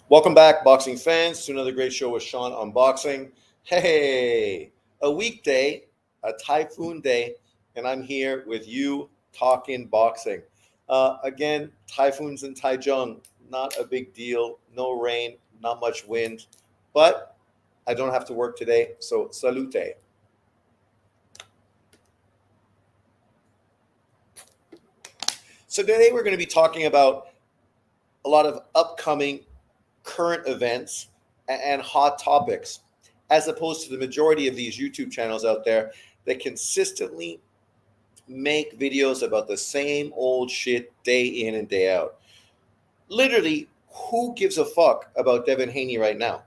Welcome back, boxing fans, to another great show with Sean on boxing. Hey, a weekday, a typhoon day, and I'm here with you talking boxing. Again, typhoons in Taichung, not a big deal. No rain, not much wind, but I don't have to work today, so salute. So today we're going to be talking about a lot of upcoming current events and hot topics, as opposed to the majority of these YouTube channels out there that consistently make videos about the same old shit day in and day out. Literally, who gives a fuck about Devin Haney right now?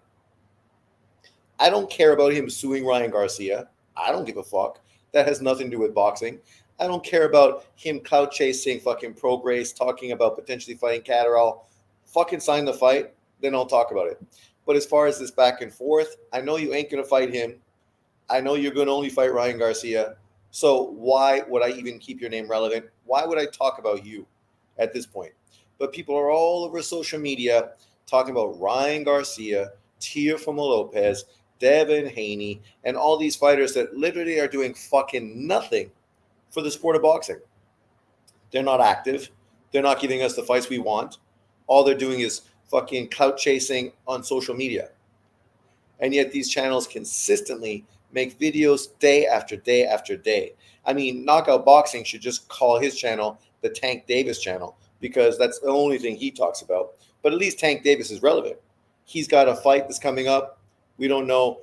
I don't care about him suing Ryan Garcia. I don't give a fuck. That has nothing to do with boxing. I don't care about him clout chasing fucking Prograis, talking about potentially fighting Catterall. Fucking sign the fight, then I'll talk about it. But as far as this back and forth, I know you ain't going to fight him. I know you're going to only fight Ryan Garcia. So why would I even keep your name relevant? Why would I talk about you at this point? But people are all over social media talking about Ryan Garcia, Teofimo Lopez, Devin Haney, and all these fighters that literally are doing fucking nothing for the sport of boxing. They're not active. They're not giving us the fights we want. All they're doing is fucking clout chasing on social media. And yet these channels consistently make videos day after day after day. I mean, Knockout Boxing should just call his channel the Tank Davis channel, because that's the only thing he talks about. But at least Tank Davis is relevant. He's got a fight that's coming up. We don't know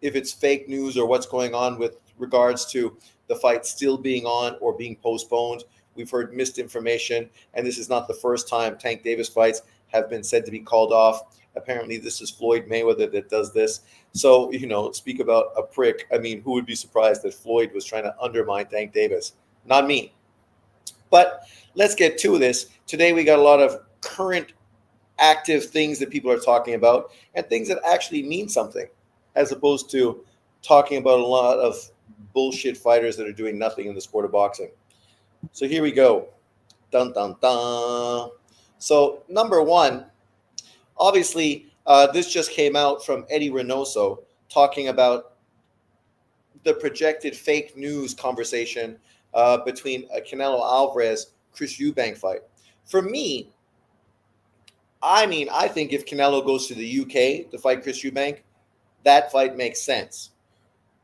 if it's fake news or what's going on with regards to the fight still being on or being postponed. We've heard misinformation, and this is not the first time Tank Davis fights have been said to be called off. Apparently, this is Floyd Mayweather that does this. So, speak about a prick. I mean, who would be surprised that Floyd was trying to undermine Tank Davis? Not me. But let's get to this. Today, we got a lot of current active things that people are talking about and things that actually mean something, as opposed to talking about a lot of bullshit fighters that are doing nothing in the sport of boxing. So here we go. Dun, dun, dun. So number one, obviously, this just came out from Eddie Reynoso talking about the projected fake news conversation between a Canelo Alvarez Chris Eubank fight. For me, I think if Canelo goes to the UK to fight Chris Eubank, that fight makes sense.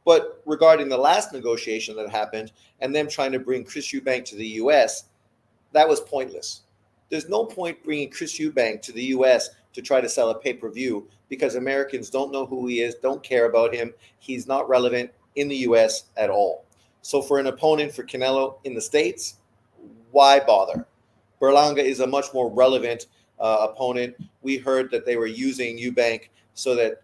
But regarding the last negotiation that happened and them trying to bring Chris Eubank to the US, that was pointless. There's no point bringing Chris Eubank to the US to try to sell a pay-per-view, because Americans don't know who he is, don't care about him. He's not relevant in the US at all. So for an opponent for Canelo in the States, why bother? Berlanga is a much more relevant opponent. We heard that they were using Eubank so that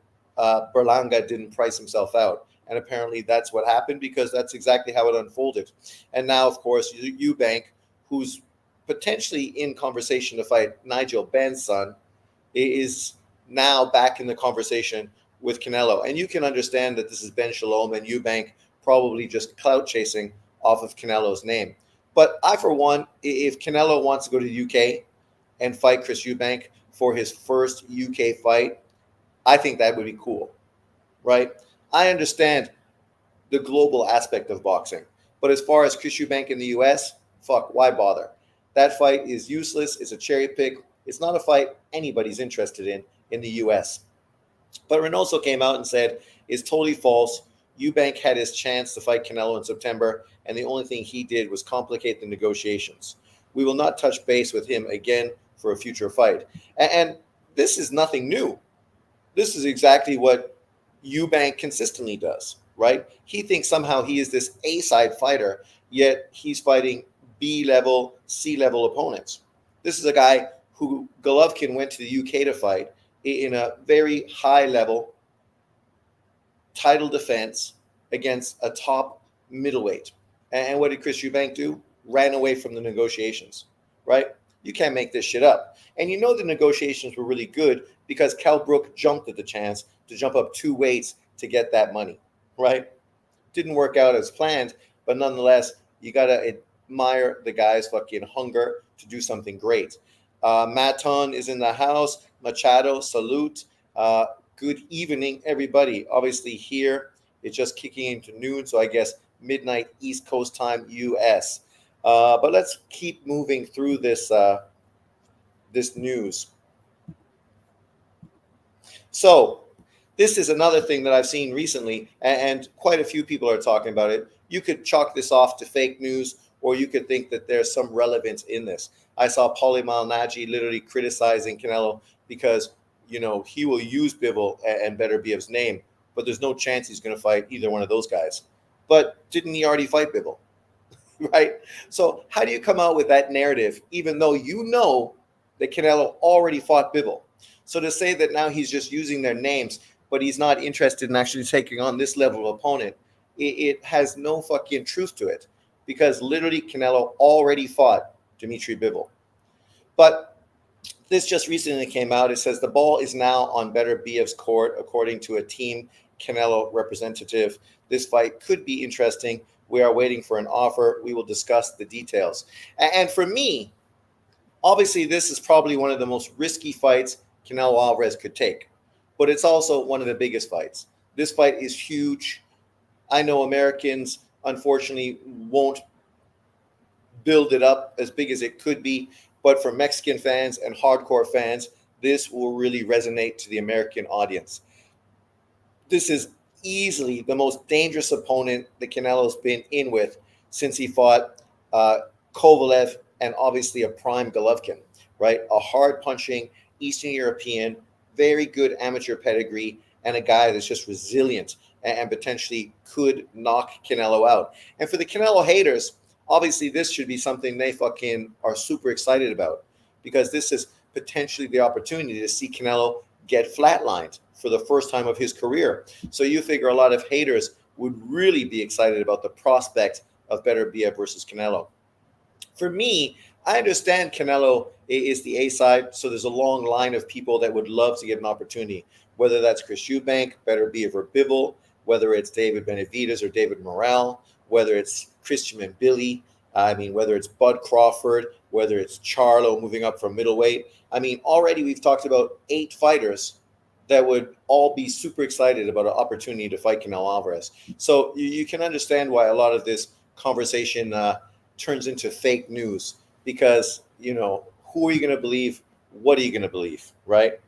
Berlanga didn't price himself out. And apparently that's what happened, because that's exactly how it unfolded. And now, of course, Eubank, who's potentially in conversation to fight Nigel Benn's son, is now back in the conversation with Canelo. And you can understand that this is Ben Shalom and Eubank probably just clout chasing off of Canelo's name. But I, for one, if Canelo wants to go to the UK and fight Chris Eubank for his first UK fight, I think that would be cool, right? I understand the global aspect of boxing. But as far as Chris Eubank in the US, fuck, why bother? That fight is useless. It's a cherry pick. It's not a fight anybody's interested in the US. But Reynoso came out and said it's totally false. Eubank had his chance to fight Canelo in September, and the only thing he did was complicate the negotiations. We will not touch base with him again for a future fight. And this is nothing new. This is exactly what Eubank consistently does, right? He thinks somehow he is this A-side fighter, yet he's fighting B-level, C-level opponents. This is a guy who Golovkin went to the UK to fight in a very high-level title defense against a top middleweight. And what did Chris Eubank do? Ran away from the negotiations, right? You can't make this shit up. And you know the negotiations were really good because Cal Brook jumped at the chance to jump up 2 weights to get that money, right? Didn't work out as planned, but nonetheless, you got to admire the guy's fucking hunger to do something great. Maton is in the house. Machado, salute. Good evening, everybody. Obviously, here it's just kicking into noon, so I guess midnight East Coast time, US. But let's keep moving through this news. So, this is another thing that I've seen recently, and quite a few people are talking about it. You could chalk this off to fake news, or you could think that there's some relevance in this. I saw Paulie Malignaggi literally criticizing Canelo because he will use Bivol and Better Biev's name, but there's no chance he's going to fight either one of those guys. But didn't he already fight Bivol? Right? So how do you come out with that narrative, even though you know that Canelo already fought Bivol? So to say that now he's just using their names, but he's not interested in actually taking on this level of opponent, it has no fucking truth to it, because literally Canelo already fought Dimitri Bivol. But this just recently came out. It says the ball is now on Better Biev's court, according to a Team Canelo representative. This fight could be interesting. We are waiting for an offer. We will discuss the details. And for me, obviously, this is probably one of the most risky fights Canelo Alvarez could take, but it's also one of the biggest fights. This fight is huge. I know Americans, unfortunately, won't build it up as big as it could be, but for Mexican fans and hardcore fans, this will really resonate to the American audience. This is easily the most dangerous opponent that Canelo's been in with since he fought Kovalev and obviously a prime Golovkin, right? A hard-punching Eastern European, very good amateur pedigree, and a guy that's just resilient and potentially could knock Canelo out. And for the Canelo haters, obviously this should be something they fucking are super excited about, because this is potentially the opportunity to see Canelo get flatlined for the first time of his career. So you figure a lot of haters would really be excited about the prospect of Better Biev versus Canelo. For me, I understand Canelo is the A side, so there's a long line of people that would love to get an opportunity, whether that's Chris Eubank, Better Biev or Bivol, whether it's David Benavidez or David Morrell, whether it's Christian and Billy, whether it's Bud Crawford, whether it's Charlo moving up from middleweight. Already we've talked about 8 fighters that would all be super excited about an opportunity to fight Canelo Alvarez. So you can understand why a lot of this conversation turns into fake news, because, who are you going to believe? What are you going to believe, right?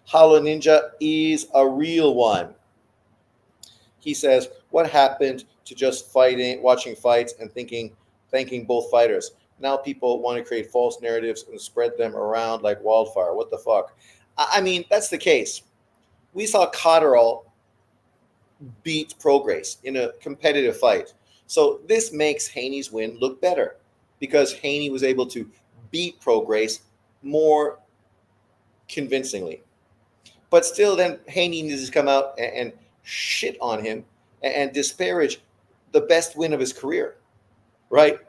Hollow Ninja is a real one. He says, what happened to just watching fights and thanking both fighters? Now people want to create false narratives and spread them around like wildfire. What the fuck? That's the case. We saw Cotterall beat Prograis in a competitive fight. So this makes Haney's win look better, because Haney was able to beat Prograis more convincingly. But still, then Haney needs to come out and shit on him and disparage the best win of his career, right?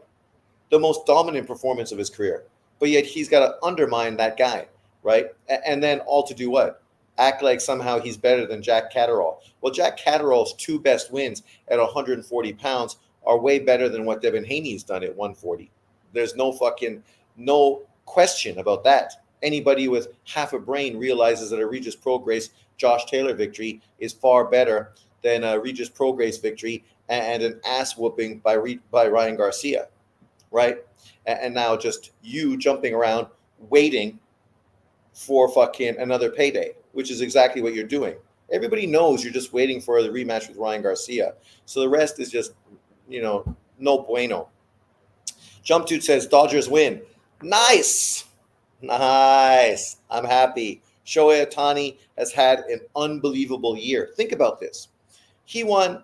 The most dominant performance of his career. But yet he's got to undermine that guy, right? And then all to do what? Act like somehow he's better than Jack Catterall. Well, Jack Catterall's 2 best wins at 140 pounds are way better than what Devin Haney's done at 140. There's no question about that. Anybody with half a brain realizes that a Regis Prograis Josh Taylor victory is far better than a Regis Prograis victory and an ass whooping by Ryan Garcia, right? And now just you jumping around waiting for fucking another payday, which is exactly what you're doing. Everybody knows you're just waiting for the rematch with Ryan Garcia. So the rest is just, no bueno. Jump Dude says Dodgers win. Nice. I'm happy. Shohei Ohtani has had an unbelievable year. Think about this. He won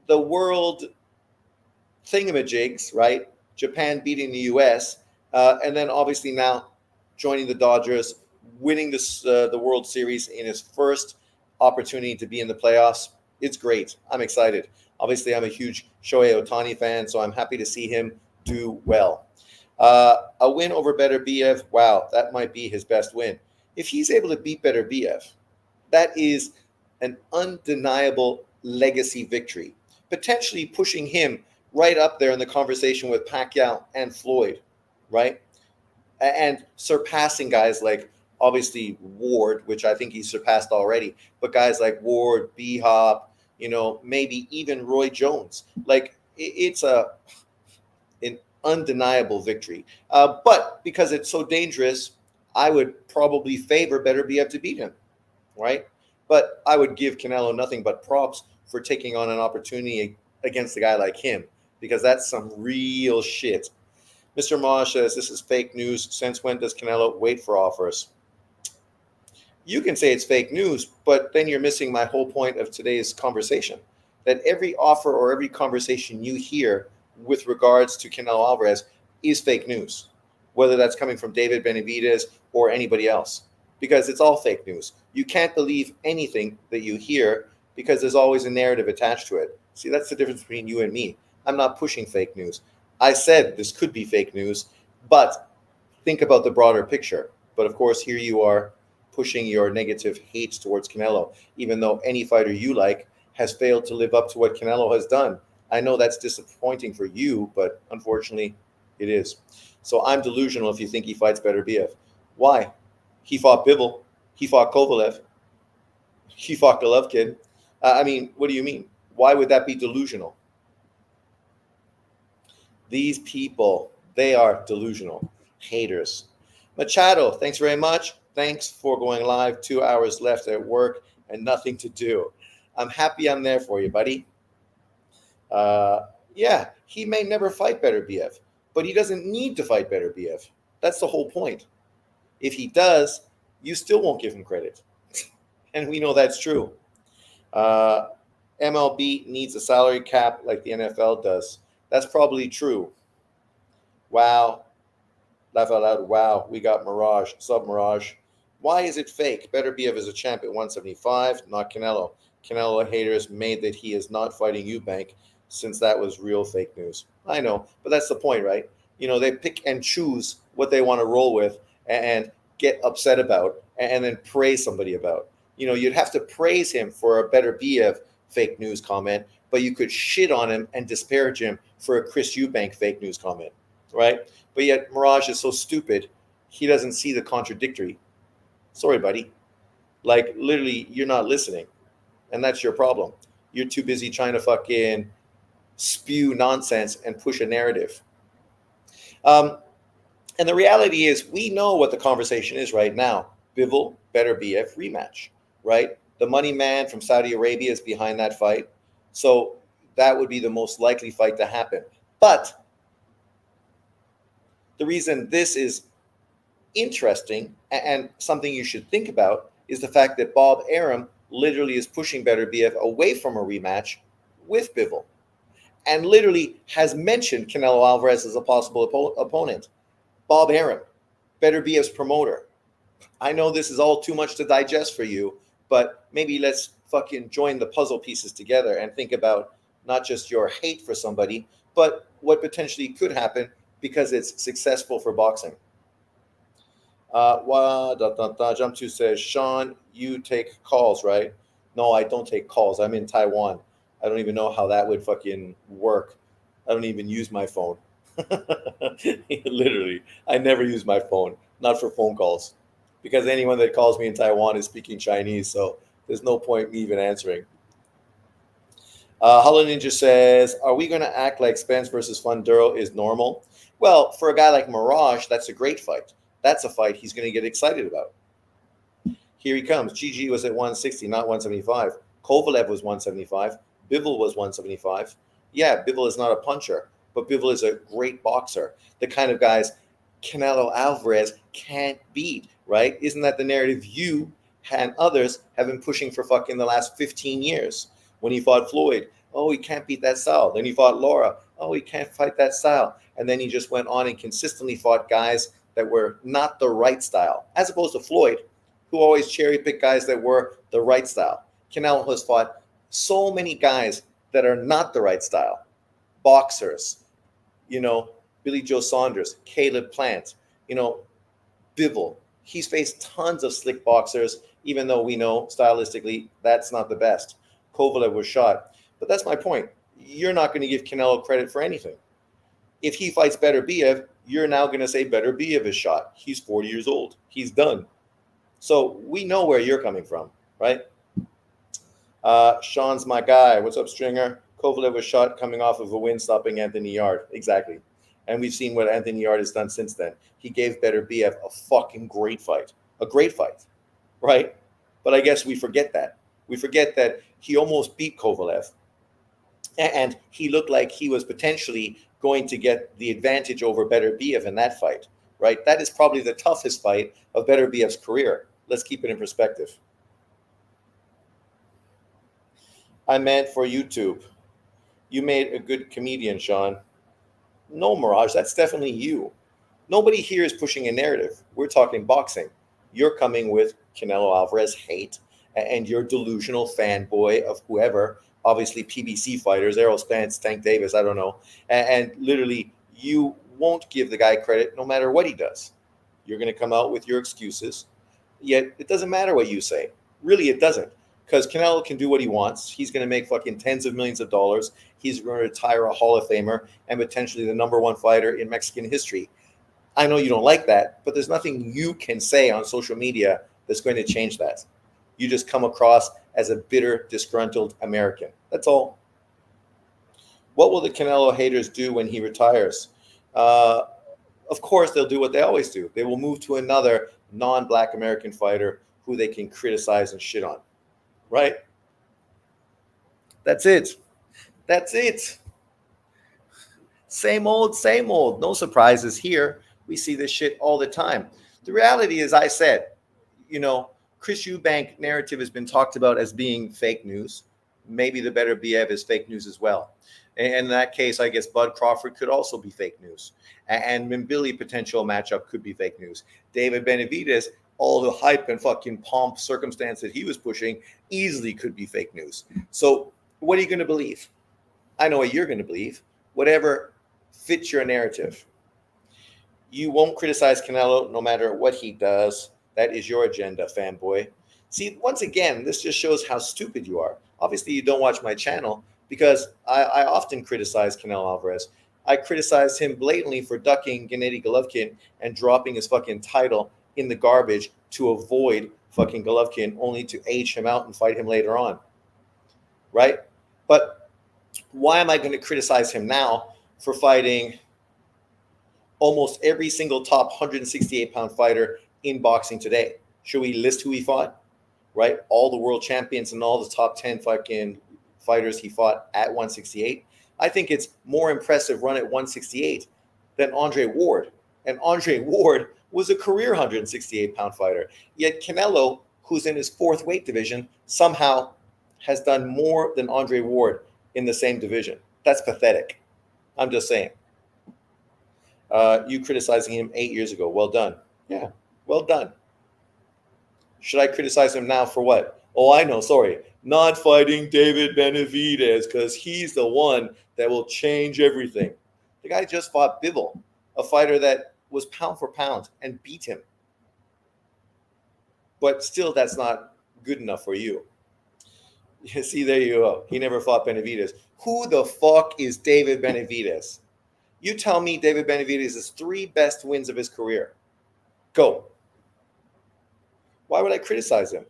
the world thingamajigs, right? Japan beating the U.S. And then obviously now joining the Dodgers, winning the World Series in his first opportunity to be in the playoffs. It's great. I'm excited. Obviously, I'm a huge Shohei Ohtani fan, so I'm happy to see him do well. A win over Better Biev, wow, that might be his best win. If he's able to beat Better Biev, that is an undeniable legacy victory, potentially pushing him right up there in the conversation with Pacquiao and Floyd, right? and surpassing guys like obviously Ward, which I think he's surpassed already, but guys like Ward, B Hop, maybe even Roy Jones. Like it's an undeniable victory. But because it's so dangerous, I would probably favor Better BF to beat him, right? But I would give Canelo nothing but props for taking on an opportunity against a guy like him, because that's some real shit. Mr. Mosh says this is fake news. Since when does Canelo wait for offers? You can say it's fake news, but then you're missing my whole point of today's conversation. That every offer or every conversation you hear with regards to Canelo Alvarez is fake news, whether that's coming from David Benavidez or anybody else, because it's all fake news. You can't believe anything that you hear because there's always a narrative attached to it. See, that's the difference between you and me. I'm not pushing fake news. I said this could be fake news, but think about the broader picture. But of course, here you are pushing your negative hates towards Canelo, even though any fighter you like has failed to live up to what Canelo has done. I know that's disappointing for you, but unfortunately, it is. So I'm delusional if you think he fights Better BF. Why? He fought Bivol. He fought Kovalev. He fought Golovkin. I mean, what do you mean? Why would that be delusional? These people, they are delusional haters. Machado, thanks very much. Thanks for going live. 2 hours left at work and nothing to do. I'm happy I'm there for you, buddy. Yeah, he may never fight Better BF, but he doesn't need to fight Better BF. That's the whole point. If he does, you still won't give him credit. And we know that's true. MLB needs a salary cap like the NFL does. That's probably true. Wow. Laugh out loud. Wow. We got Mirage. Sub Mirage. Why is it fake? Better BF is a champ at 175, not Canelo. Canelo haters made that he is not fighting Eubank since that was real fake news. I know, but that's the point, right? They pick and choose what they want to roll with and get upset about and then praise somebody about. You'd have to praise him for a Better BF fake news comment, but you could shit on him and disparage him for a Chris Eubank fake news comment, right? But yet Mirage is so stupid, he doesn't see the contradictory. Sorry, buddy. Like, literally, you're not listening. And that's your problem. You're too busy trying to fucking spew nonsense and push a narrative. And the reality is, we know what the conversation is right now. Bivol, Better BF rematch, right? The money man from Saudi Arabia is behind that fight. So that would be the most likely fight to happen. But the reason this is interesting and something you should think about is the fact that Bob Arum literally is pushing Better BF away from a rematch with Bivol and literally has mentioned Canelo Alvarez as a possible opponent. Bob Arum, Better BF's promoter. I know this is all too much to digest for you, but maybe let's fucking join the puzzle pieces together and think about not just your hate for somebody, but what potentially could happen because it's successful for boxing. Jump to says, Sean, you take calls, right? No, I don't take calls. I'm in Taiwan. I don't even know how that would fucking work. I don't even use my phone. Literally, I never use my phone, not for phone calls, because anyone that calls me in Taiwan is speaking Chinese, so there's no point me even answering. Hello Ninja says, are we going to act like Spence versus Funduro is normal? Well, for a guy like Mirage, that's a great fight. That's a fight he's going to get excited about. Here he comes. GG was at 160, not 175. Kovalev was 175. Bivol was 175. Yeah, Bivol is not a puncher, but Bivol is a great boxer. The kind of guys Canelo Alvarez can't beat, right? Isn't that the narrative you and others have been pushing for fucking the last 15 years? When he fought Floyd, oh, he can't beat that style. Then he fought Laura, oh, he can't fight that style. And then he just went on and consistently fought guys that were not the right style, as opposed to Floyd, who always cherry-picked guys that were the right style. Canelo has fought so many guys that are not the right style. Boxers, Billy Joe Saunders, Caleb Plant, Bivol. He's faced tons of slick boxers, even though we know stylistically that's not the best. Kovalev was shot. But that's my point. You're not going to give Canelo credit for anything. If he fights Better BF, you're now going to say Beterbiev is shot. He's 40 years old. He's done. So we know where you're coming from, right? Sean's my guy. What's up, Stringer? Kovalev was shot coming off of a win stopping Anthony Yard. Exactly. And we've seen what Anthony Yard has done since then. He gave Beterbiev a fucking great fight. A great fight, right? But I guess we forget that. We forget that he almost beat Kovalev. And he looked like he was potentially going to get the advantage over Beterbiev in that fight, right? That is probably the toughest fight of Beterbiev's career. Let's keep it in perspective. I meant for YouTube. You made a good comedian, Sean. No, Mirage, that's definitely you. Nobody here is pushing a narrative. We're talking boxing. You're coming with Canelo Alvarez hate and your delusional fanboy of whoever, obviously PBC fighters, Errol Spence, Tank Davis, I don't know. And literally, you won't give the guy credit no matter what he does. You're going to come out with your excuses. Yet it doesn't matter what you say. Really, it doesn't. Because Canelo can do what he wants. He's going to make fucking tens of millions of dollars. He's going to retire a Hall of Famer and potentially the number one fighter in Mexican history. I know you don't like that, but there's nothing you can say on social media that's going to change that. You just come across as a bitter, disgruntled American. That's all. What will the Canelo haters do when he retires? Of course, they'll do what they always do. They will move to another non-Black American fighter who they can criticize and shit on. Right? That's it. That's it. Same old, same old. No surprises here. We see this shit all the time. The reality is, I said, Chris Eubank narrative has been talked about as being fake news. Maybe the Beterbiev is fake news as well. And in that case, I guess Bud Crawford could also be fake news. And Mbilli potential matchup could be fake news. David Benavidez, all the hype and fucking pomp circumstance that he was pushing easily could be fake news. So what are you going to believe? I know what you're going to believe. Whatever fits your narrative. You won't criticize Canelo no matter what he does. That is your agenda, fanboy. See, once again, this just shows how stupid you are. Obviously, you don't watch my channel because I often criticize Canelo Alvarez. I criticize him blatantly for ducking Gennady Golovkin and dropping his fucking title in the garbage to avoid fucking Golovkin, only to age him out and fight him later on. Right? But why am I going to criticize him now for fighting almost every single top 168-pound fighter in boxing today? Should we list who he fought? Right? All the world champions and all the top 10 fucking fighters he fought at 168. I think it's more impressive run at 168 than Andre Ward. And Andre Ward was a career 168-pound fighter. Yet Canelo, who's in his fourth weight division, somehow has done more than Andre Ward in the same division. That's pathetic. I'm just saying. You criticizing him 8 years ago. Well done. Yeah, well done. Should I criticize him now for what? Oh, I know. Sorry. Not fighting David Benavidez because he's the one that will change everything. The guy just fought Bivol, a fighter that was pound for pound and beat him. But still, that's not good enough for you. See, there you go. He never fought Benavidez. Who the fuck is David Benavidez? You tell me David Benavidez' 3 best wins of his career. Go. Why would I criticize him?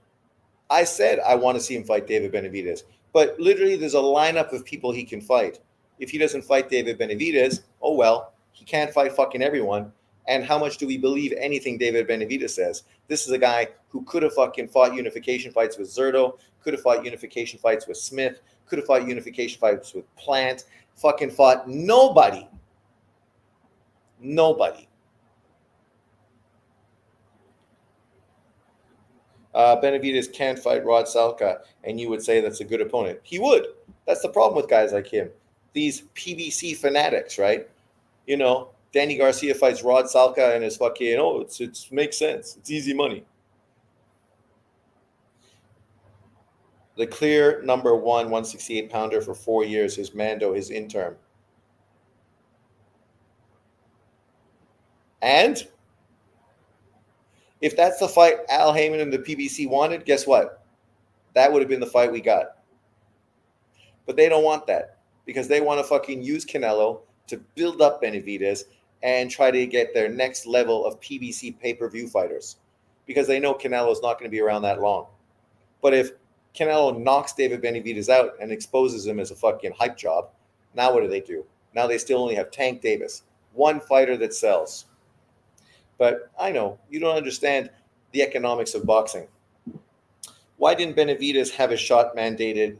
I said I want to see him fight David Benavidez. But literally, there's a lineup of people he can fight. If he doesn't fight David Benavidez, oh well, he can't fight fucking everyone. And how much do we believe anything David Benavidez says? This is a guy who could have fucking fought unification fights with Zurdo, could have fought unification fights with Smith, could have fought unification fights with Plant, fucking fought nobody. Nobody. Benavidez can't fight Rod Salka, and you would say that's a good opponent. He would. That's the problem with guys like him. These PBC fanatics, right? Danny Garcia fights Rod Salka and is fucking, it makes sense. It's easy money. The clear number 1 168-pounder for 4 years, his Mando, his interim. And if that's the fight Al Heyman and the PBC wanted, guess what? That would have been the fight we got. But they don't want that because they want to fucking use Canelo to build up Benavidez and try to get their next level of PBC pay-per-view fighters because they know Canelo is not going to be around that long. But if Canelo knocks David Benavidez out and exposes him as a fucking hype job, now what do? Now they still only have Tank Davis, one fighter that sells. But I know you don't understand the economics of boxing. Why didn't Benavidez have his shot mandated?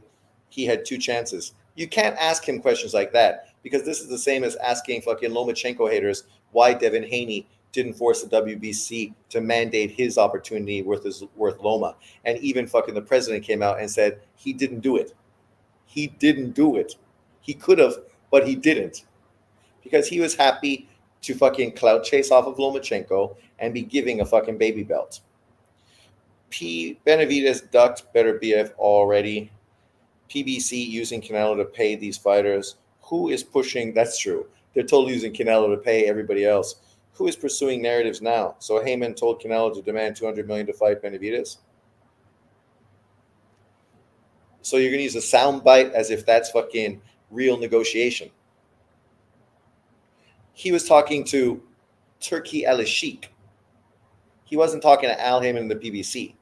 He had two chances. You can't ask him questions like that because this is the same as asking fucking Lomachenko haters why Devin Haney didn't force the WBC to mandate his opportunity worth Loma. And even fucking the president came out and said he didn't do it. He didn't do it. He could have, but he didn't. Because he was happy to fucking clout chase off of Lomachenko and be giving a fucking baby belt. Benavidez ducked Beterbiev already. PBC using Canelo to pay these fighters. Who is pushing? That's true. They're totally using Canelo to pay everybody else. Who is pursuing narratives now? So Heyman told Canelo to demand $200 million to fight Benavidez. So you're going to use a soundbite as if that's fucking real negotiation. He was talking to Turki Al-Sheikh. He wasn't talking to Al Heyman and the PBC.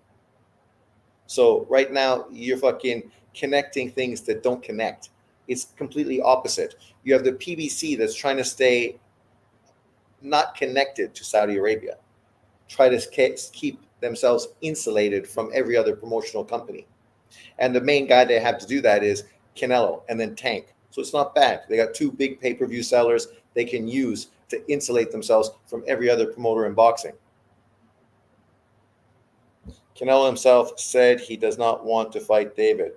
So right now you're fucking connecting things that don't connect. It's completely opposite. You have the PBC that's trying to stay not connected to Saudi Arabia, try to keep themselves insulated from every other promotional company. And the main guy they have to do that is Canelo and then Tank. So it's not bad. They got two big pay-per-view sellers they can use to insulate themselves from every other promoter in boxing. Canelo himself said he does not want to fight David.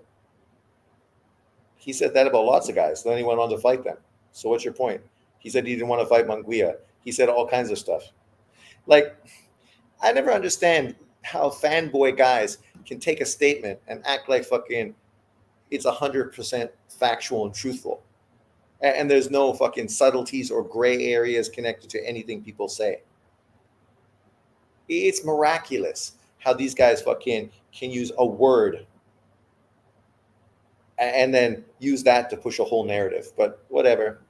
He said that about lots of guys. Then he went on to fight them. So what's your point? He said he didn't want to fight Munguia. He said all kinds of stuff. Like, I never understand how fanboy guys can take a statement and act like fucking it's 100% factual and truthful. And there's no fucking subtleties or gray areas connected to anything people say. It's miraculous how these guys fucking can use a word and then use that to push a whole narrative. But whatever.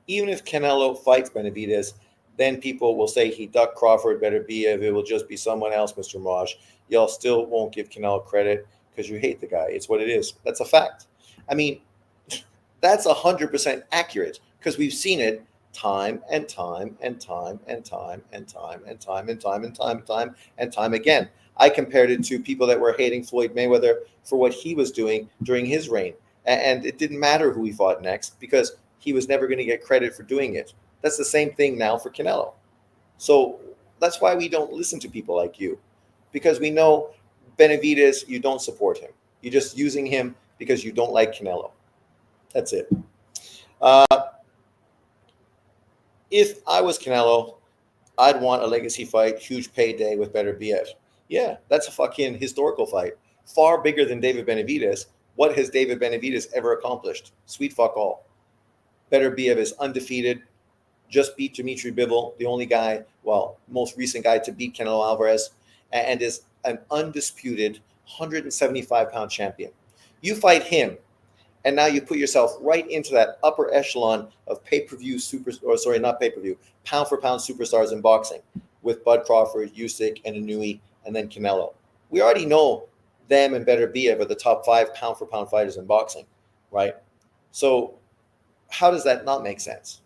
Even if Canelo fights Benavidez, then people will say he ducked Crawford, Beterbiev. It will just be someone else, Mr. Maj. Y'all still won't give Canelo credit because you hate the guy. It's what it is. That's a fact. I mean, that's 100% accurate because we've seen it time and time and time and time and time and time and time and time and time and time again. I compared it to people that were hating Floyd Mayweather for what he was doing during his reign. And it didn't matter who he fought next because he was never going to get credit for doing it. That's the same thing now for Canelo. So that's why we don't listen to people like you, because we know Benavidez, you don't support him. You're just using him because you don't like Canelo. That's it. If I was Canelo, I'd want a legacy fight, huge payday with Beterbiev. Yeah, that's a fucking historical fight. Far bigger than David Benavidez. What has David Benavidez ever accomplished? Sweet fuck all. Beterbiev is undefeated. Just beat Dimitri Bivol, the only guy, well, most recent guy to beat Canelo Alvarez, and is an undisputed 175-pound champion. You fight him, and now you put yourself right into that upper echelon of pound-for-pound superstars in boxing with Bud Crawford, Usyk, and Inouye, and then Canelo. We already know them and Beterbiev are the top 5 pound-for-pound fighters in boxing, right? So how does that not make sense?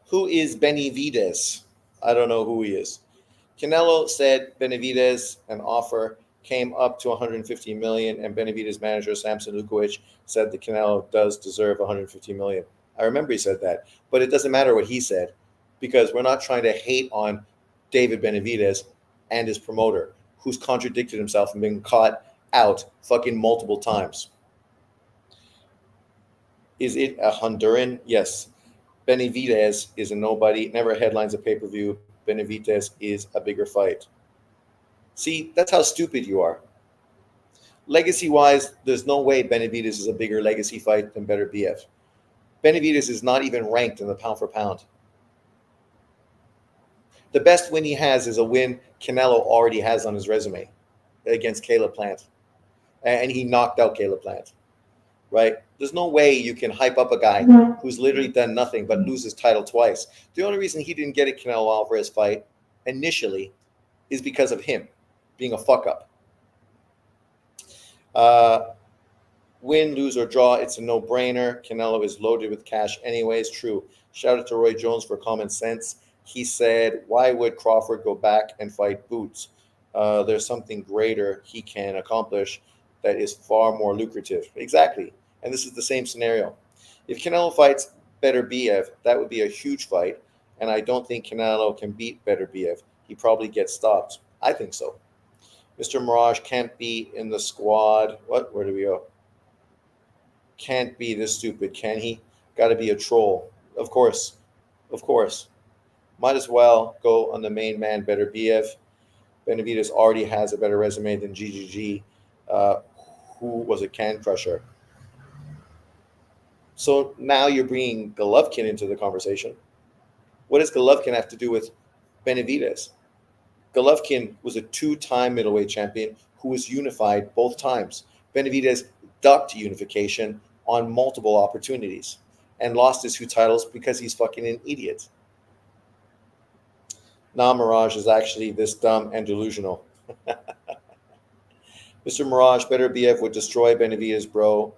Who is Benavidez? I don't know who he is. Canelo said Benavidez, an offer came up to $150 million, and Benavidez manager Samson Lukowicz said that Canelo does deserve $150 million. I remember he said that, but it doesn't matter what he said because we're not trying to hate on David Benavidez and his promoter, who's contradicted himself and been caught out fucking multiple times. Is it a Honduran? Yes. Benavidez is a nobody, never headlines a pay-per-view. Benavidez is a bigger fight. See, that's how stupid you are. Legacy-wise, there's no way Benavidez is a bigger legacy fight than Beterbiev. Benavidez is not even ranked in the pound-for-pound. The best win he has is a win Canelo already has on his resume against Caleb Plant. And he knocked out Caleb Plant. right? There's no way you can hype up a guy who's literally done nothing but lose his title twice. The only reason he didn't get a Canelo Alvarez fight initially is because of him being a fuck up. Uh, Win, lose, or draw, it's a no-brainer. Canelo is loaded with cash anyways. True. Shout out to Roy Jones for common sense. He said, why would Crawford go back and fight Boots? There's something greater he can accomplish that is far more lucrative. Exactly. And this is the same scenario. If Canelo fights Beterbiev, that would be a huge fight. And I don't think Canelo can beat Beterbiev. He probably gets stopped. I think so. Mr. Mirage can't be in the squad. What? Where do we go? Can't be this stupid, can he? Got to be a troll. Of course. Of course. Might as well go on the main man, Beterbiev. Benavidez already has a better resume than GGG, who was a can crusher. So now you're bringing Golovkin into the conversation. What does Golovkin have to do with Benavidez? Golovkin was a two-time middleweight champion who was unified both times. Benavidez ducked unification on multiple opportunities and lost his two titles because he's fucking an idiot. Nah, Mirage is actually this dumb and delusional. Mr. Mirage, Beterbiev would destroy Benavidez, bro.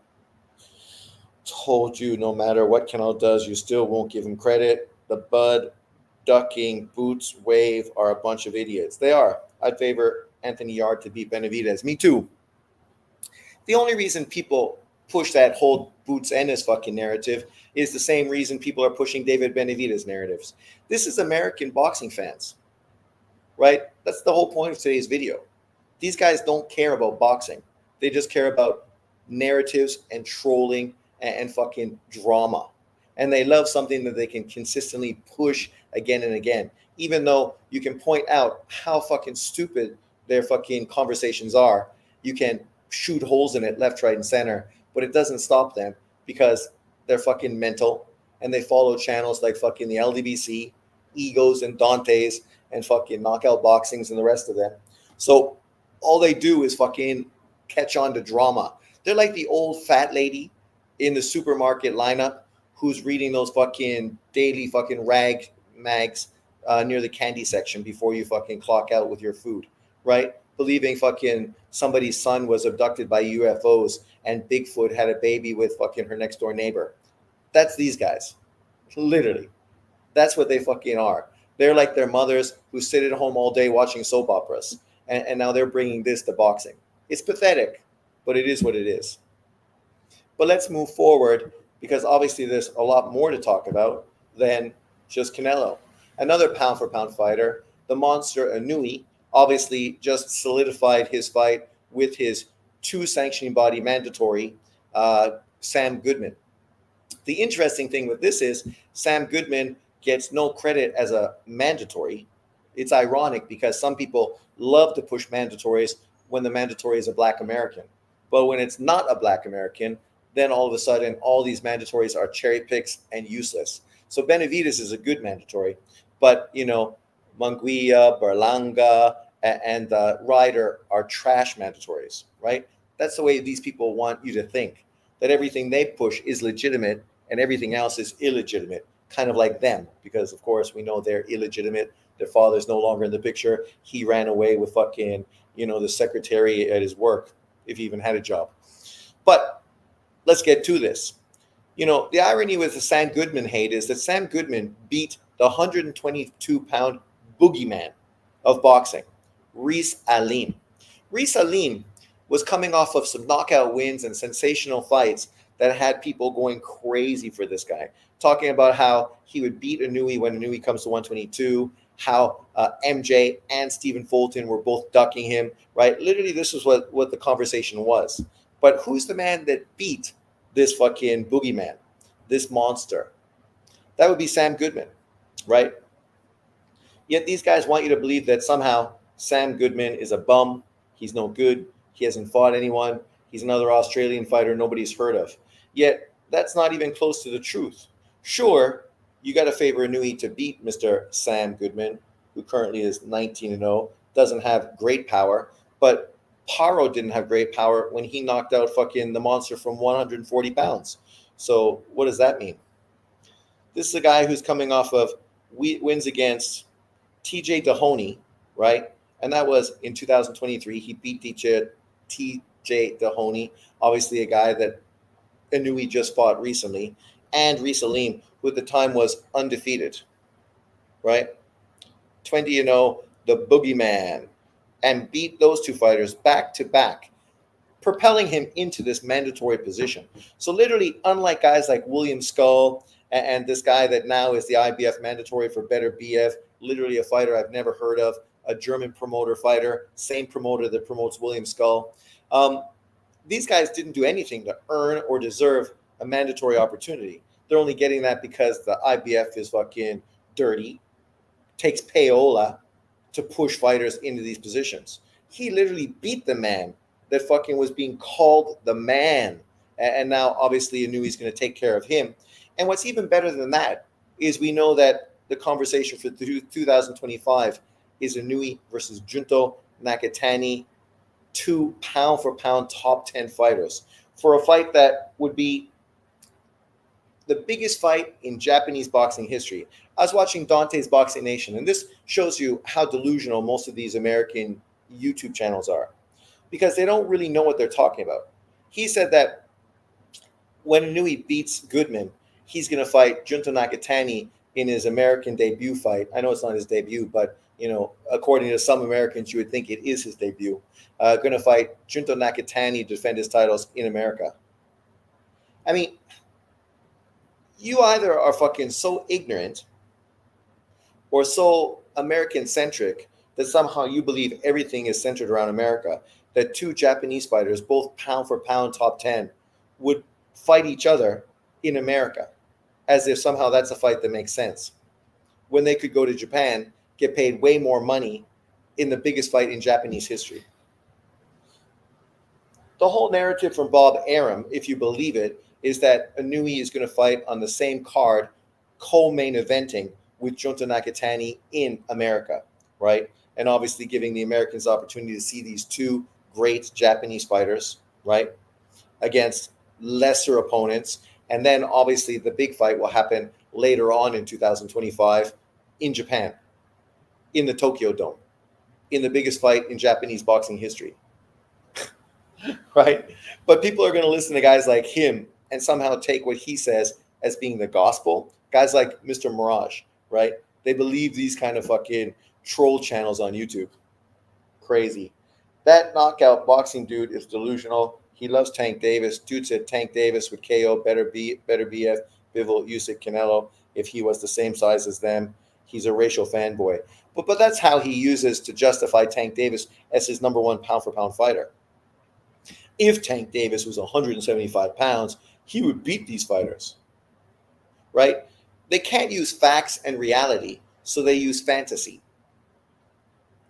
Told you, no matter what Canelo does, you still won't give him credit. The Bud, ducking, Boots, Wave are a bunch of idiots. They are. I'd favor Anthony Yard to beat Benavidez. Me too. The only reason people push that whole Boots Ennis fucking narrative is the same reason people are pushing David Benavidez narratives. This is American boxing fans, right? That's the whole point of today's video. These guys don't care about boxing. They just care about narratives and trolling and fucking drama. And they love something that they can consistently push again and again, even though you can point out how fucking stupid their fucking conversations are. You can shoot holes in it left, right, and center, but it doesn't stop them because they're fucking mental and they follow channels like fucking the LDBC, Egos and Dante's and fucking Knockout Boxings and the rest of them. So all they do is fucking catch on to drama. They're like the old fat lady in the supermarket lineup who's reading those fucking daily fucking rag mags near the candy section before you fucking clock out with your food, right? Believing fucking somebody's son was abducted by UFOs and Bigfoot had a baby with fucking her next door neighbor. That's these guys. Literally. That's what they fucking are. They're like their mothers who sit at home all day watching soap operas. And now they're bringing this to boxing. It's pathetic, but it is what it is. But let's move forward because obviously there's a lot more to talk about than just Canelo. Another pound-for-pound fighter, the monster Inouye, obviously just solidified his fight with his two sanctioning body mandatory, Sam Goodman. The interesting thing with this is Sam Goodman gets no credit as a mandatory. It's ironic because some people love to push mandatories when the mandatory is a Black American. But when it's not a Black American, then all of a sudden, all these mandatories are cherry picks and useless. So Benavidez is a good mandatory, but, you know, Munguia, Berlanga, and Ryder are trash mandatories, right? That's the way these people want you to think, that everything they push is legitimate and everything else is illegitimate, kind of like them, because, of course, we know they're illegitimate. Their father's no longer in the picture. He ran away with fucking, you know, the secretary at his work, if he even had a job. But let's get to this. You know, the irony with the Sam Goodman hate is that Sam Goodman beat the 122-pound boogeyman of boxing, Reese Alim. Reese Alim was coming off of some knockout wins and sensational fights that had people going crazy for this guy, talking about how he would beat Inouye when Inouye comes to 122, how MJ and Stephen Fulton were both ducking him, right? Literally, this is what the conversation was. But who's the man that beat this fucking boogeyman, this monster? That would be Sam Goodman, right? Yet these guys want you to believe that somehow Sam Goodman is a bum. He's no good. He hasn't fought anyone. He's another Australian fighter nobody's heard of. Yet that's not even close to the truth. Sure, you got to favor Inouye to beat Mr. Sam Goodman, who currently is 19-0, doesn't have great power, but Paro didn't have great power when he knocked out fucking the monster from 140 pounds. So what does that mean? This is a guy who's coming off of wins against TJ Dahoney, right? And that was in 2023. He beat TJ Dahoney, obviously a guy that Inui just fought recently, and Risalim, who at the time was undefeated, right? 20-0, the boogeyman, and beat those two fighters back to back, propelling him into this mandatory position. So literally, unlike guys like William Skull and this guy that now is the IBF mandatory for Better BF, literally a fighter I've never heard of, a German promoter fighter, same promoter that promotes William Skull. These guys didn't do anything to earn or deserve a mandatory opportunity. They're only getting that because the IBF is fucking dirty, takes payola to push fighters into these positions. He literally beat the man that fucking was being called the man. And now, obviously, Inui's going to take care of him. And what's even better than that is we know that the conversation for 2025 is Inui versus Junto Nakatani, 2 pound-for-pound top 10 fighters, for a fight that would be the biggest fight in Japanese boxing history. I was watching Dante's Boxing Nation, and this shows you how delusional most of these American YouTube channels are, because they don't really know what they're talking about. He said that when Inui beats Goodman, he's going to fight Junto Nakatani in his American debut fight. I know it's not his debut, but according to some Americans, you would think it is his debut. Going to fight Junto Nakatani to defend his titles in America. I mean, you either are fucking so ignorant or so American-centric that somehow you believe everything is centered around America, that two Japanese fighters, both pound-for-pound top 10, would fight each other in America, as if somehow that's a fight that makes sense, when they could go to Japan, get paid way more money in the biggest fight in Japanese history. The whole narrative from Bob Arum, if you believe it, is that Inui is going to fight on the same card, co-main eventing with Junto Nakatani in America, right? And obviously giving the Americans the opportunity to see these two great Japanese fighters, right, against lesser opponents. And then obviously the big fight will happen later on in 2025 in Japan, in the Tokyo Dome, in the biggest fight in Japanese boxing history. Right? But people are going to listen to guys like him and somehow take what he says as being the gospel. Guys like Mr. Mirage, right? They believe these kind of fucking troll channels on YouTube. Crazy. That knockout boxing dude is delusional. He loves Tank Davis. Dude said Tank Davis would KO Better BF, Bivol, Usyk, Canelo if he was the same size as them. He's a racial fanboy. But that's how he uses to justify Tank Davis as his number one pound-for-pound fighter. If Tank Davis was 175 pounds, he would beat these fighters, right? They can't use facts and reality, so they use fantasy.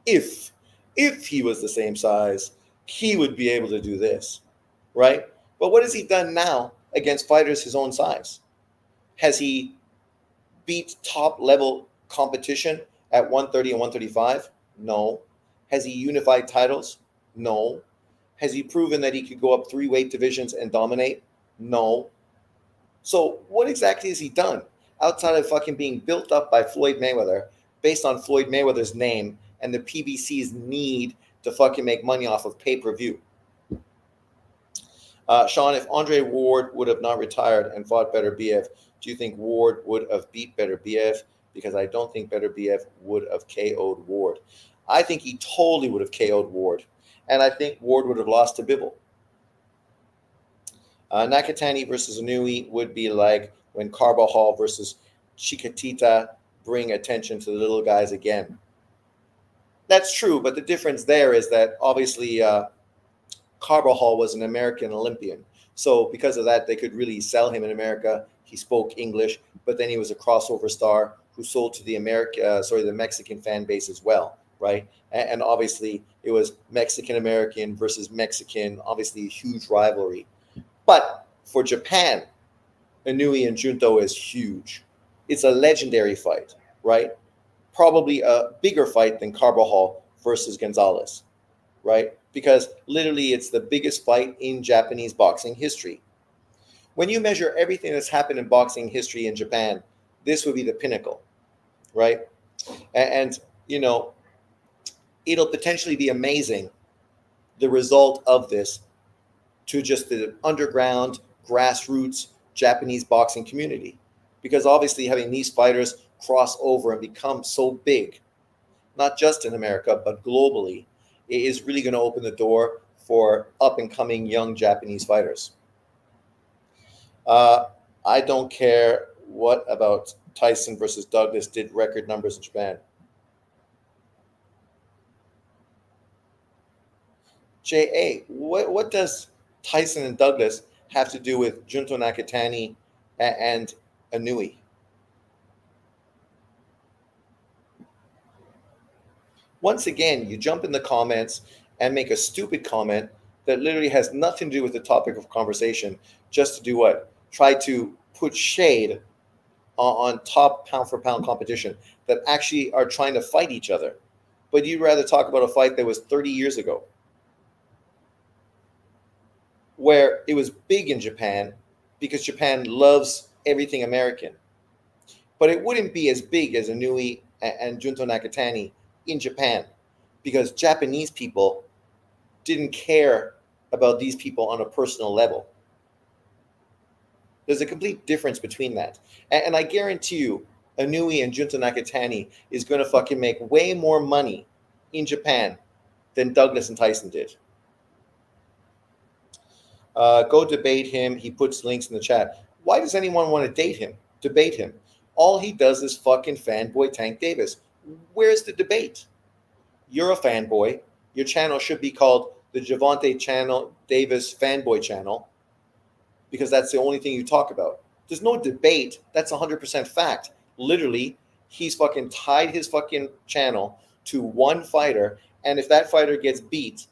If he was the same size, he would be able to do this, right? But what has he done now against fighters his own size? Has he beat top-level competition at 130 and 135? No. Has he unified titles? No. Has he proven that he could go up 3 weight divisions and dominate? No. So what exactly has he done outside of fucking being built up by Floyd Mayweather based on Floyd Mayweather's name and the PBC's need to fucking make money off of pay-per-view? Sean, if Andre Ward would have not retired and fought Better BF, do you think Ward would have beat Better BF? Because I don't think Better BF would have KO'd Ward. I think he totally would have KO'd Ward. And I think Ward would have lost to Bivol. Nakatani versus Inui would be like when Carbajal versus Chiquitita bring attention to the little guys again. That's true, but the difference there is that obviously Carbajal was an American Olympian. So because of that, they could really sell him in America. He spoke English, but then he was a crossover star who sold to the the Mexican fan base as well, right? And obviously it was Mexican-American versus Mexican, obviously a huge rivalry. But for Japan, Inui and Junto is huge. It's a legendary fight, right? Probably a bigger fight than Carbajal versus Gonzalez. right? Because literally it's the biggest fight in Japanese boxing history. When you measure everything that's happened in boxing history in Japan, this would be the pinnacle, right? And you know, it'll potentially be amazing the result of this to just the underground grassroots Japanese boxing community. Because obviously, having these fighters cross over and become so big, not just in America, but globally, it is really going to open the door for up and coming young Japanese fighters. Uh, I don't care what about Tyson versus Douglas did record numbers in Japan. JA, what does Tyson and Douglas have to do with Junto Nakatani and Anui? Once again, you jump in the comments and make a stupid comment that literally has nothing to do with the topic of conversation, just to do what? Try to put shade on top pound for pound competition that actually are trying to fight each other. But you'd rather talk about a fight that was 30 years ago, where it was big in Japan because Japan loves everything American. But it wouldn't be as big as Anui and Junto Nakatani in Japan because Japanese people didn't care about these people on a personal level. There's a complete difference between that. And I guarantee you, Anui and Junto Nakatani is going to fucking make way more money in Japan than Douglas and Tyson did. Go debate him. He puts links in the chat. Why does anyone want to date him? Debate him. All he does is fucking fanboy Tank Davis. Where's the debate? You're a fanboy. Your channel should be called the Javante Channel Davis Fanboy Channel because that's the only thing you talk about. There's no debate. That's 100% fact. Literally, he's fucking tied his fucking channel to one fighter, and if that fighter gets beat,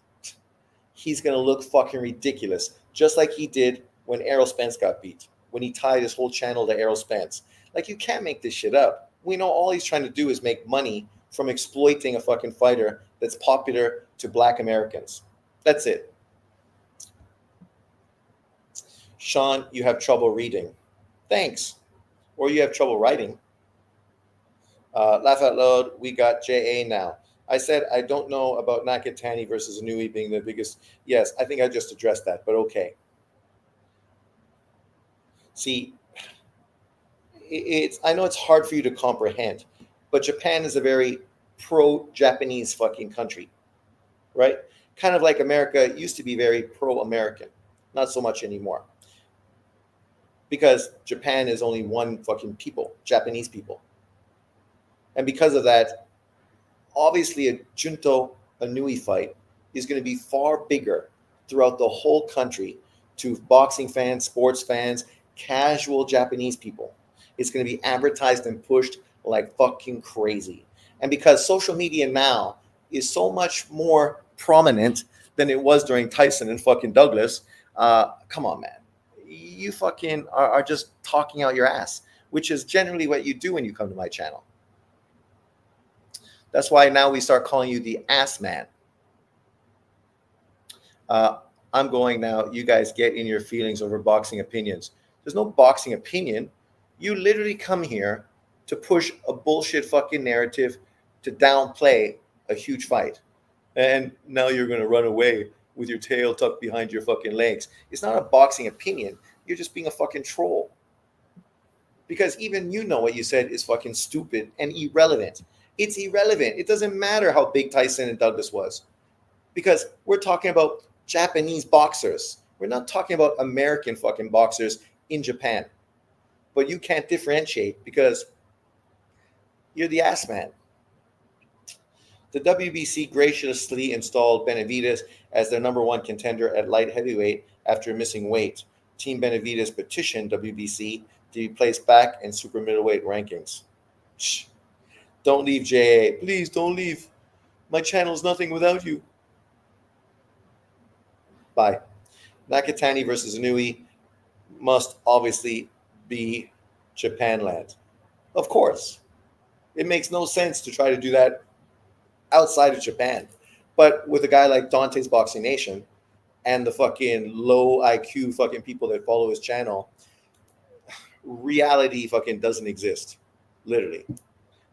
he's going to look fucking ridiculous, just like he did when Errol Spence got beat, when he tied his whole channel to Errol Spence. Like, you can't make this shit up. We know all he's trying to do is make money from exploiting a fucking fighter that's popular to black Americans. That's it. Sean, you have trouble reading. Thanks. Or you have trouble writing. Laugh out loud. We got JA now. I said I don't know about Nakatani versus Anui being the biggest. Yes, I think I just addressed that, but okay. See, I know it's hard for you to comprehend, but Japan is a very pro-Japanese fucking country, right? Kind of like America used to be very pro-American, not so much anymore, because Japan is only one fucking people, Japanese people, and because of that, obviously a Junto Anui fight is going to be far bigger throughout the whole country to boxing fans, sports fans, casual Japanese people. It's going to be advertised and pushed like fucking crazy. And because social media now is so much more prominent than it was during Tyson and fucking Douglas, come on, man. You fucking are just talking out your ass, which is generally what you do when you come to my channel. That's why now we start calling you the ass man. I'm going now. You guys get in your feelings over boxing opinions. There's no boxing opinion. You literally come here to push a bullshit fucking narrative to downplay a huge fight. And now you're going to run away with your tail tucked behind your fucking legs. It's not a boxing opinion. You're just being a fucking troll. Because even you know what you said is fucking stupid and irrelevant. It's irrelevant. It doesn't matter how big Tyson and Douglas was. Because we're talking about Japanese boxers. We're not talking about American fucking boxers in Japan. But you can't differentiate because you're the ass man. The WBC graciously installed Benavidez as their number one contender at light heavyweight after missing weight. Team Benavidez petitioned WBC to be placed back in super middleweight rankings. Shh. Don't leave, JA. Please don't leave. My channel's nothing without you. Bye. Nakatani versus Inui must obviously be Japanland. Of course. It makes no sense to try to do that outside of Japan. But with a guy like Dante's Boxing Nation and the fucking low IQ fucking people that follow his channel, reality fucking doesn't exist. Literally.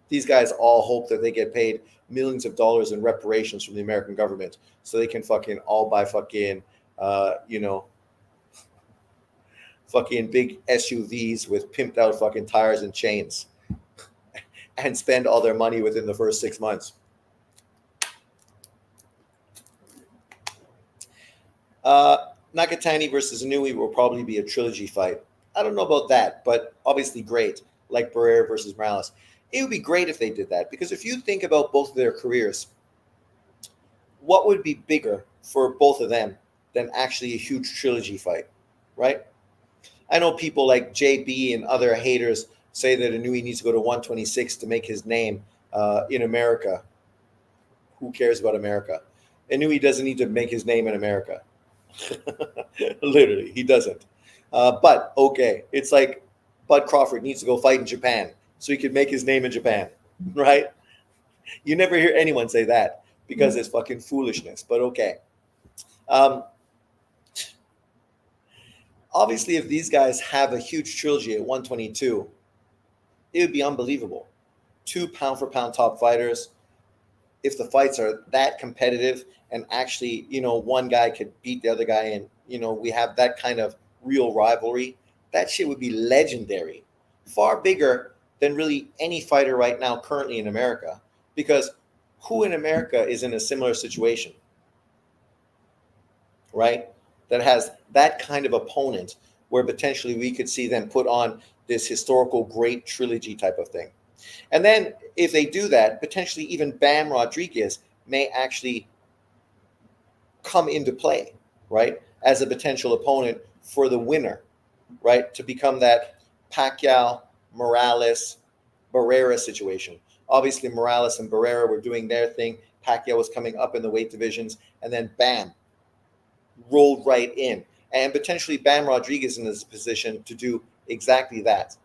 These guys all hope that they get paid millions of dollars in reparations from the American government so they can fucking all buy fucking, you know, fucking big SUVs with pimped out fucking tires and chains and spend all their money within the first 6 months. Nakatani versus Inui will probably be a trilogy fight. I don't know about that, but obviously great, like Barrera versus Morales. It would be great if they did that, because if you think about both of their careers, what would be bigger for both of them than actually a huge trilogy fight, right? I know people like JB and other haters say that Inui needs to go to 126 to make his name in America. Who cares about America? Inui doesn't need to make his name in America. Literally, he doesn't. But okay, it's like Bud Crawford needs to go fight in Japan so he could make his name in Japan, right? You never hear anyone say that because it's fucking foolishness. But okay. Obviously, if these guys have a huge trilogy at 122, it would be unbelievable. 2 pound for pound top fighters. If the fights are that competitive and actually, one guy could beat the other guy and, we have that kind of real rivalry, that shit would be legendary. Far bigger than really any fighter right now currently in America. Because who in America is in a similar situation, right? That has that kind of opponent where potentially we could see them put on this historical great trilogy type of thing. And then if they do that, potentially even Bam Rodriguez may actually come into play, right? As a potential opponent for the winner, right? To become that Pacquiao, Morales, Barrera situation. Obviously, Morales and Barrera were doing their thing. Pacquiao was coming up in the weight divisions, and then bam, rolled right in. And potentially Bam Rodriguez in this position to do exactly that,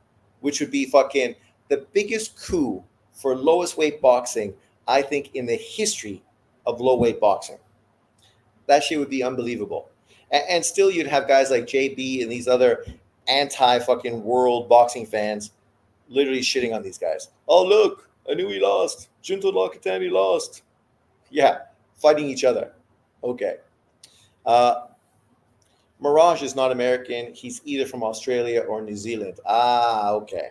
which would be fucking the biggest coup for lowest weight boxing, I think, in the history of low weight boxing. That shit would be unbelievable. And still you'd have guys like JB and these other anti-fucking world boxing fans literally shitting on these guys. Oh, look, I knew he lost. Junto Locatani lost. Yeah, fighting each other. Okay. Mirage is not American. He's either from Australia or New Zealand. Ah, okay.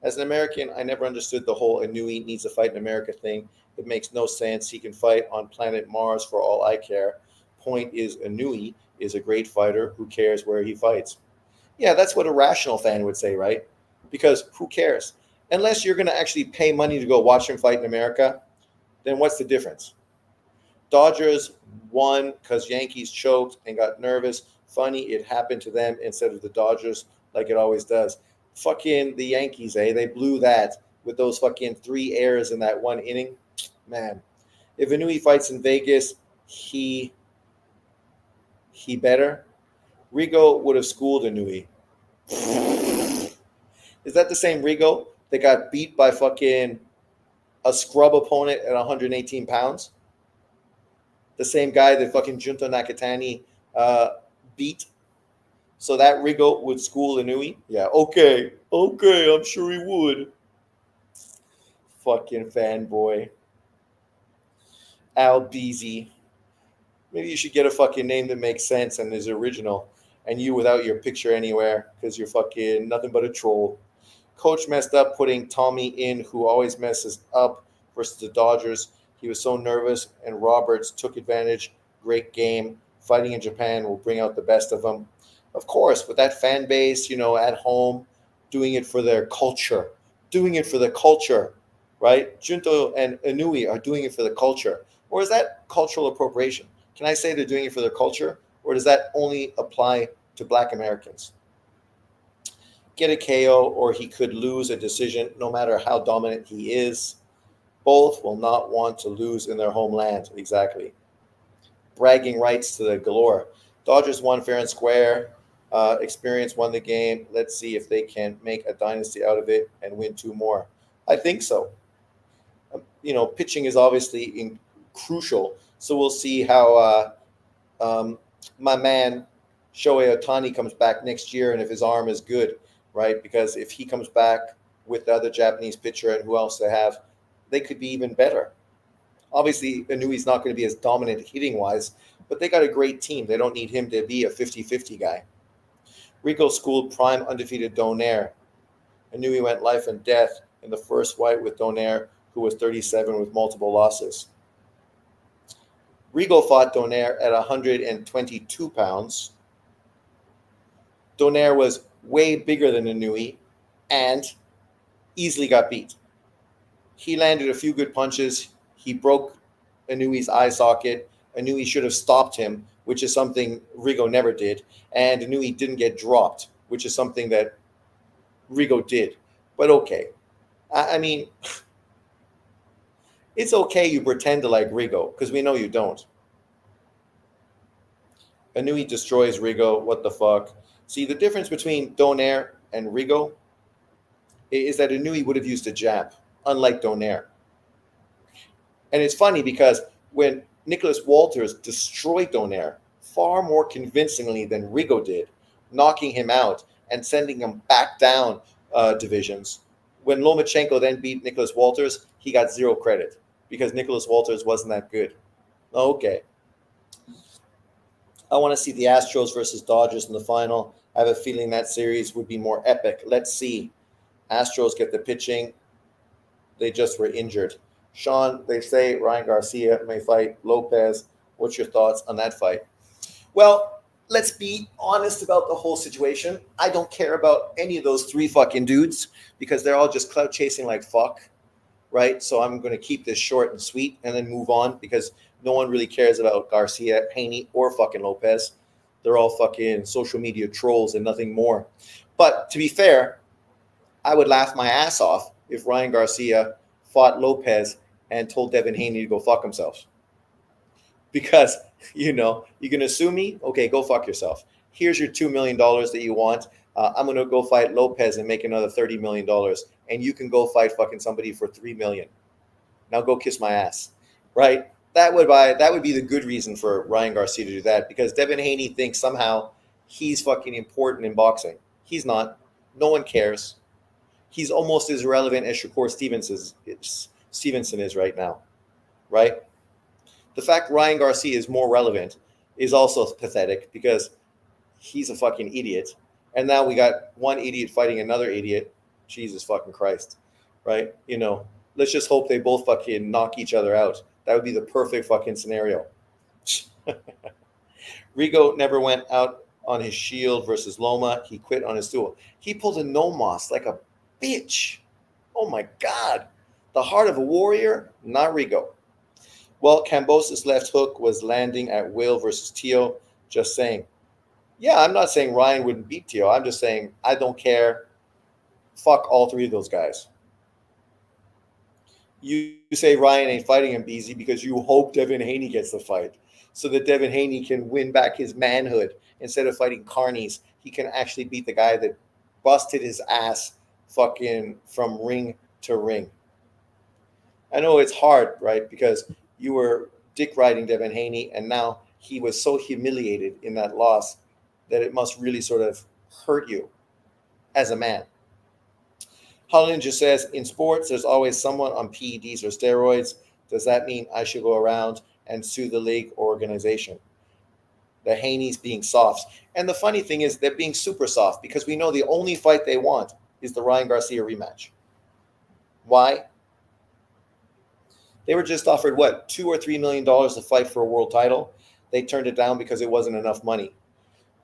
As an American, I never understood the whole Inui needs to fight in America thing. It makes no sense. He can fight on planet Mars for all I care. Point is, Inui is a great fighter. Who cares where he fights? Yeah, that's what a rational fan would say, right? Because who cares? Unless you're going to actually pay money to go watch him fight in America, then what's the difference? Dodgers won because Yankees choked and got nervous. Funny, it happened to them instead of the Dodgers, like it always does. Fucking the Yankees, eh? They blew that with those fucking 3 errors in that one inning. Man, if Inui fights in Vegas, he better. Rigo would have schooled Inui. Is that the same Rigo that got beat by fucking a scrub opponent at 118 pounds? The same guy that fucking Junto Nakatani beat? So that Rigo would school Inui? Yeah, okay, I'm sure he would. Fucking fanboy. Al Beasy. Maybe you should get a fucking name that makes sense and is original. And you without your picture anywhere because you're fucking nothing but a troll. Coach messed up putting Tommy in, who always messes up, versus the Dodgers. He was so nervous, and Roberts took advantage. Great game. Fighting in Japan will bring out the best of them. Of course, with that fan base, at home, doing it for their culture. Doing it for the culture, right? Junto and Inui are doing it for the culture. Or is that cultural appropriation? Can I say they're doing it for their culture? Or does that only apply to Black Americans? Get a KO, or he could lose a decision, no matter how dominant he is. Both will not want to lose in their homeland. Exactly. Bragging rights to the galore. Dodgers won fair and square. Experience won the game. Let's see if they can make a dynasty out of it and win 2 more. I think so. Pitching is obviously crucial So we'll see how my man Shohei Otani comes back next year, and if his arm is good, right? Because if he comes back with the other Japanese pitcher and who else they have, they could be even better. Obviously, Inui's not going to be as dominant hitting wise, but they got a great team. They don't need him to be a 50-50 guy. Rico schooled prime undefeated Donaire. Inui went life and death in the first fight with Donaire, who was 37 with multiple losses. Rigo fought Donaire at 122 pounds. Donaire was way bigger than Inui and easily got beat. He landed a few good punches. He broke Inui's eye socket. Inui should have stopped him, which is something Rigo never did. And Inui didn't get dropped, which is something that Rigo did. But okay. I mean, it's okay you pretend to like Rigo, because we know you don't. Inui destroys Rigo. What the fuck? See, the difference between Donaire and Rigo is that Inui would have used a jab, unlike Donaire. And it's funny because when Nicholas Walters destroyed Donaire far more convincingly than Rigo did, knocking him out and sending him back down divisions, when Lomachenko then beat Nicholas Walters, he got zero credit because Nicholas Walters wasn't that good. Okay. I want to see the Astros versus Dodgers in the final. I have a feeling that series would be more epic. Let's see. Astros get the pitching. They just were injured. Sean, they say Ryan Garcia may fight Lopez. What's your thoughts on that fight? Well, let's be honest about the whole situation. I don't care about any of those three fucking dudes because they're all just clout chasing like fuck, right? So I'm going to keep this short and sweet and then move on because no one really cares about Garcia, Haney, or fucking Lopez. They're all fucking social media trolls and nothing more. But to be fair, I would laugh my ass off if Ryan Garcia fought Lopez and told Devin Haney to go fuck himself. Because, you can sue me? Okay, go fuck yourself. Here's your $2 million that you want. I'm going to go fight Lopez and make another $30 million. And you can go fight fucking somebody for $3 million. Now go kiss my ass, right? That would be the good reason for Ryan Garcia to do that because Devin Haney thinks somehow he's fucking important in boxing. He's not. No one cares. He's almost as irrelevant as Shakur Stevenson is right now, right? The fact Ryan Garcia is more relevant is also pathetic because he's a fucking idiot. And now we got one idiot fighting another idiot. Jesus fucking Christ, right? Let's just hope they both fucking knock each other out. That would be the perfect fucking scenario. Rigo never went out on his shield versus Loma. He quit on his stool. He pulled a no-moss like a bitch. Oh my God. The heart of a warrior, not Rigo. Well, Cambosa's left hook was landing at will versus Tio. Just saying. Yeah, I'm not saying Ryan wouldn't beat Tio. I'm just saying I don't care. Fuck all three of those guys. You say Ryan ain't fighting him, BZ, because you hope Devin Haney gets the fight so that Devin Haney can win back his manhood. Instead of fighting carnies, he can actually beat the guy that busted his ass fucking from ring to ring. I know it's hard, right? Because you were dick riding Devin Haney, and now he was so humiliated in that loss that it must really sort of hurt you as a man. Hollow Ninja says, in sports, there's always someone on PEDs or steroids. Does that mean I should go around and sue the league or organization? The Haney's being soft. And the funny thing is they're being super soft because we know the only fight they want is the Ryan Garcia rematch. Why? They were just offered, $2 or $3 million to fight for a world title. They turned it down because it wasn't enough money.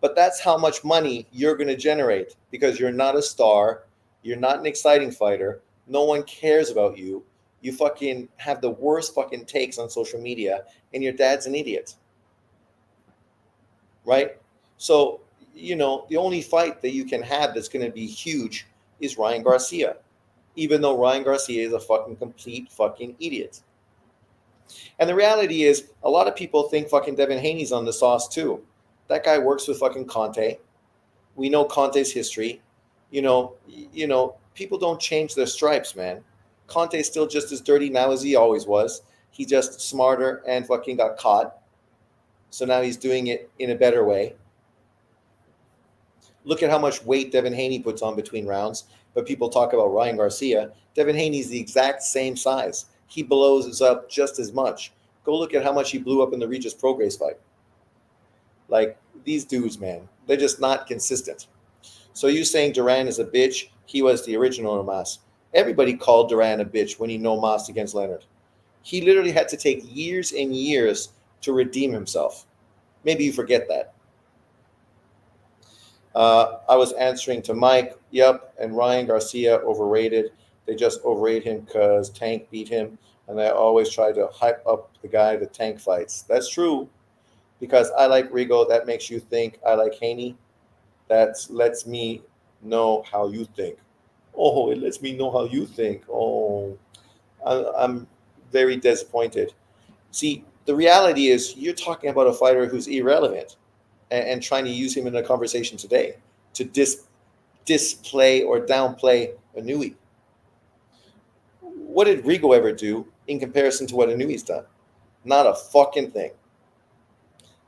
But that's how much money you're going to generate because you're not a star. You're not an exciting fighter. No one cares about you. You fucking have the worst fucking takes on social media, and your dad's an idiot. Right? So, the only fight that you can have that's going to be huge is Ryan Garcia, even though Ryan Garcia is a fucking complete fucking idiot. And the reality is, a lot of people think fucking Devin Haney's on the sauce too. That guy works with fucking Conte. We know Conte's history. People don't change their stripes, man. Conte's still just as dirty now as he always was. He just smarter and fucking got caught. So now he's doing it in a better way. Look at how much weight Devin Haney puts on between rounds. But people talk about Ryan Garcia. Devin Haney's the exact same size. He blows up just as much. Go look at how much he blew up in the Regis Prograis fight. Like, these dudes, man, they're just not consistent. So you saying Duran is a bitch? He was the original Mas. Everybody called Duran a bitch when he no mas against Leonard. He literally had to take years and years to redeem himself. Maybe you forget that. I was answering to Mike. Yep, and Ryan Garcia overrated. They just overrate him because Tank beat him, and they always try to hype up the guy that Tank fights. That's true, because I like Rigo. That makes you think. I like Haney. That lets me know how you think. Oh, it lets me know how you think. Oh, I'm very disappointed. See, the reality is you're talking about a fighter who's irrelevant and trying to use him in a conversation today to display or downplay Inui. What did Rigo ever do in comparison to what Inui's done? Not a fucking thing.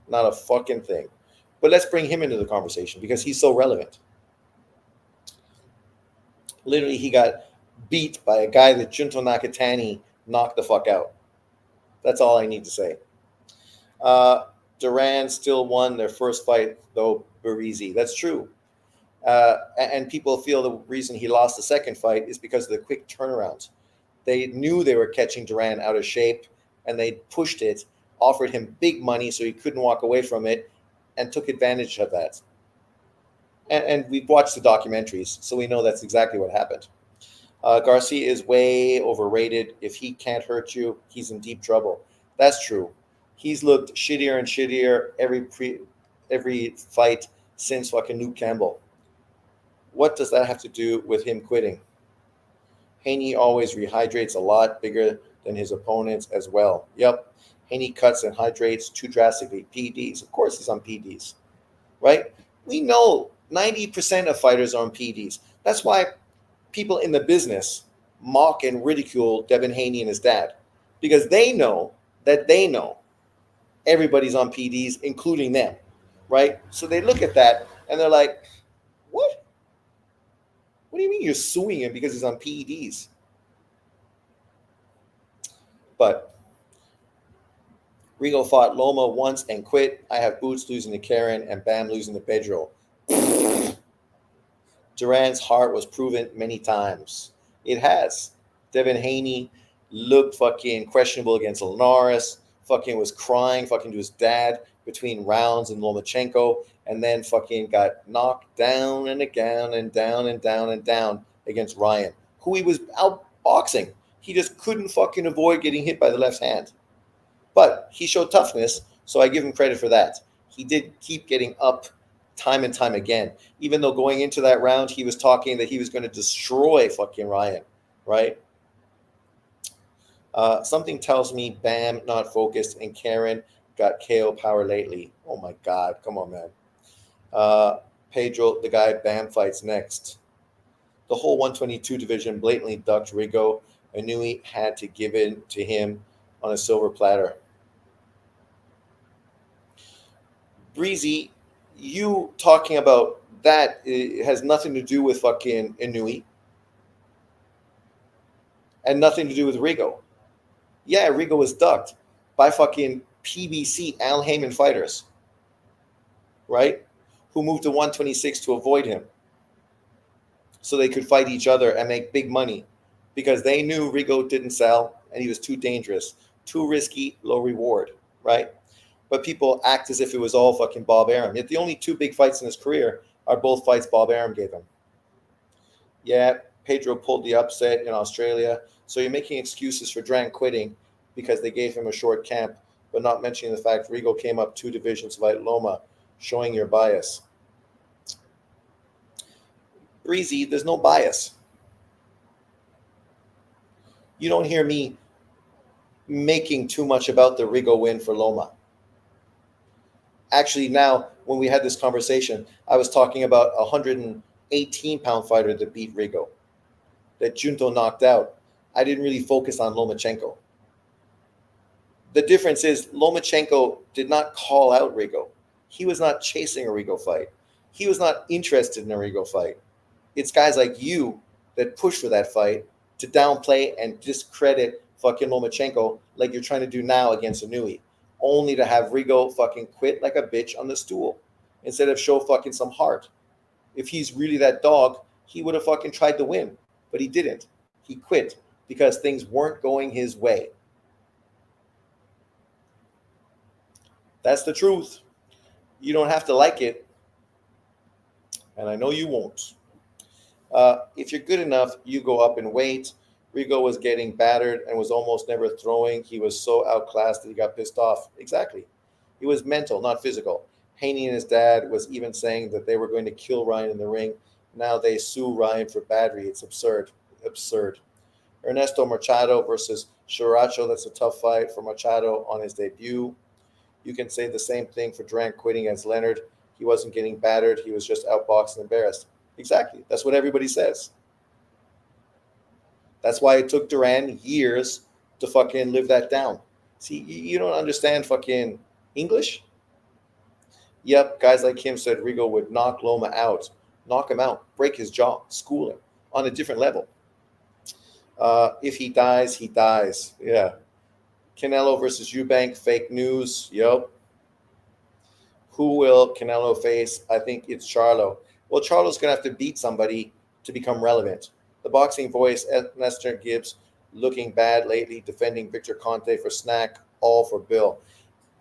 Not a fucking thing. But let's bring him into the conversation because he's so relevant. Literally, he got beat by a guy that Junto Nakatani knocked the fuck out. That's all I need to say. Duran still won their first fight, though, Barizi. That's true. And people feel the reason he lost the second fight is because of the quick turnaround. They knew they were catching Duran out of shape, and they pushed it, offered him big money so he couldn't walk away from it, and took advantage of that. And we've watched the documentaries, so we know that's exactly what happened. Garcia is way overrated. If he can't hurt you, he's in deep trouble. That's true. He's looked shittier and shittier every fight since fucking Luke Campbell. What does that have to do with him quitting? Haney always rehydrates a lot bigger than his opponents as well. Yep. Haney cuts and hydrates too drastically. PEDs. Of course he's on PEDs. Right? We know 90% of fighters are on PEDs. That's why people in the business mock and ridicule Devin Haney and his dad. Because they know everybody's on PEDs, including them. Right? So they look at that and they're like, what? What do you mean you're suing him because he's on PEDs? But Rigo fought Loma once and quit. I have Boots losing to Karen and Bam losing to Pedro. Duran's heart was proven many times. It has. Devin Haney looked fucking questionable against Linares. Fucking was crying fucking to his dad between rounds in Lomachenko, and then fucking got knocked down and down and down and down and down against Ryan, who he was outboxing. He just couldn't fucking avoid getting hit by the left hand. But he showed toughness, so I give him credit for that. He did keep getting up time and time again, even though going into that round, he was talking that he was going to destroy fucking Ryan, right? Something tells me Bam not focused and Karen got KO power lately. Oh my God, come on, man. Pedro, the guy Bam fights next. The whole 122 division blatantly ducked Rigo. Inui had to give it to him on a silver platter. Breezy, you talking about that has nothing to do with fucking Inui and nothing to do with Rigo. Yeah, Rigo was ducked by fucking PBC Al Heyman fighters, right? Who moved to 126 to avoid him so they could fight each other and make big money because they knew Rigo didn't sell and he was too dangerous, too risky, low reward, right? But people act as if it was all fucking Bob Arum. Yet the only two big fights in his career are both fights Bob Arum gave him. Yeah, Pedro pulled the upset in Australia. So you're making excuses for Duran quitting because they gave him a short camp, but not mentioning the fact Rigo came up 2 divisions to fight Loma, showing your bias. Breezy, there's no bias. You don't hear me making too much about the Rigo win for Loma. Actually, now, when we had this conversation, I was talking about a 118-pound fighter that beat Rigo, that Junto knocked out. I didn't really focus on Lomachenko. The difference is Lomachenko did not call out Rigo. He was not chasing a Rigo fight. He was not interested in a Rigo fight. It's guys like you that push for that fight to downplay and discredit fucking Lomachenko like you're trying to do now against Inui, only to have Rigo fucking quit like a bitch on the stool instead of show fucking some heart. If he's really that dog, he would have fucking tried to win, but he didn't. He quit because things weren't going his way. That's the truth. You don't have to like it, and I know you won't. If you're good enough, you go up in weight. Rigo was getting battered and was almost never throwing. He was so outclassed that he got pissed off. Exactly. It was mental, not physical. Haney and his dad was even saying that they were going to kill Ryan in the ring. Now they sue Ryan for battery. It's absurd. Absurd. Ernesto Machado versus Shiracho. That's a tough fight for Machado on his debut. You can say the same thing for Duran quitting against Leonard. He wasn't getting battered. He was just outboxed and embarrassed. Exactly. That's what everybody says. That's why it took Duran years to fucking live that down. See, you don't understand fucking English? Yep, guys like him said Rigo would knock Loma out, knock him out, break his jaw, school him on a different level. If he dies, he dies. Yeah. Canelo versus Eubank, fake news. Yep. Who will Canelo face? I think it's Charlo. Well, Charlo's going to have to beat somebody to become relevant. The boxing voice, Nestor Gibbs, looking bad lately, defending Victor Conte for snack, all for Bill.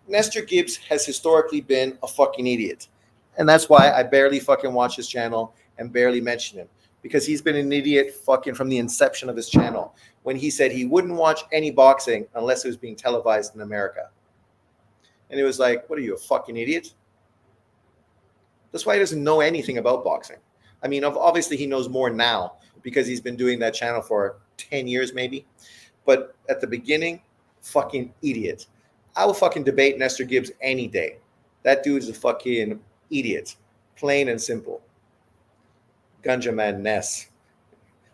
Nestor Gibbs has historically been a fucking idiot. And that's why I barely fucking watch his channel and barely mention him. Because he's been an idiot fucking from the inception of his channel. When he said he wouldn't watch any boxing unless it was being televised in America. And it was like, what are you, a fucking idiot? That's why he doesn't know anything about boxing. I mean, obviously he knows more now because he's been doing that channel for 10 years maybe. But at the beginning, fucking idiot. I will fucking debate Nestor Gibbs any day. That dude is a fucking idiot. Plain and simple. Ganja man Ness.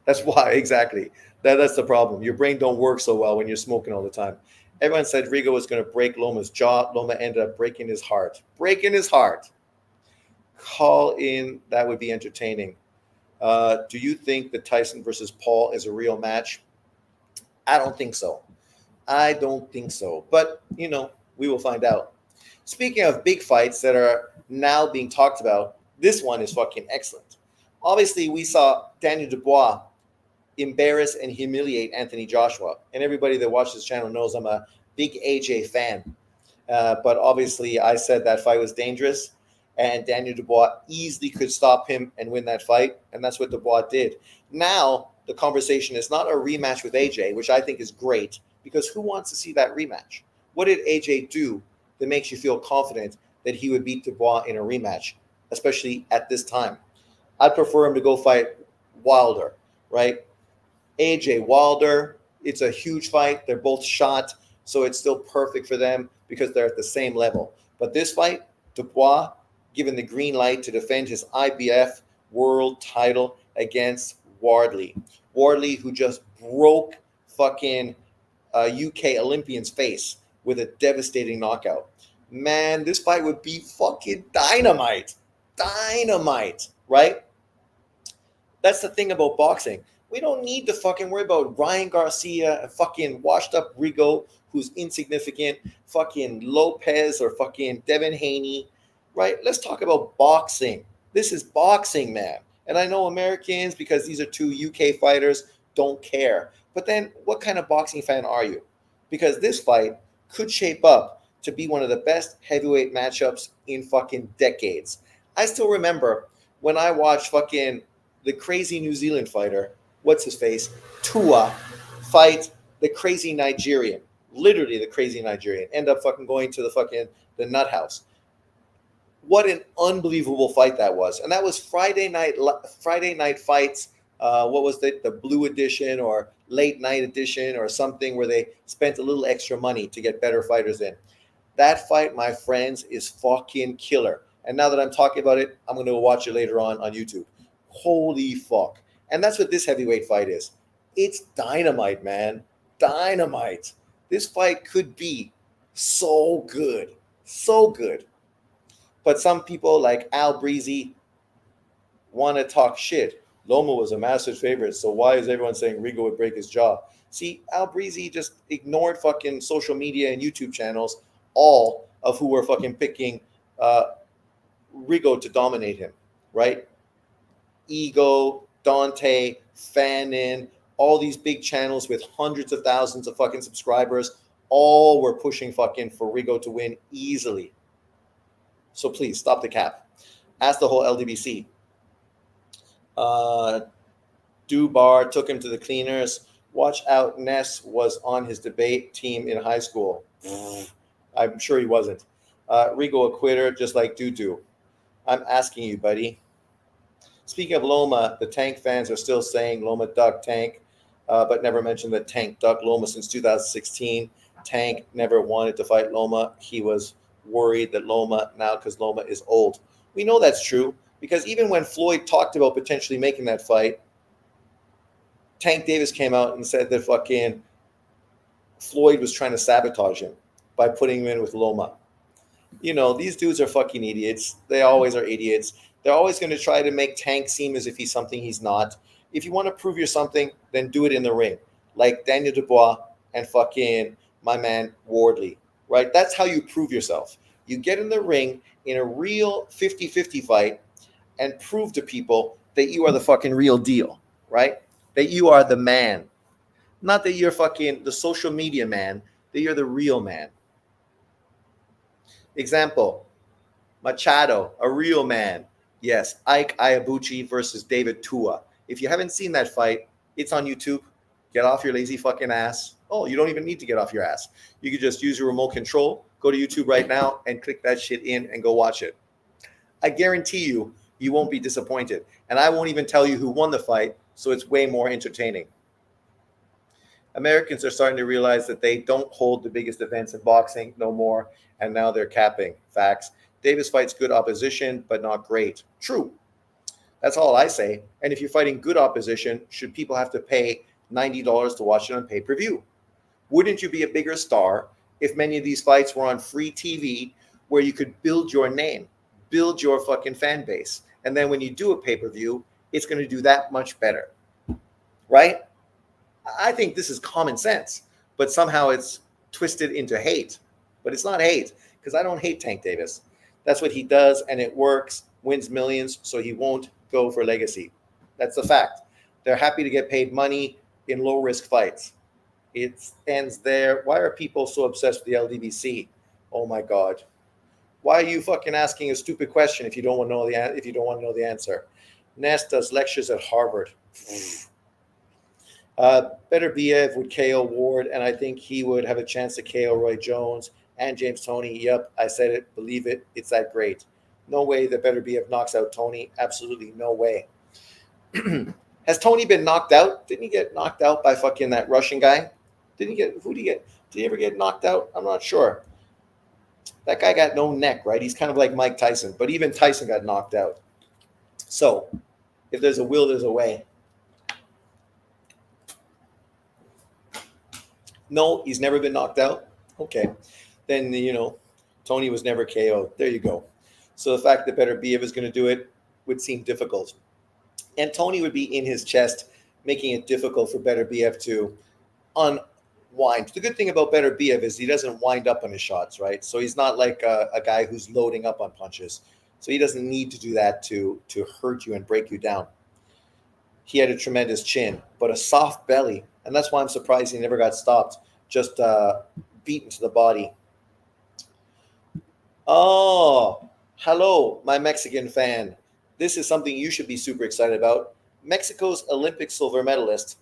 That's why, exactly. That's the problem. Your brain don't work so well when you're smoking all the time. Everyone said Rigo was going to break Loma's jaw. Loma ended up breaking his heart. Breaking his heart. Call in. That would be entertaining. Do you think that Tyson versus Paul is a real match? I don't think so. I don't think so. But, you know, we will find out. Speaking of big fights that are now being talked about, this one is fucking excellent. Obviously, we saw Daniel Dubois embarrass and humiliate Anthony Joshua. And everybody that watches this channel knows I'm a big AJ fan. But obviously, I said that fight was dangerous. And Daniel Dubois easily could stop him and win that fight. And that's what Dubois did. Now, the conversation is not a rematch with AJ, which I think is great, because who wants to see that rematch? What did AJ do that makes you feel confident that he would beat Dubois in a rematch, especially at this time? I'd prefer him to go fight Wilder, right? AJ Wilder, it's a huge fight. They're both shot, so it's still perfect for them because they're at the same level. But this fight, Dubois, given the green light to defend his IBF world title against Wardley. Wardley, who just broke fucking UK Olympian's face with a devastating knockout. Man, this fight would be fucking dynamite. Dynamite, right? That's the thing about boxing. We don't need to fucking worry about Ryan Garcia and fucking washed up Rigo, who's insignificant, fucking Lopez or fucking Devin Haney, right? Let's talk about boxing. This is boxing, man. And I know Americans, because these are two UK fighters, don't care. But then what kind of boxing fan are you? Because this fight could shape up to be one of the best heavyweight matchups in fucking decades. I still remember when I watched fucking the crazy New Zealand fighter, what's his face, Tua, fight the crazy Nigerian, literally the crazy Nigerian, end up fucking going to the nut house. What an unbelievable fight that was. And that was Friday night fights. What was it? The Blue Edition or Late Night Edition or something where they spent a little extra money to get better fighters in. That fight, my friends, is fucking killer. And now that I'm talking about it, I'm going to watch it later on YouTube. Holy fuck. And that's what this heavyweight fight is. It's dynamite, man. Dynamite. This fight could be So good. So good. But some people like Al Breezy want to talk shit. Loma was a massive favorite, so why is everyone saying Rigo would break his jaw? See, Al Breezy just ignored fucking social media and YouTube channels, all of who were fucking picking uh, Rigo to dominate him, right? Ego, Dante, Fanon, all these big channels with hundreds of thousands of fucking subscribers, all were pushing fucking for Rigo to win easily. So please stop the cap. Ask the whole LDBC. Uh, Dubar took him to the cleaners. Watch out, Ness was on his debate team in high school. I'm sure he wasn't. Rigo a quitter, just like Dudu. I'm asking you, buddy. Speaking of Loma, the Tank fans are still saying Loma duck Tank, but never mentioned that Tank ducked Loma since 2016. Tank never wanted to fight Loma. He was worried that Loma, now because Loma is old. We know that's true because even when Floyd talked about potentially making that fight, Tank Davis came out and said that fucking Floyd was trying to sabotage him by putting him in with Loma. You know, these dudes are fucking idiots. They always are idiots. They're always going to try to make Tank seem as if he's something he's not. If you want to prove you're something, then do it in the ring. Like Daniel Dubois and fucking my man Wardley, right? That's how you prove yourself. You get in the ring in a real 50-50 fight and prove to people that you are the fucking real deal, right? That you are the man. Not that you're fucking the social media man, that you're the real man. Example, Machado, a real man. Yes, Ike Iabuchi versus David Tua. If you haven't seen that fight, it's on YouTube. Get off your lazy fucking ass. Oh, you don't even need to get off your ass. You could just use your remote control, go to YouTube right now, and click that shit in and go watch it. I guarantee you, you won't be disappointed. And I won't even tell you who won the fight, so it's way more entertaining. Americans are starting to realize that they don't hold the biggest events in boxing no more, and now they're capping. Facts. Davis fights good opposition, but not great. True. That's all I say. And if you're fighting good opposition, should people have to pay $90 to watch it on pay-per-view? Wouldn't you be a bigger star if many of these fights were on free TV where you could build your name, build your fucking fan base? And then when you do a pay-per-view, it's going to do that much better. Right? I think this is common sense, but somehow it's twisted into hate. But it's not hate because I don't hate Tank Davis. That's what he does, and it works, wins millions, so he won't go for legacy. That's the fact. They're happy to get paid money in low-risk fights. It ends there. Why are people so obsessed with the LDBC? Oh my God. Why are you fucking asking a stupid question if you don't want to know the answer? Ness does lectures at Harvard. Better BF would KO Ward, and I think he would have a chance to KO Roy Jones and James Toney. Yep, I said it. Believe it. It's that great. No way that Better BF knocks out Toney. Absolutely no way. Has Toney been knocked out? Didn't he get knocked out by fucking that Russian guy? Who did he get? Did he ever get knocked out? I'm not sure. That guy got no neck, right? He's kind of like Mike Tyson, but even Tyson got knocked out. So, if there's a will, there's a way. No, he's never been knocked out. Okay. Then, Toney was never KO'd. There you go. So the fact that Better BF is going to do it would seem difficult. And Toney would be in his chest, making it difficult for Better BF to unwind. The good thing about Better BF is he doesn't wind up on his shots, right? So he's not like a guy who's loading up on punches. So he doesn't need to do that to hurt you and break you down. He had a tremendous chin, but a soft belly. And that's why I'm surprised he never got stopped. Just beaten to the body. Oh, hello, my Mexican fan. This is something you should be super excited about. Mexico's Olympic silver medalist,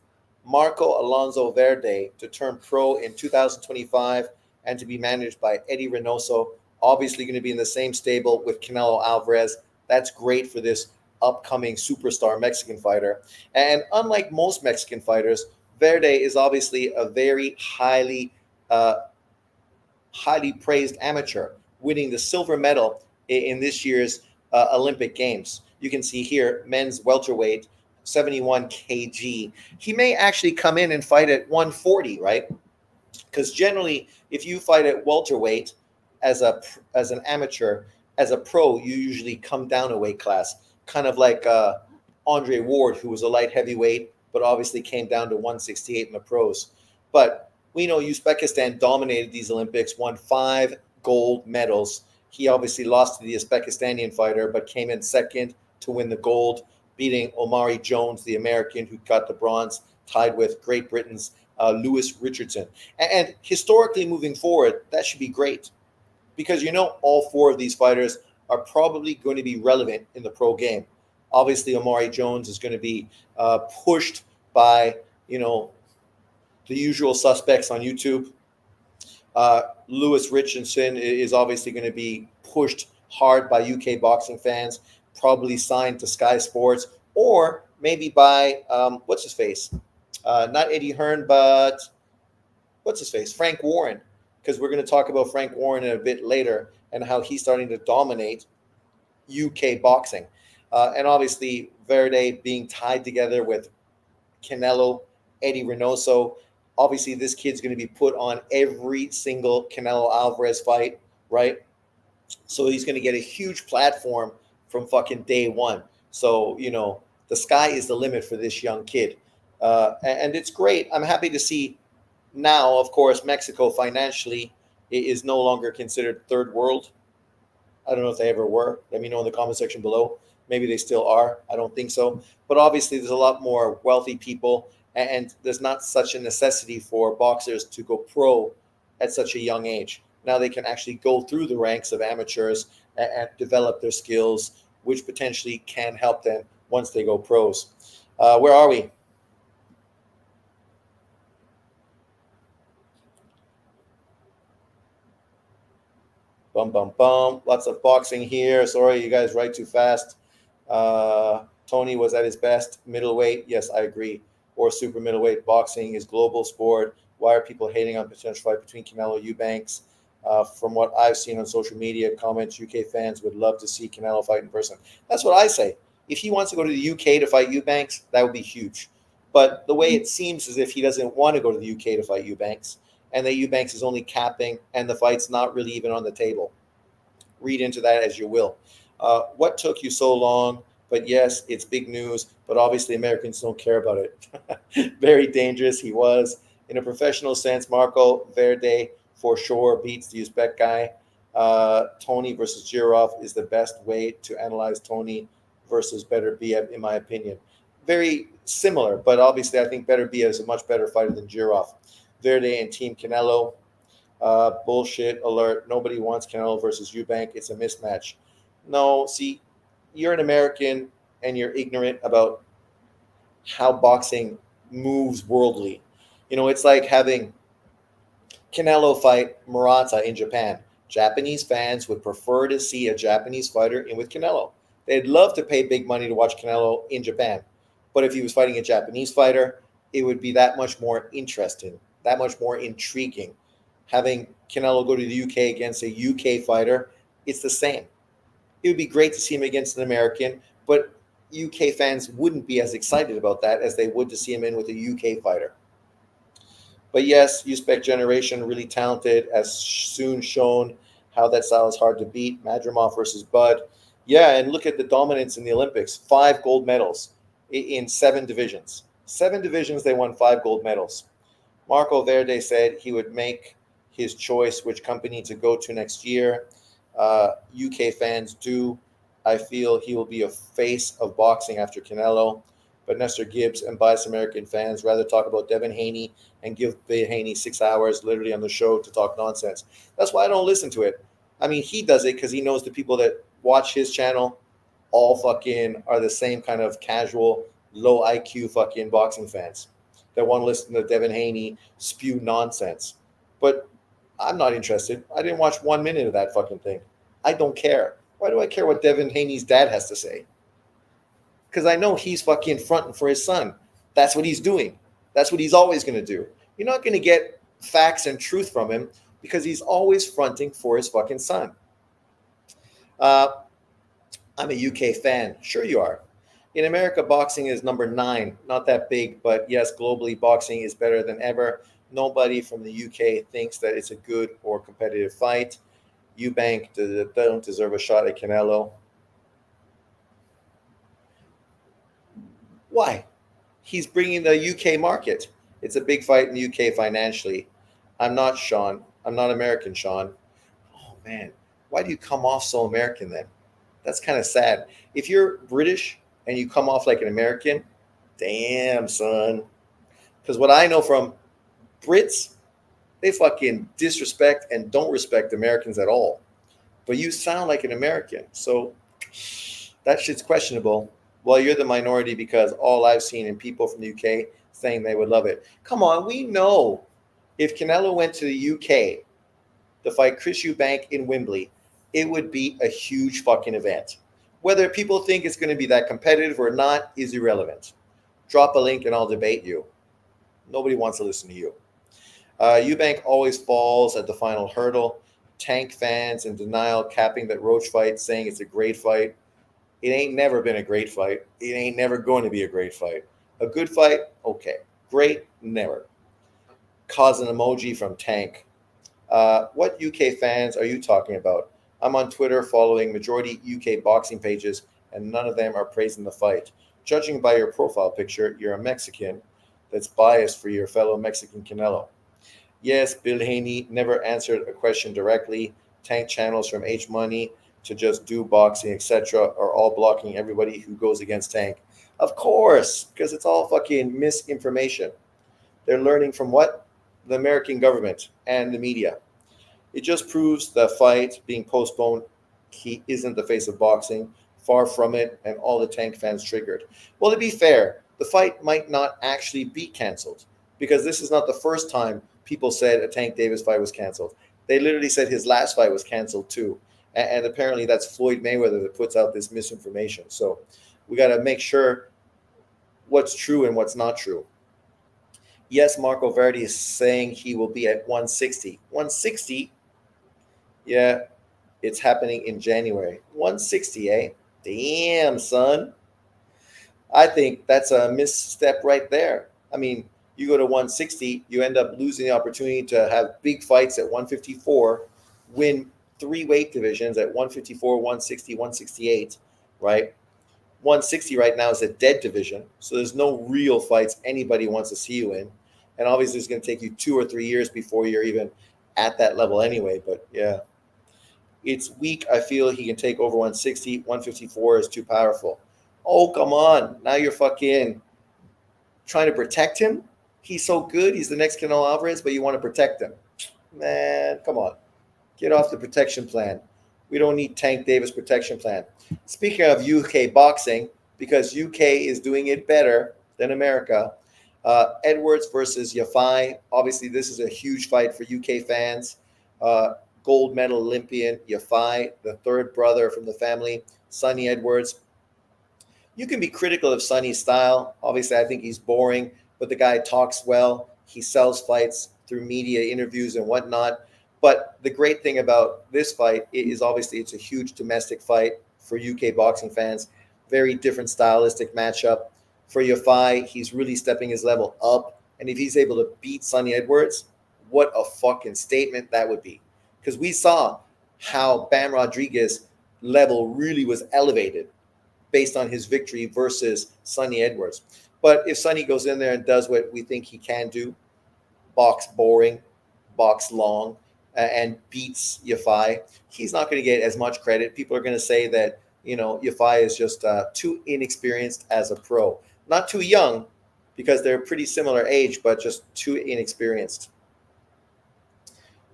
Marco Alonso Verde, to turn pro in 2025 and to be managed by Eddie Reynoso. Obviously going to be in the same stable with Canelo Alvarez. That's great for this upcoming superstar Mexican fighter. And unlike most Mexican fighters, Verde is obviously a very highly praised amateur, winning the silver medal in this year's Olympic Games. You can see here, men's welterweight, 71 kg. He may actually come in and fight at 140, right? Because generally, if you fight at welterweight as an amateur, as a pro, you usually come down a weight class, kind of like Andre Ward, who was a light heavyweight, but obviously came down to 168 in the pros. But we know Uzbekistan dominated these Olympics, won 5 gold medals. He obviously lost to the Uzbekistanian fighter, but came in second to win the gold, beating Omari Jones, the American, who got the bronze, tied with Great Britain's Lewis Richardson. And historically moving forward, that should be great because all 4 of these fighters are probably going to be relevant in the pro game. Obviously, Omari Jones is going to be pushed by the usual suspects on YouTube. Lewis Richardson is obviously going to be pushed hard by UK boxing fans, probably signed to Sky Sports, or maybe by what's his face? Not Eddie Hearn, but what's his face? Frank Warren, because we're going to talk about Frank Warren in a bit later and how he's starting to dominate UK boxing. And obviously, Verde being tied together with Canelo, Eddie Reynoso. Obviously, this kid's going to be put on every single Canelo Alvarez fight, right? So he's going to get a huge platform from fucking day one. So, the sky is the limit for this young kid. And it's great. I'm happy to see now, of course, Mexico financially is no longer considered third world. I don't know if they ever were. Let me know in the comment section below. Maybe they still are. I don't think so. But obviously, there's a lot more wealthy people, and there's not such a necessity for boxers to go pro at such a young age. Now they can actually go through the ranks of amateurs and develop their skills, which potentially can help them once they go pros. Where are we? Bum, bum, bum. Lots of boxing here. Sorry, you guys write too fast. Tony was at his best. Middleweight, yes, I agree. Or super middleweight. Boxing is global sport. Why are people hating on potential fight between Canelo Eubanks? From what I've seen on social media, comments, UK fans would love to see Canelo fight in person. That's what I say. If he wants to go to the UK to fight Eubanks, that would be huge. But the way it seems as if he doesn't want to go to the UK to fight Eubanks, and that Eubanks is only capping, and the fight's not really even on the table. Read into that as you will. What took you so long? But yes, it's big news, but obviously Americans don't care about it. Very dangerous he was. In a professional sense, Marco Verde for sure beats the Uzbek guy. Tony versus Jirov is the best way to analyze Tony versus Beterbiev, in my opinion. Very similar, but obviously I think Beterbiev is a much better fighter than Jirov. Verde and Team Canelo. Bullshit alert. Nobody wants Canelo versus Eubank. It's a mismatch. No, see, you're an American and you're ignorant about how boxing moves worldly. It's like having Canelo fight Murata in Japan. Japanese fans would prefer to see a Japanese fighter in with Canelo. They'd love to pay big money to watch Canelo in Japan. But if he was fighting a Japanese fighter, it would be that much more interesting, that much more intriguing. Having Canelo go to the UK against a UK fighter, it's the same. It would be great to see him against an American, but UK fans wouldn't be as excited about that as they would to see him in with a UK fighter. But yes, Uzbek generation, really talented, as soon shown how that style is hard to beat. Madrimov versus Bud. Yeah, and look at the dominance in the Olympics. 5 gold medals in 7 divisions. 7 divisions, they won 5 gold medals. Marco Verde said he would make his choice which company to go to next year. UK fans do. I feel he will be a face of boxing after Canelo. But Nestor Gibbs and biased American fans rather talk about Devin Haney and give Haney 6 hours literally on the show to talk nonsense. That's why I don't listen to it. I mean, he does it because he knows the people that watch his channel all fucking are the same kind of casual, low IQ fucking boxing fans that want to listen to Devin Haney spew nonsense. But I'm not interested. I didn't watch 1 minute of that fucking thing. I don't care. Why do I care what Devin Haney's dad has to say? Because I know he's fucking fronting for his son. That's what he's doing. That's what he's always going to do. You're not going to get facts and truth from him because he's always fronting for his fucking son. I'm a UK fan. Sure you are. In America, boxing is number 9. Not that big, but yes, globally, boxing is better than ever. Nobody from the UK thinks that it's a good or competitive fight. Eubank don't deserve a shot at Canelo. Why? He's bringing the UK market. It's a big fight in the UK financially. I'm not Sean. I'm not American, Sean. Oh man, why do you come off so American then? That's kind of sad. If you're British and you come off like an American, damn son. Because what I know from Brits, they fucking disrespect and don't respect Americans at all. But you sound like an American, so that shit's questionable. Well, you're the minority because all I've seen in people from the UK saying they would love it. Come on, we know if Canelo went to the UK to fight Chris Eubank in Wembley, it would be a huge fucking event. Whether people think it's going to be that competitive or not is irrelevant. Drop a link and I'll debate you. Nobody wants to listen to you. Eubank always falls at the final hurdle. Tank fans in denial, capping that Roach fight, saying it's a great fight. It ain't never been a great fight. It ain't never going to be a great fight. A good fight, okay. Great, never. Cause an emoji from Tank. What UK fans are you talking about? I'm on Twitter following majority UK boxing pages, and none of them are praising the fight. Judging by your profile picture, you're a Mexican that's biased for your fellow Mexican Canelo. Yes, Bill Haney never answered a question directly. Tank channels from H Money to just do boxing, etc., are all blocking everybody who goes against Tank. Of course, because it's all fucking misinformation. They're learning from what? The American government and the media. It just proves the fight being postponed. He isn't the face of boxing. Far from it, and all the Tank fans triggered. Well, to be fair, the fight might not actually be canceled because this is not the first time people said a Tank Davis fight was canceled. They literally said his last fight was canceled too. And apparently that's Floyd Mayweather that puts out this misinformation. So we got to make sure what's true and what's not true. Yes, Marco Verdi is saying he will be at 160. 160? Yeah, it's happening in January. 160, eh? Damn, son. I think that's a misstep right there. I mean, you go to 160, you end up losing the opportunity to have big fights at 154, win three weight divisions at 154, 160, 168, right? 160 right now is a dead division, so there's no real fights anybody wants to see you in. And obviously, it's going to take you 2 or 3 years before you're even at that level anyway. But yeah, it's weak. I feel he can take over 160. 154 is too powerful. Oh, come on. Now you're fucking trying to protect him. He's so good. He's the next Canelo Alvarez, but you want to protect him. Man, come on. Get off the protection plan. We don't need Tank Davis protection plan. Speaking of UK boxing, because UK is doing it better than America, Edwards versus Yafai. Obviously, this is a huge fight for UK fans. Gold medal Olympian Yafai, the third brother from the family, Sonny Edwards. You can be critical of Sonny's style. Obviously, I think he's boring, but the guy talks well. He sells fights through media interviews and whatnot. But the great thing about this fight is obviously it's a huge domestic fight for UK boxing fans. Very different stylistic matchup. For Yafai, he's really stepping his level up. And if he's able to beat Sonny Edwards, what a fucking statement that would be. Because we saw how Bam Rodriguez level really was elevated based on his victory versus Sonny Edwards. But if Sonny goes in there and does what we think he can do, box boring, box long, and beats Yafai, he's not going to get as much credit. People are going to say that, Yafai is just too inexperienced as a pro. Not too young, because they're pretty similar age, but just too inexperienced.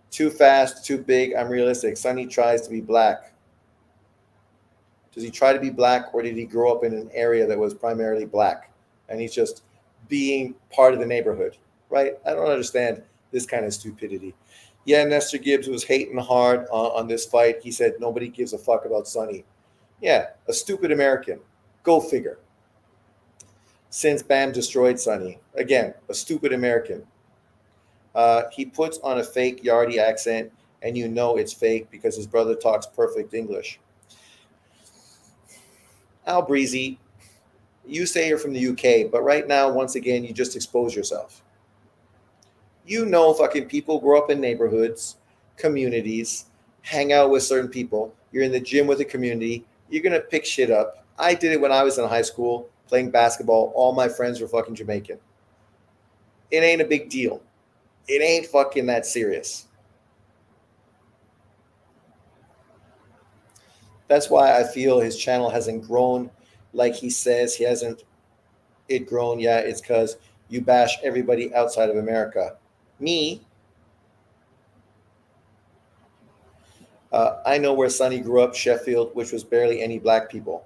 Too fast, too big, I'm realistic. Sonny tries to be black. Does he try to be black, or did he grow up in an area that was primarily black? And he's just being part of the neighborhood, right? I don't understand this kind of stupidity. Yeah, Nestor Gibbs was hating hard on this fight. He said nobody gives a fuck about Sonny. Yeah, a stupid American. Go figure. Since Bam destroyed Sonny. Again, a stupid American. He puts on a fake Yardie accent, and you know it's fake because his brother talks perfect English. Al Breezy, you say you're from the UK, but right now, once again, you just expose yourself. You know, fucking people grow up in neighborhoods, communities, hang out with certain people. You're in the gym with a community. You're gonna pick shit up. I did it when I was in high school playing basketball. All my friends were fucking Jamaican. It ain't a big deal. It ain't fucking that serious. That's why I feel his channel hasn't grown like he says he hasn't it grown. Yeah, it's because you bash everybody outside of America. Me, I know where Sonny grew up, Sheffield, which was barely any black people.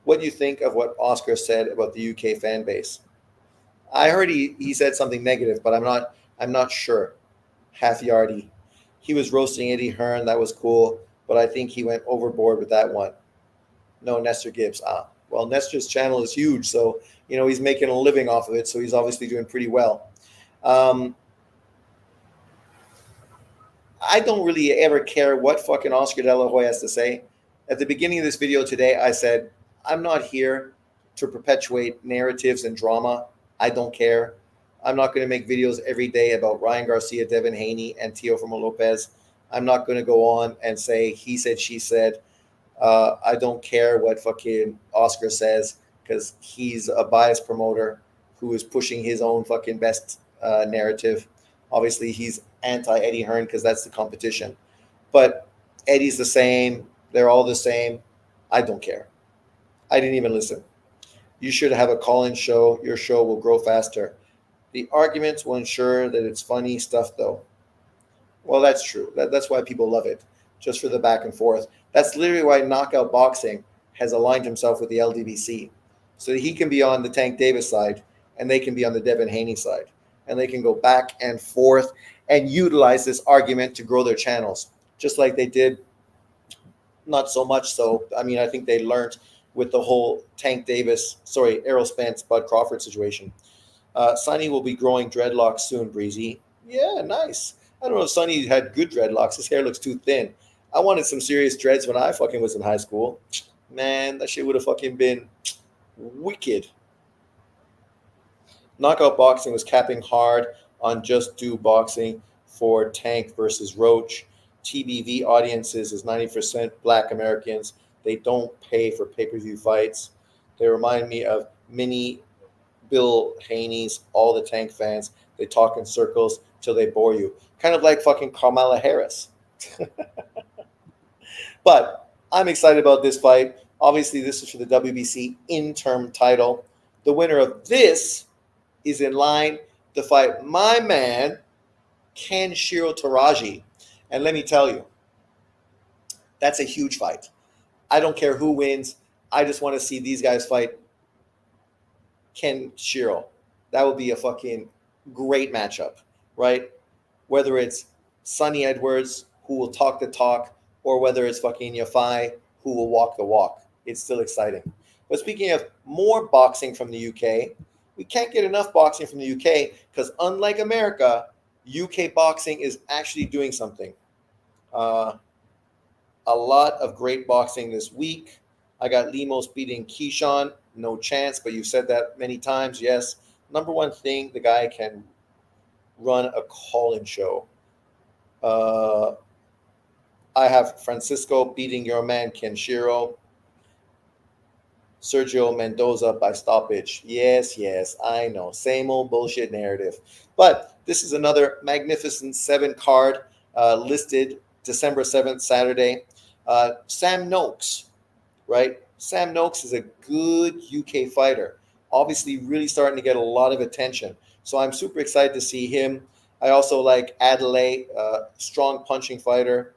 What do you think of what Oscar said about the UK fan base? I heard he said something negative, but I'm not sure. Half yardy. He was roasting Eddie Hearn. That was cool, but I think he went overboard with that one. No, Nestor Gibbs. Well, Nestor's channel is huge, so he's making a living off of it. So he's obviously doing pretty well. Um, I don't really ever care what fucking Oscar De La Hoya has to say. At the beginning of this video today, I said I'm not here to perpetuate narratives and drama. I don't care. I'm not going to make videos every day about Ryan Garcia, Devin Haney, and Teofimo Lopez. I'm not going to go on and say he said, she said. I don't care what fucking Oscar says because he's a biased promoter who is pushing his own fucking best narrative. Obviously, he's anti Eddie Hearn because that's the competition. But Eddie's the same. They're all the same. I don't care. I didn't even listen. You should have a call-in show. Your show will grow faster. The arguments will ensure that it's funny stuff, though. Well, that's true. That's why people love it, just for the back and forth. That's literally why Knockout Boxing has aligned himself with the LDBC, so that he can be on the Tank Davis side and they can be on the Devin Haney side, and they can go back and forth and utilize this argument to grow their channels, just like they did. Not so much so. I mean, I think they learned with the whole Errol Spence, Bud Crawford situation. Sonny will be growing dreadlocks soon, Breezy. Yeah, nice. I don't know if Sonny had good dreadlocks. His hair looks too thin. I wanted some serious dreads when I fucking was in high school. Man, that shit would have fucking been wicked. Knockout Boxing was capping hard on Just Do Boxing for Tank versus Roach. TBV audiences is 90% black Americans. They don't pay for pay-per-view fights. They remind me of mini Bill Haney's All the Tank fans. They talk in circles till they bore you. Kind of like fucking Kamala Harris. But I'm excited about this fight. Obviously, this is for the WBC interim title. The winner of this is in line to fight my man, Kenshiro Taraji. And let me tell you, that's a huge fight. I don't care who wins. I just want to see these guys fight Kenshiro. That would be a fucking great matchup, right? Whether it's Sonny Edwards, who will talk the talk, or whether it's fucking Yafai, who will walk the walk. It's still exciting. But speaking of more boxing from the UK, we can't get enough boxing from the UK because unlike America, UK boxing is actually doing something. A lot of great boxing this week. I got Lemos beating Keyshawn. No chance, but you've said that many times. Yes. Number one thing, the guy can run a call-in show. I have Francisco beating your man Kenshiro. Sergio Mendoza by stoppage. Yes, I know. Same old bullshit narrative. But this is another Magnificent 7 card listed December 7th, Saturday. Sam Noakes, right? Sam Noakes is a good UK fighter. Obviously, really starting to get a lot of attention. So I'm super excited to see him. I also like Adelaide, strong punching fighter.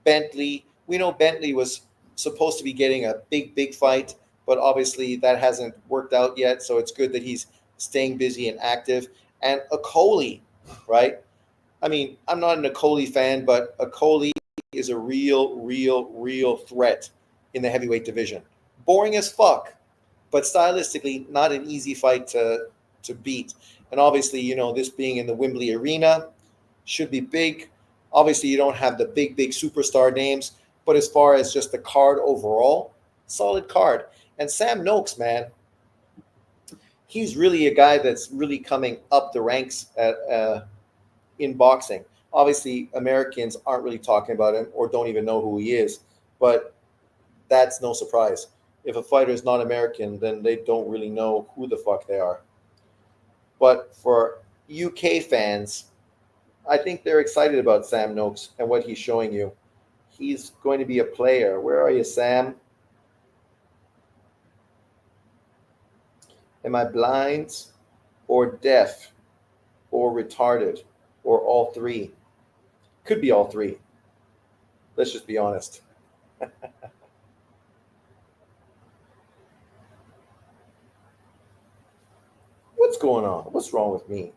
Bentley. We know Bentley was supposed to be getting a big fight, but obviously that hasn't worked out yet. So it's good that he's staying busy and active. And Okoli, right? I mean, I'm not an Okoli fan, but Okoli is a real threat in the heavyweight division. Boring as fuck, but stylistically not an easy fight to beat. And obviously, this being in the Wembley Arena should be big. Obviously, you don't have the big superstar names, but as far as just the card overall, solid card. And Sam Noakes, man, he's really a guy that's really coming up the ranks at in boxing. Obviously, Americans aren't really talking about him or don't even know who he is, but that's no surprise. If a fighter is not American, then they don't really know who the fuck they are. But for UK fans, I think they're excited about Sam Noakes and what he's showing you. He's going to be a player. Where are you, Sam? Am I blind or deaf or retarded or all three? Could be all three. Let's just be honest. What's going on? What's wrong with me?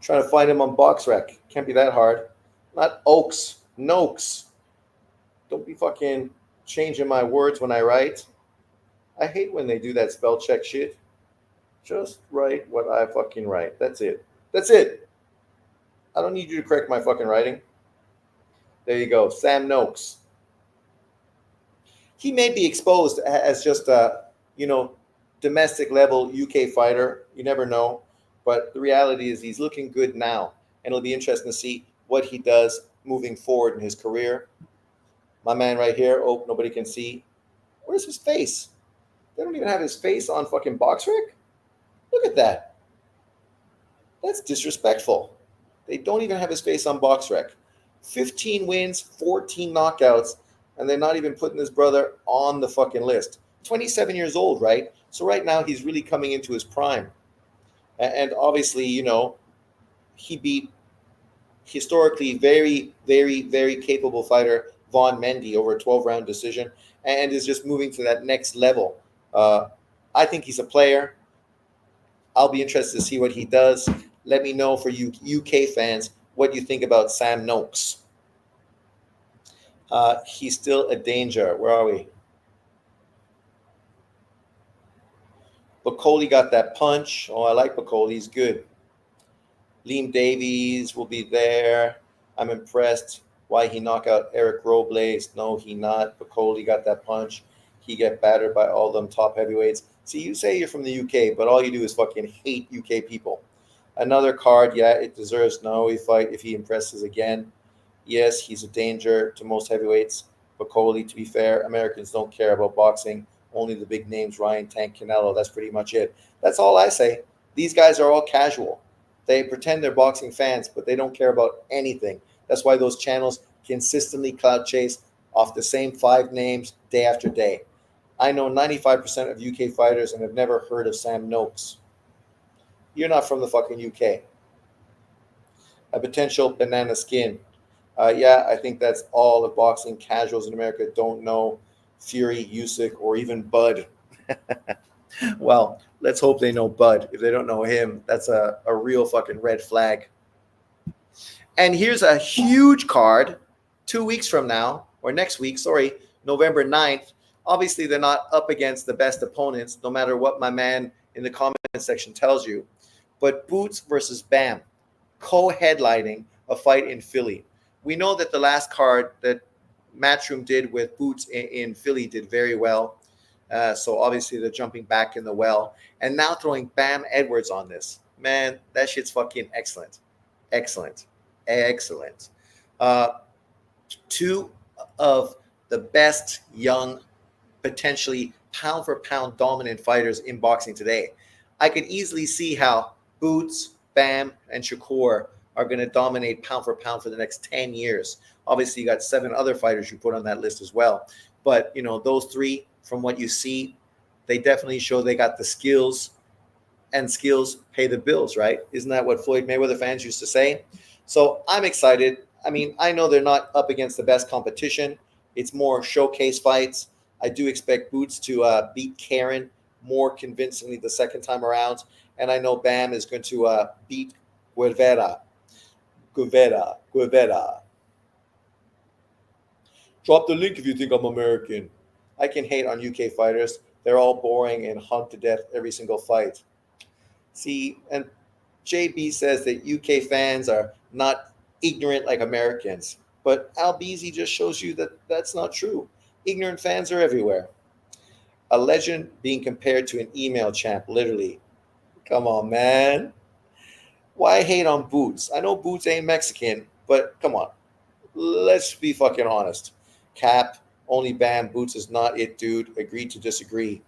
Trying to find him on BoxRec. Can't be that hard. Not Oaks. Noakes. Don't be fucking changing my words when I write. I hate when they do that spell check shit. Just write what I fucking write. That's it. That's it. I don't need you to correct my fucking writing. There you go. Sam Noakes. He may be exposed as just a, domestic level UK fighter. You never know. But the reality is he's looking good now. And it'll be interesting to see what he does moving forward in his career. My man right here. Oh, nobody can see. Where's his face? They don't even have his face on fucking BoxRec? Look at that. That's disrespectful. They don't even have his face on BoxRec. 15 wins, 14 knockouts, and they're not even putting his brother on the fucking list. 27 years old, right? So right now he's really coming into his prime. And obviously, he beat historically very, very, very capable fighter Vaughn Mendy over a 12-round decision and is just moving to that next level. I think he's a player. I'll be interested to see what he does. Let me know for you UK fans what you think about Sam Noakes. He's still a danger. Where are we? Bacoli got that punch. Oh, I like Bacoli. He's good. Liam Davies will be there. I'm impressed. Why he knock out Eric Robles? No, he not. Bacoli got that punch. He get battered by all them top heavyweights. See, you say you're from the UK, but all you do is fucking hate UK people. Another card, yeah, it deserves no fight if he impresses again. Yes, he's a danger to most heavyweights. Bacoli, to be fair, Americans don't care about boxing. Only the big names, Ryan, Tank, Canelo. That's pretty much it. That's all I say. These guys are all casual. They pretend they're boxing fans, but they don't care about anything. That's why those channels consistently cloud chase off the same five names day after day. I know 95% of UK fighters and have never heard of Sam Noakes. You're not from the fucking UK. A potential banana skin. Yeah, I think that's all of boxing casuals in America don't know Fury, Usyk, or even Bud. Well, let's hope they know Bud. If they don't know him, that's a real fucking red flag. And here's a huge card 2 weeks from now, or next week, sorry, November 9th. Obviously, they're not up against the best opponents, no matter what my man in the comment section tells you. But Boots versus Bam, co-headlining a fight in Philly. We know that the last card that Matchroom did with Boots in Philly did very well. So obviously they're jumping back in the well. And now throwing Bam Edwards on this. Man, that shit's fucking excellent. Excellent. Excellent. Two of the best young, potentially pound for pound dominant fighters in boxing today. I could easily see how Boots, Bam, and Shakur are going to dominate pound for pound for the next 10 years. Obviously, you got 7 other fighters you put on that list as well. But, those 3, from what you see, they definitely show they got the skills, and skills pay the bills, right? Isn't that what Floyd Mayweather fans used to say? So I'm excited. I mean, I know they're not up against the best competition. It's more showcase fights. I do expect Boots to beat Karen more convincingly the second time around. And I know Bam is going to beat Guevara. Drop the link if you think I'm American. I can hate on UK fighters. They're all boring and hugged to death every single fight. See, and JB says that UK fans are not ignorant like Americans. But Albizi just shows you that that's not true. Ignorant fans are everywhere. A legend being compared to an email champ, literally. Come on, man. Why hate on Boots? I know Boots ain't Mexican, but come on. Let's be fucking honest. Cap, only Bam, Boots is not it, dude. Agreed to disagree.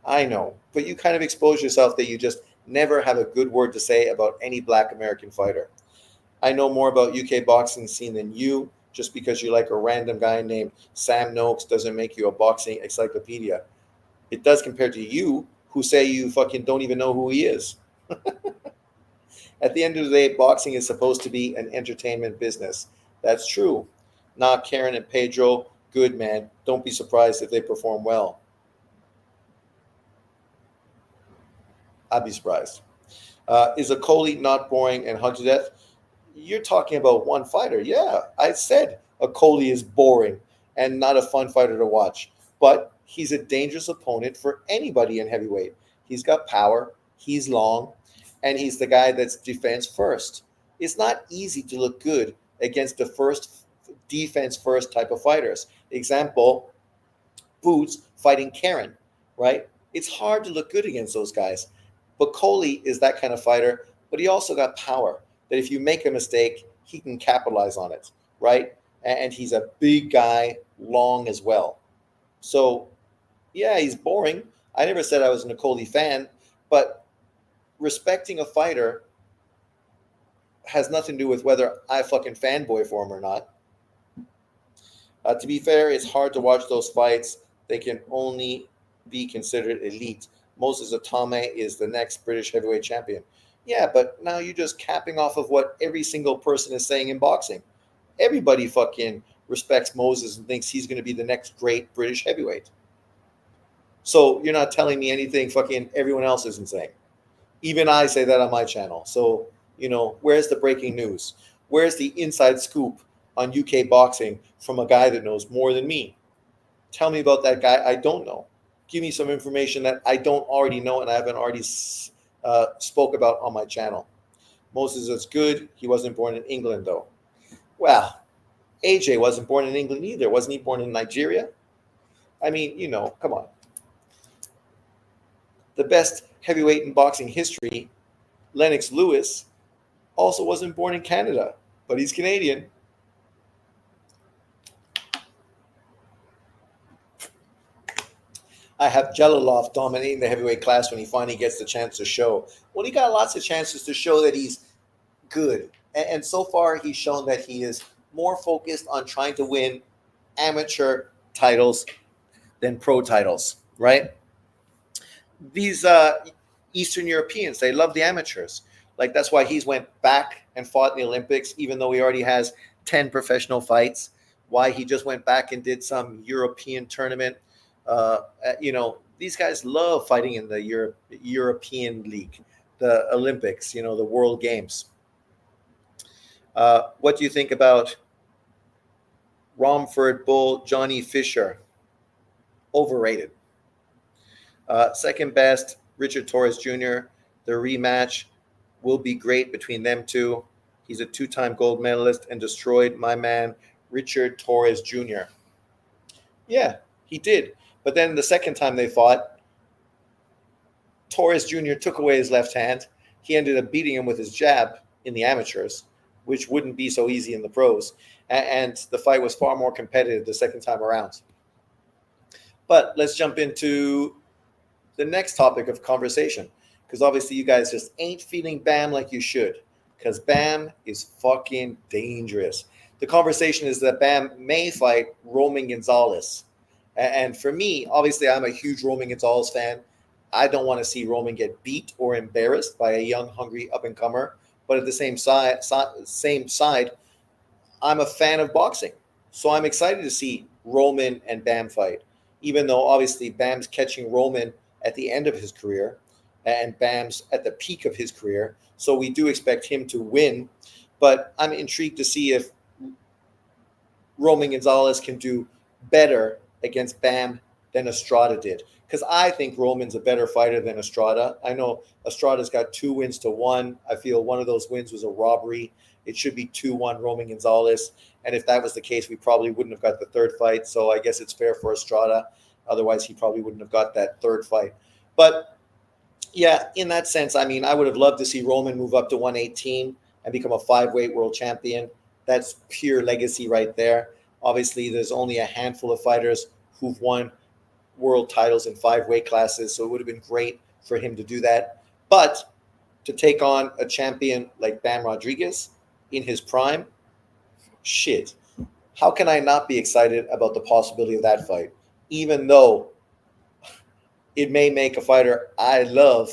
I know, but you kind of expose yourself that you just never have a good word to say about any black American fighter. I know more about UK boxing scene than you. Just because you like a random guy named Sam Noakes doesn't make you a boxing encyclopedia. It does compared to you, who say you fucking don't even know who he is. At the end of the day, boxing is supposed to be an entertainment business. That's true. Not Karen and Pedro, good man. Don't be surprised if they perform well. I'd be surprised. Is a Coley not boring and hug to death? You're talking about one fighter. Yeah, I said a Coley is boring and not a fun fighter to watch. But he's a dangerous opponent for anybody in heavyweight. He's got power, he's long, and he's the guy that's defense first. It's not easy to look good against the first defense first type of fighters. Example, Boots fighting Karen, right? It's hard to look good against those guys. But Coley is that kind of fighter, but he also got power that if you make a mistake, he can capitalize on it, right? And he's a big guy, long as well. So, yeah, he's boring. I never said I was a Coley fan, but respecting a fighter has nothing to do with whether I fucking fanboy for him or not. To be fair, it's hard to watch those fights. They can only be considered elite. Moses Atame is the next British heavyweight champion. Yeah, but now you're just capping off of what every single person is saying in boxing. Everybody fucking respects Moses and thinks he's going to be the next great British heavyweight. So you're not telling me anything fucking everyone else isn't saying. Even I say that on my channel. So, where's the breaking news? Where's the inside scoop on UK boxing from a guy that knows more than me? Tell me about that guy I don't know. Give me some information that I don't already know and I haven't already spoke about on my channel. Moses is good. He wasn't born in England, though. Well, AJ wasn't born in England either. Wasn't he born in Nigeria? I mean, come on. The best heavyweight in boxing history, Lennox Lewis, also wasn't born in Canada, but he's Canadian. I have Jalalov dominating the heavyweight class when he finally gets the chance to show. Well, he got lots of chances to show that he's good. And so far, he's shown that he is more focused on trying to win amateur titles than pro titles, right? These Eastern Europeans, they love the amateurs. Like, that's why he's went back and fought in the Olympics, even though he already has 10 professional fights. Why he just went back and did some European tournament. These guys love fighting in the European League, the Olympics, the World Games. What do you think about Romford Bull Johnny Fisher? Overrated. Second best, Richard Torres Jr. The rematch will be great between them two. He's a two-time gold medalist and destroyed my man, Richard Torres Jr. Yeah, he did. But then the second time they fought, Torres Jr. took away his left hand. He ended up beating him with his jab in the amateurs, which wouldn't be so easy in the pros. And the fight was far more competitive the second time around. But let's jump into the next topic of conversation, because obviously you guys just ain't feeling Bam like you should, because Bam is fucking dangerous. The conversation is that Bam may fight Roman Gonzalez. And for me, obviously, I'm a huge Roman Gonzalez fan. I don't want to see Roman get beat or embarrassed by a young, hungry up-and-comer. But at the same side, I'm a fan of boxing. So I'm excited to see Roman and Bam fight, even though obviously Bam's catching Roman at the end of his career and Bam's at the peak of his career. So we do expect him to win. But I'm intrigued to see if Roman Gonzalez can do better against Bam than Estrada did. because I think Roman's a better fighter than Estrada. I know Estrada's got 2 wins to 1. I feel one of those wins was a robbery. It should be 2-1 Roman Gonzalez. And if that was the case, we probably wouldn't have got the third fight. So I guess it's fair for Estrada. Otherwise, he probably wouldn't have got that third fight. But yeah, in that sense, I mean, I would have loved to see Roman move up to 118 and become a 5-weight world champion. That's pure legacy right there. Obviously, there's only a handful of fighters who've won world titles in 5 weight classes, so it would have been great for him to do that. But to take on a champion like Bam Rodriguez in his prime, shit. How can I not be excited about the possibility of that fight? Even though it may make a fighter I love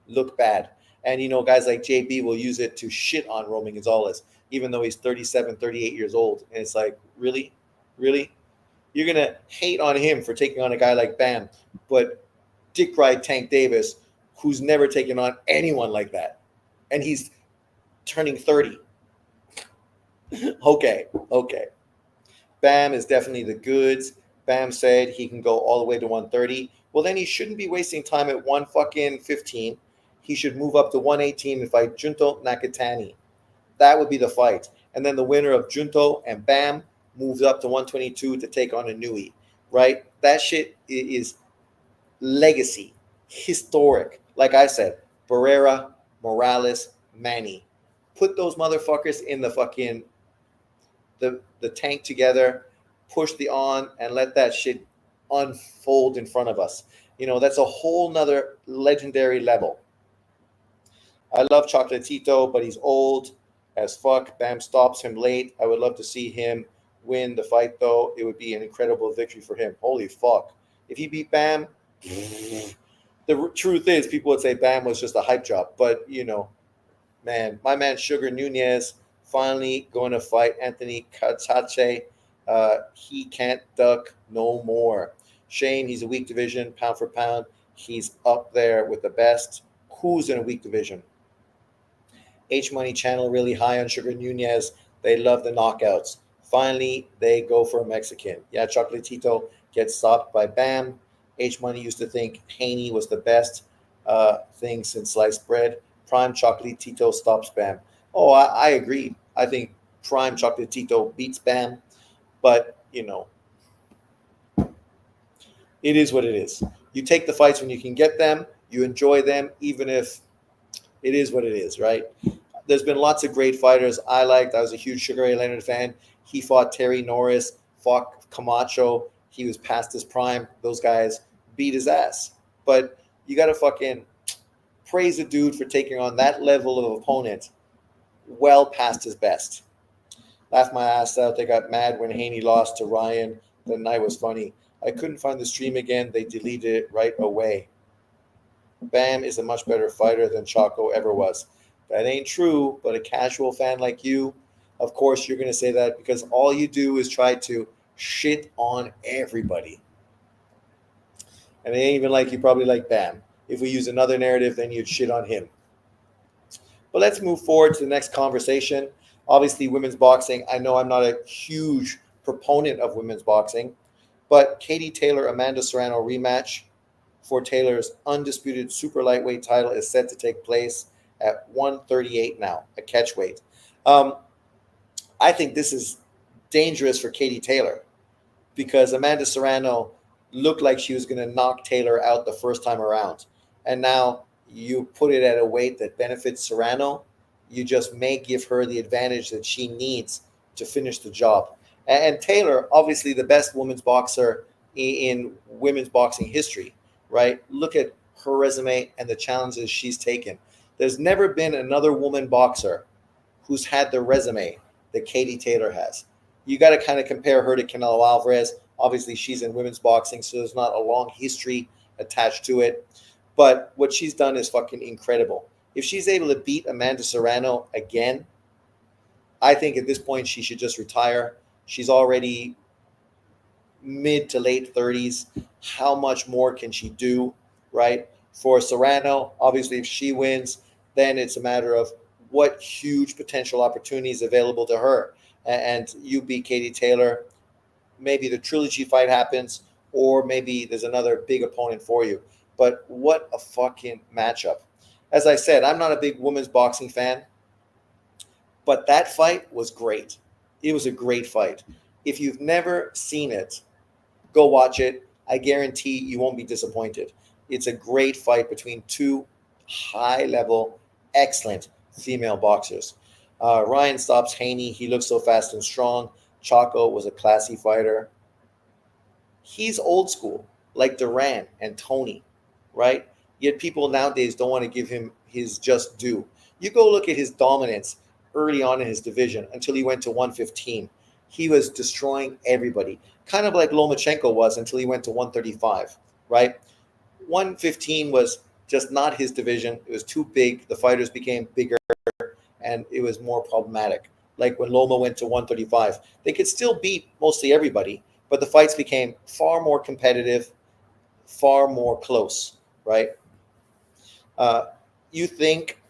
look bad. And, guys like JB will use it to shit on Roman Gonzalez, even though he's 37, 38 years old. And it's like, really? Really? You're going to hate on him for taking on a guy like Bam, but Dick Ride Tank Davis, who's never taken on anyone like that, and he's turning 30. Okay. Bam is definitely the goods. Bam said he can go all the way to 130. Well, then he shouldn't be wasting time at 115. He should move up to 118 and fight Junto Nakatani. That would be the fight. And then the winner of Junto and Bam moves up to 122 to take on Inui, right? That shit is legacy, historic. Like I said, Barrera, Morales, Manny. Put those motherfuckers in the fucking the tank together, push the on, and let that shit unfold in front of us. That's a whole nother legendary level. I love Chocolatito, but he's old as fuck. Bam stops him late. I would love to see him win the fight, though. It would be an incredible victory for him. Holy fuck. If he beat Bam, the truth is people would say Bam was just a hype job. But, man, my man Sugar Nunez finally going to fight Anthony Katsache. He can't duck no more. Shame, he's a weak division, pound for pound. He's up there with the best. Who's in a weak division? H Money channel really high on Sugar Nunez. They love the knockouts. Finally, they go for a Mexican. Yeah, Chocolatito gets stopped by Bam. H Money used to think Haney was the best thing since sliced bread. Prime Chocolatito stops Bam. Oh, I agree. I think Prime Chocolatito beats Bam. But, it is what it is. You take the fights when you can get them. You enjoy them, even if it is what it is, right? There's been lots of great fighters I liked. I was a huge Sugar Ray Leonard fan. He fought Terry Norris, fought Camacho. He was past his prime. Those guys beat his ass. But you got to fucking praise a dude for taking on that level of opponent well past his best. Laughed my ass out. They got mad when Haney lost to Ryan. The night was funny. I couldn't find the stream again. They deleted it right away. Bam is a much better fighter than Choco ever was. That ain't true, but a casual fan like you, of course, you're going to say that because all you do is try to shit on everybody. And it ain't even like you probably like Bam. If we use another narrative, then you'd shit on him. But let's move forward to the next conversation. Obviously, women's boxing. I know I'm not a huge proponent of women's boxing, but Katie Taylor, Amanda Serrano rematch for Taylor's undisputed super lightweight title is set to take place at 138 now, a catch weight. I think this is dangerous for Katie Taylor because Amanda Serrano looked like she was going to knock Taylor out the first time around. And now you put it at a weight that benefits Serrano. You just may give her the advantage that she needs to finish the job. And Taylor, obviously the best women's boxer in women's boxing history, right? Look at her resume and the challenges she's taken. There's never been another woman boxer who's had the resume that Katie Taylor has. You got to kind of compare her to Canelo Alvarez. Obviously, she's in women's boxing, so there's not a long history attached to it. But what she's done is fucking incredible. If she's able to beat Amanda Serrano again, I think at this point she should just retire. She's already mid to late 30s. How much more can she do, right? For Serrano, obviously, if she wins, then it's a matter of what huge potential opportunities available to her. And you beat Katie Taylor. Maybe the trilogy fight happens. or maybe there's another big opponent for you. But what a fucking matchup. As I said, I'm not a big women's boxing fan, but that fight was great. It was a great fight. If you've never seen it, go watch it. I guarantee you won't be disappointed. It's a great fight between two high level, excellent female boxers. Ryan stops Haney. He looks so fast and strong. Chaco was a classy fighter. He's old school, like Duran and Tony, right? Yet people nowadays don't want to give him his just due. You go look at his dominance early on in his division until he went to 115. He was destroying everybody, kind of like Lomachenko was until he went to 135, right? 115 was just not his division. It was too big. The fighters became bigger and it was more problematic. Like when Loma went to 135, they could still beat mostly everybody, but the fights became far more competitive, far more close, right? Uh, you think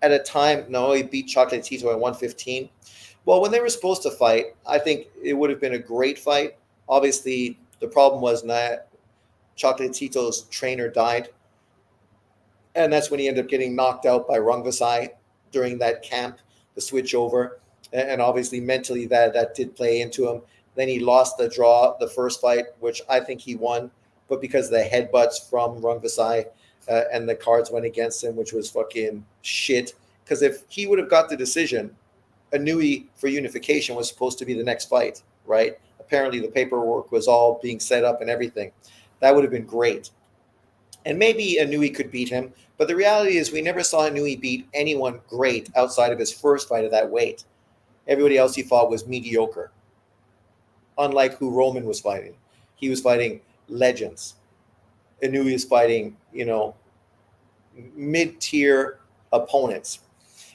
at a time, no, he beat Chocolatito at 115. Well, when they were supposed to fight, I think it would have been a great fight. Obviously, the problem was that Chocolatito's trainer died, and that's when he ended up getting knocked out by Rungvisai during that camp, the switch over, and obviously mentally that did play into him. Then he lost the draw, the first fight, which I think he won, but because of the headbutts from Rungvisai and the cards went against him, which was fucking shit. Because if he would have got the decision, Anui for unification was supposed to be the next fight, right? Apparently the paperwork was all being set up and everything. That would have been great. And maybe Anui could beat him, but the reality is we never saw Anui beat anyone great outside of his first fight of that weight. Everybody else he fought was mediocre, unlike who Roman was fighting. He was fighting legends. Anui is fighting, mid-tier opponents.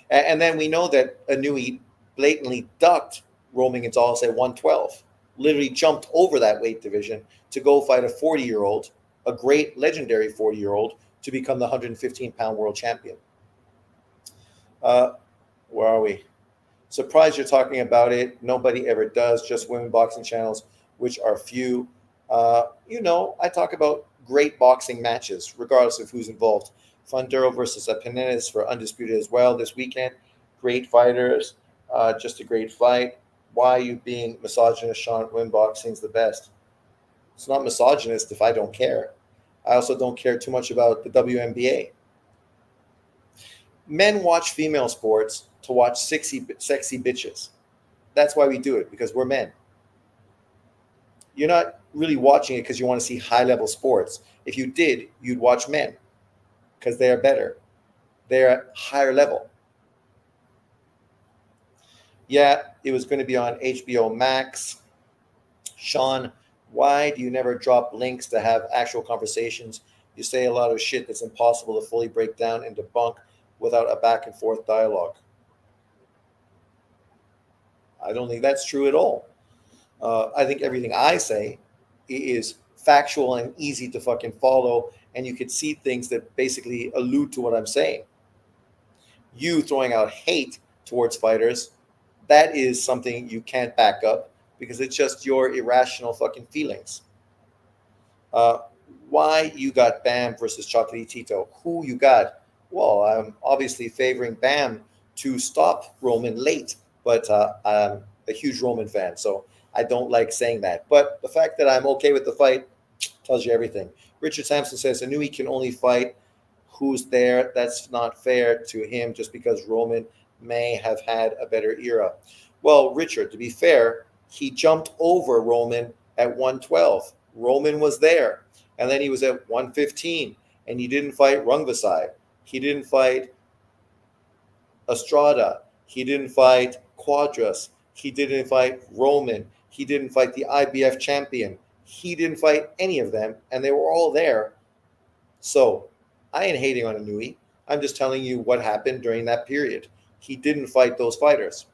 And then we know that Anui blatantly ducked Roman Gonzalez at 112, literally jumped over that weight division to go fight a 40-year-old, a great legendary 40-year-old, to become the 115-pound world champion. Where are we? Surprised you're talking about it. Nobody ever does, just women boxing channels, which are few. I talk about great boxing matches, regardless of who's involved. Funduro versus Penez for Undisputed as well this weekend. Great fighters, just a great fight. Why are you being misogynist, Sean? Women boxing's the best. It's not misogynist if I don't care. I also don't care too much about the WNBA. Men watch female sports to watch sexy bitches. That's why we do it, because we're men. You're not really watching it because you want to see high-level sports. If you did, you'd watch men because they are better. They're at higher level. Yeah, it was going to be on HBO Max. Sean, why do you never drop links to have actual conversations? You say a lot of shit that's impossible to fully break down and debunk without a back and forth dialogue. I don't think that's true at all. I think everything I say is factual and easy to fucking follow, and you could see things that basically allude to what I'm saying. You throwing out hate towards fighters, that is something you can't back up because it's just your irrational fucking feelings. Why you got Bam versus Chocolatito? Who you got? Well, I'm obviously favoring Bam to stop Roman late, but I'm a huge Roman fan, so I don't like saying that. But the fact that I'm okay with the fight tells you everything. Richard Sampson says Anui can only fight who's there. That's not fair to him just because Roman may have had a better era. Well, Richard, to be fair, he jumped over Roman at 112. Roman was there. And then he was at 115. And he didn't fight Rungvisai. He didn't fight Estrada. He didn't fight Quadras. He didn't fight Roman. He didn't fight the IBF champion. He didn't fight any of them. And they were all there. So I ain't hating on Anui. I'm just telling you what happened during that period. He didn't fight those fighters.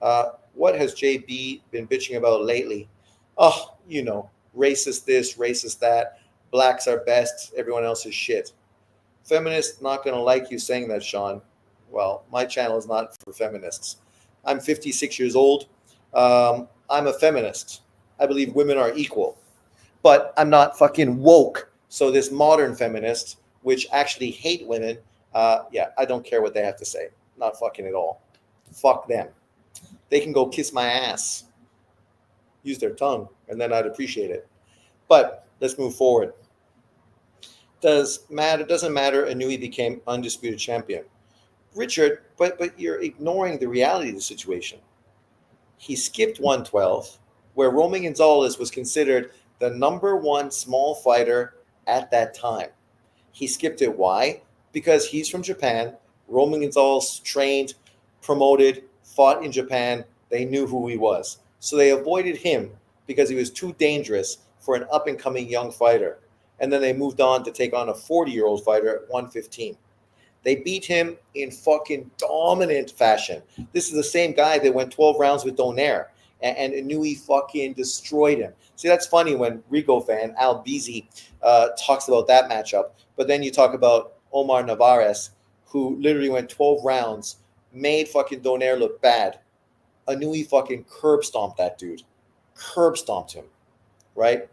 What has JB been bitching about lately? Oh, racist this, racist that. Blacks are best. Everyone else is shit. Feminists not going to like you saying that, Sean. Well, my channel is not for feminists. I'm 56 years old. I'm a feminist. I believe women are equal. but I'm not fucking woke. So this modern feminists, which actually hate women, yeah, I don't care what they have to say. Not fucking at all. Fuck them. They can go kiss my ass, use their tongue, and then I'd appreciate it. But let's move forward. Doesn't matter. Anui became undisputed champion. Richard, but you're ignoring the reality of the situation. He skipped 112, where Roman Gonzalez was considered the number one small fighter at that time. He skipped it. Why? Because he's from Japan. Roman Gonzalez trained, promoted, fought in Japan. They knew who he was. So they avoided him because he was too dangerous for an up and coming young fighter. And then they moved on to take on a 40-year-old fighter at 115. They beat him in fucking dominant fashion. This is the same guy that went 12 rounds with Donaire, and Inui fucking destroyed him. See, that's funny when Rigo fan Al Beasy talks about that matchup, but then you talk about Omar Navarez, who literally went 12 rounds, made fucking Donaire look bad. Inui fucking curb stomped that dude. Curb stomped him, right?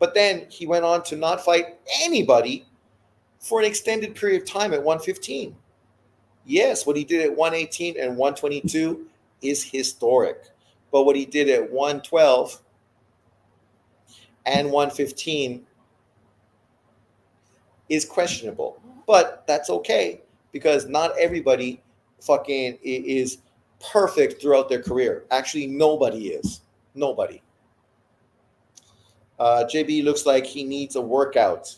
But then he went on to not fight anybody for an extended period of time at 115. Yes, what he did at 118 and 122 is historic. But what he did at 112 and 115 is questionable. But that's okay because not everybody fucking is perfect throughout their career. Actually, nobody is. Nobody. JB looks like he needs a workout.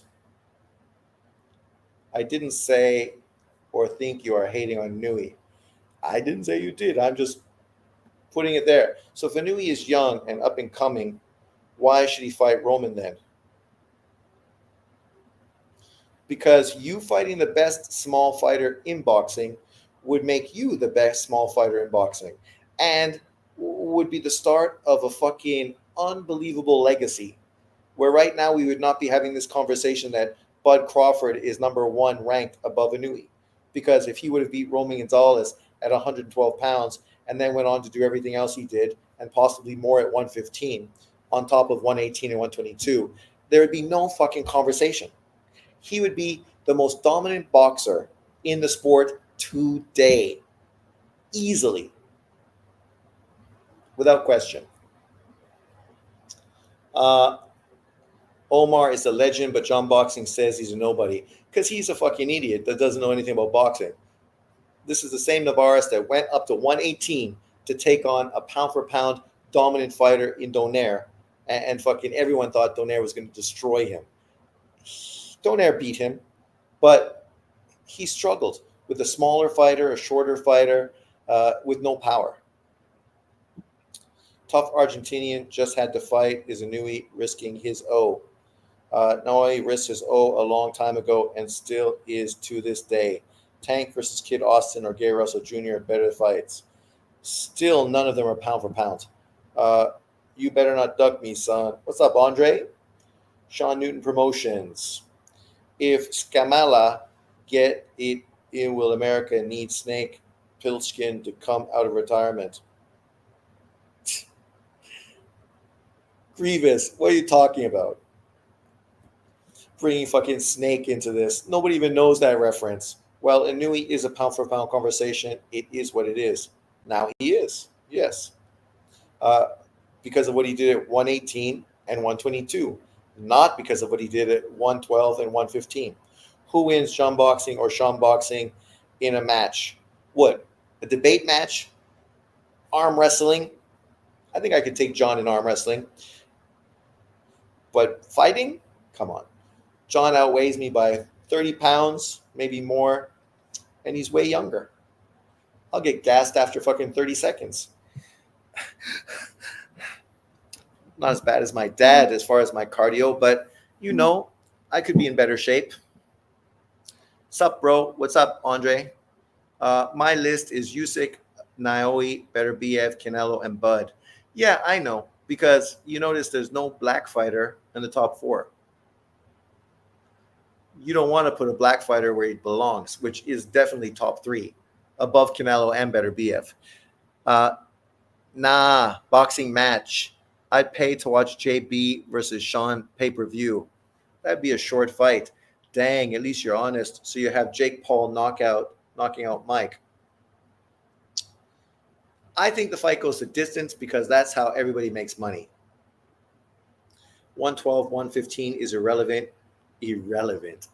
I didn't say or think you are hating on Nui. I didn't say you did. I'm just putting it there. So if Nui is young and up and coming, why should he fight Roman then? Because you fighting the best small fighter in boxing would make you the best small fighter in boxing and would be the start of a fucking unbelievable legacy where right now we would not be having this conversation that Bud Crawford is number one ranked above Inui. Because if he would have beat Roman Gonzalez at 112 pounds and then went on to do everything else he did and possibly more at 115 on top of 118 and 122, there would be no fucking conversation. He would be the most dominant boxer in the sport today. Easily. Without question. Omar is a legend, but John Boxing says he's a nobody because he's a fucking idiot that doesn't know anything about boxing. This is the same Navarez that went up to 118 to take on a pound for pound dominant fighter in Donaire, and fucking everyone thought Donaire was going to destroy him. Donaire beat him, but he struggled with a smaller fighter, a shorter fighter, with no power. Tough Argentinian just had to fight is Inui risking his O. No, he risked his O a long time ago and still is to this day. Tank versus Kid Austin or Gary Russell Jr. are better fights. Still, none of them are pound for pound. You better not duck me, son. What's up, Andre? Sean Newton Promotions. If Scamala get it in, will America need Snake Pilchkin to come out of retirement? Grievous, what are you talking about? Bringing fucking Snake into this. Nobody even knows that reference. Well, Inui is a pound for pound conversation. It is what it is. Now he is. Yes. Because of what he did at 118 and 122. Not because of what he did at 112 and 115. Who wins John Boxing or Sean Boxing in a match? What? A debate match? Arm wrestling? I think I could take John in arm wrestling. But fighting? Come on. John outweighs me by 30 pounds, maybe more, and he's way younger. I'll get gassed after fucking 30 seconds. Not as bad as my dad as far as my cardio, but you know, I could be in better shape. What's up, bro? What's up, Andre? My list is Usyk, Naomi, Better BF, Canelo, and Bud. Yeah, I know, because you notice there's no black fighter in the top four. You don't want to put a black fighter where he belongs, which is definitely top three, above Canelo and Better BF. Boxing match. I'd pay to watch JB versus Sean pay-per-view. That'd be a short fight. Dang, at least you're honest. So you have Jake Paul knocking out Mike. I think the fight goes to distance because that's how everybody makes money. 112, 115 is irrelevant. Irrelevant.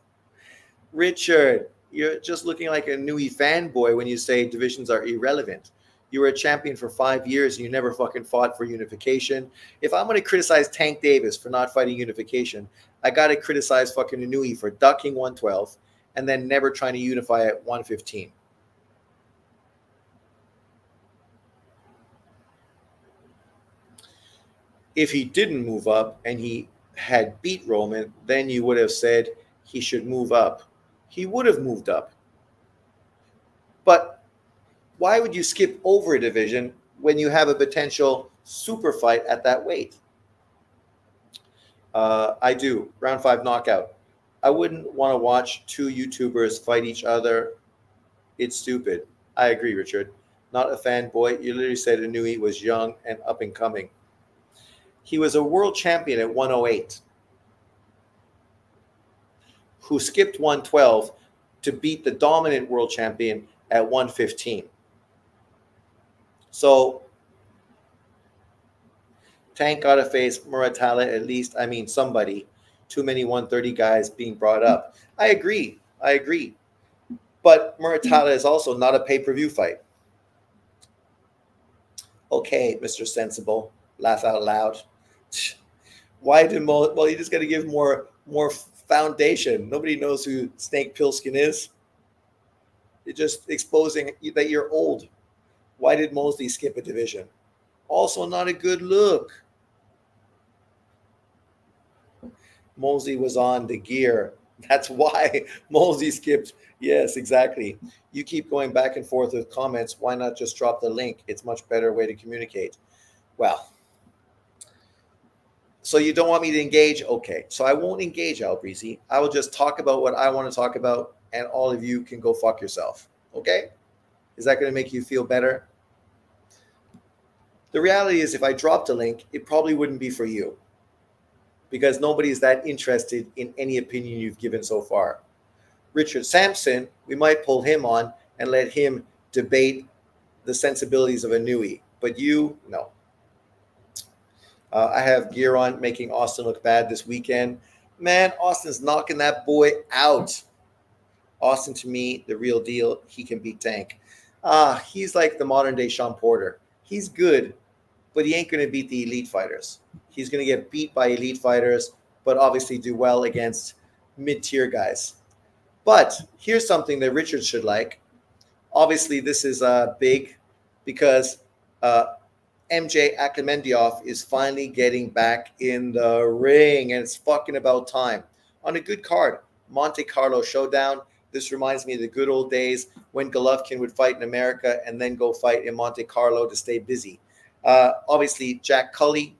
Richard, you're just looking like a Nui fanboy when you say divisions are irrelevant. You were a champion for 5 years and you never fucking fought for unification. If I'm going to criticize Tank Davis for not fighting unification, I got to criticize fucking Nui for ducking 112 and then never trying to unify at 115. If he didn't move up and he had beat Roman, then you would have said he should move up. He would have moved up. But why would you skip over a division when you have a potential super fight at that weight? I do. Round 5 knockout. I wouldn't want to watch two YouTubers fight each other. It's stupid. I agree, Richard. Not a fanboy. You literally said Inui was young and up and coming. He was a world champion at 108 who skipped 112 to beat the dominant world champion at 115. So Tank got to face Muratalla at least. I mean, somebody. Too many 130 guys being brought up. I agree. But Muratalla is also not a pay-per-view fight. Okay, Mr. Sensible. Laugh out loud. Why did Well, you just got to give more foundation. Nobody knows who Snake Plissken is. You're just exposing that you're old. Why did Mosley skip a division? Also not a good look. Mosley was on the gear. That's why Mosley skipped. Yes, exactly. You keep going back and forth with comments. Why not just drop the link? It's a much better way to communicate. Well, so you don't want me to engage? Okay. So I won't engage, Albreezy. I will just talk about what I want to talk about, and all of you can go fuck yourself. Okay? Is that going to make you feel better? The reality is, if I dropped a link, it probably wouldn't be for you because nobody is that interested in any opinion you've given so far. Richard Sampson, we might pull him on and let him debate the sensibilities of a Nui, but you, no. I have gear on making Austin look bad this weekend. Man, Austin's knocking that boy out. Austin, to me, the real deal. He can beat Tank. He's like the modern day Sean Porter. He's good, but he ain't going to beat the elite fighters. He's going to get beat by elite fighters, but obviously do well against mid-tier guys. But here's something that Richard should like. Obviously, this is big because MJ Akhmedov is finally getting back in the ring, and it's fucking about time. On a good card, Monte Carlo Showdown. This reminds me of the good old days when Golovkin would fight in America and then go fight in Monte Carlo to stay busy. Obviously, Jack Cully,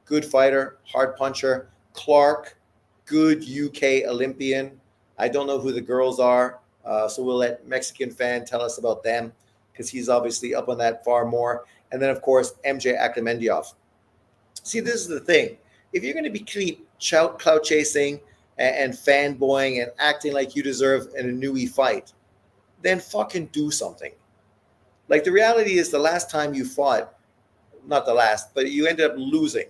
good fighter, hard puncher. Clark, good UK Olympian. I don't know who the girls are, so we'll let Mexican fan tell us about them because he's obviously up on that far more. And then, of course, MJ Akhmedov. See, this is the thing. If you're going to be clout chasing and fanboying and acting like you deserve an Inui fight, then fucking do something. Like, the reality is the last time you fought, not the last, but you ended up losing.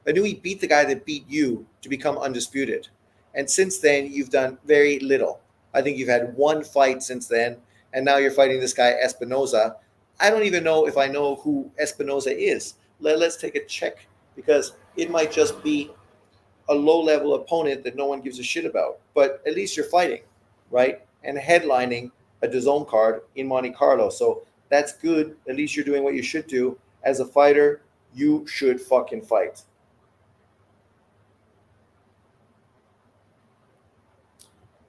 Inui beat the guy that beat you to become undisputed. And since then, you've done very little. I think you've had one fight since then, and now you're fighting this guy, Espinoza. I don't even know if I know who Espinoza is. Let's take a check because it might just be a low-level opponent that no one gives a shit about. But at least you're fighting, right? And headlining a DAZN card in Monte Carlo. So that's good. At least you're doing what you should do. As a fighter, you should fucking fight.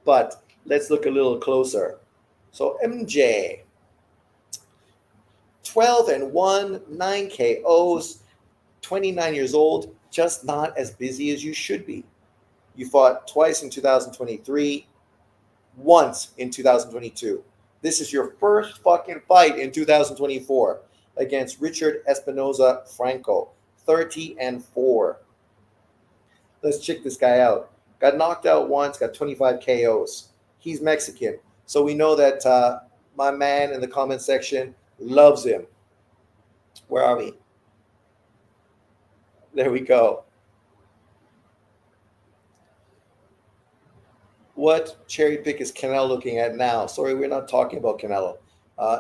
But let's look a little closer. So MJ, 12-1, 9 KOs, 29 years old, just not as busy as you should be. You fought twice in 2023, once in 2022. This is your first fucking fight in 2024 against Richard Espinoza Franco. 30-4. Let's check this guy out. Got knocked out once, got 25 KOs. He's Mexican. So we know that my man in the comment section loves him. Where are we? There we go. What cherry pick is Canelo looking at now? Sorry, we're not talking about Canelo.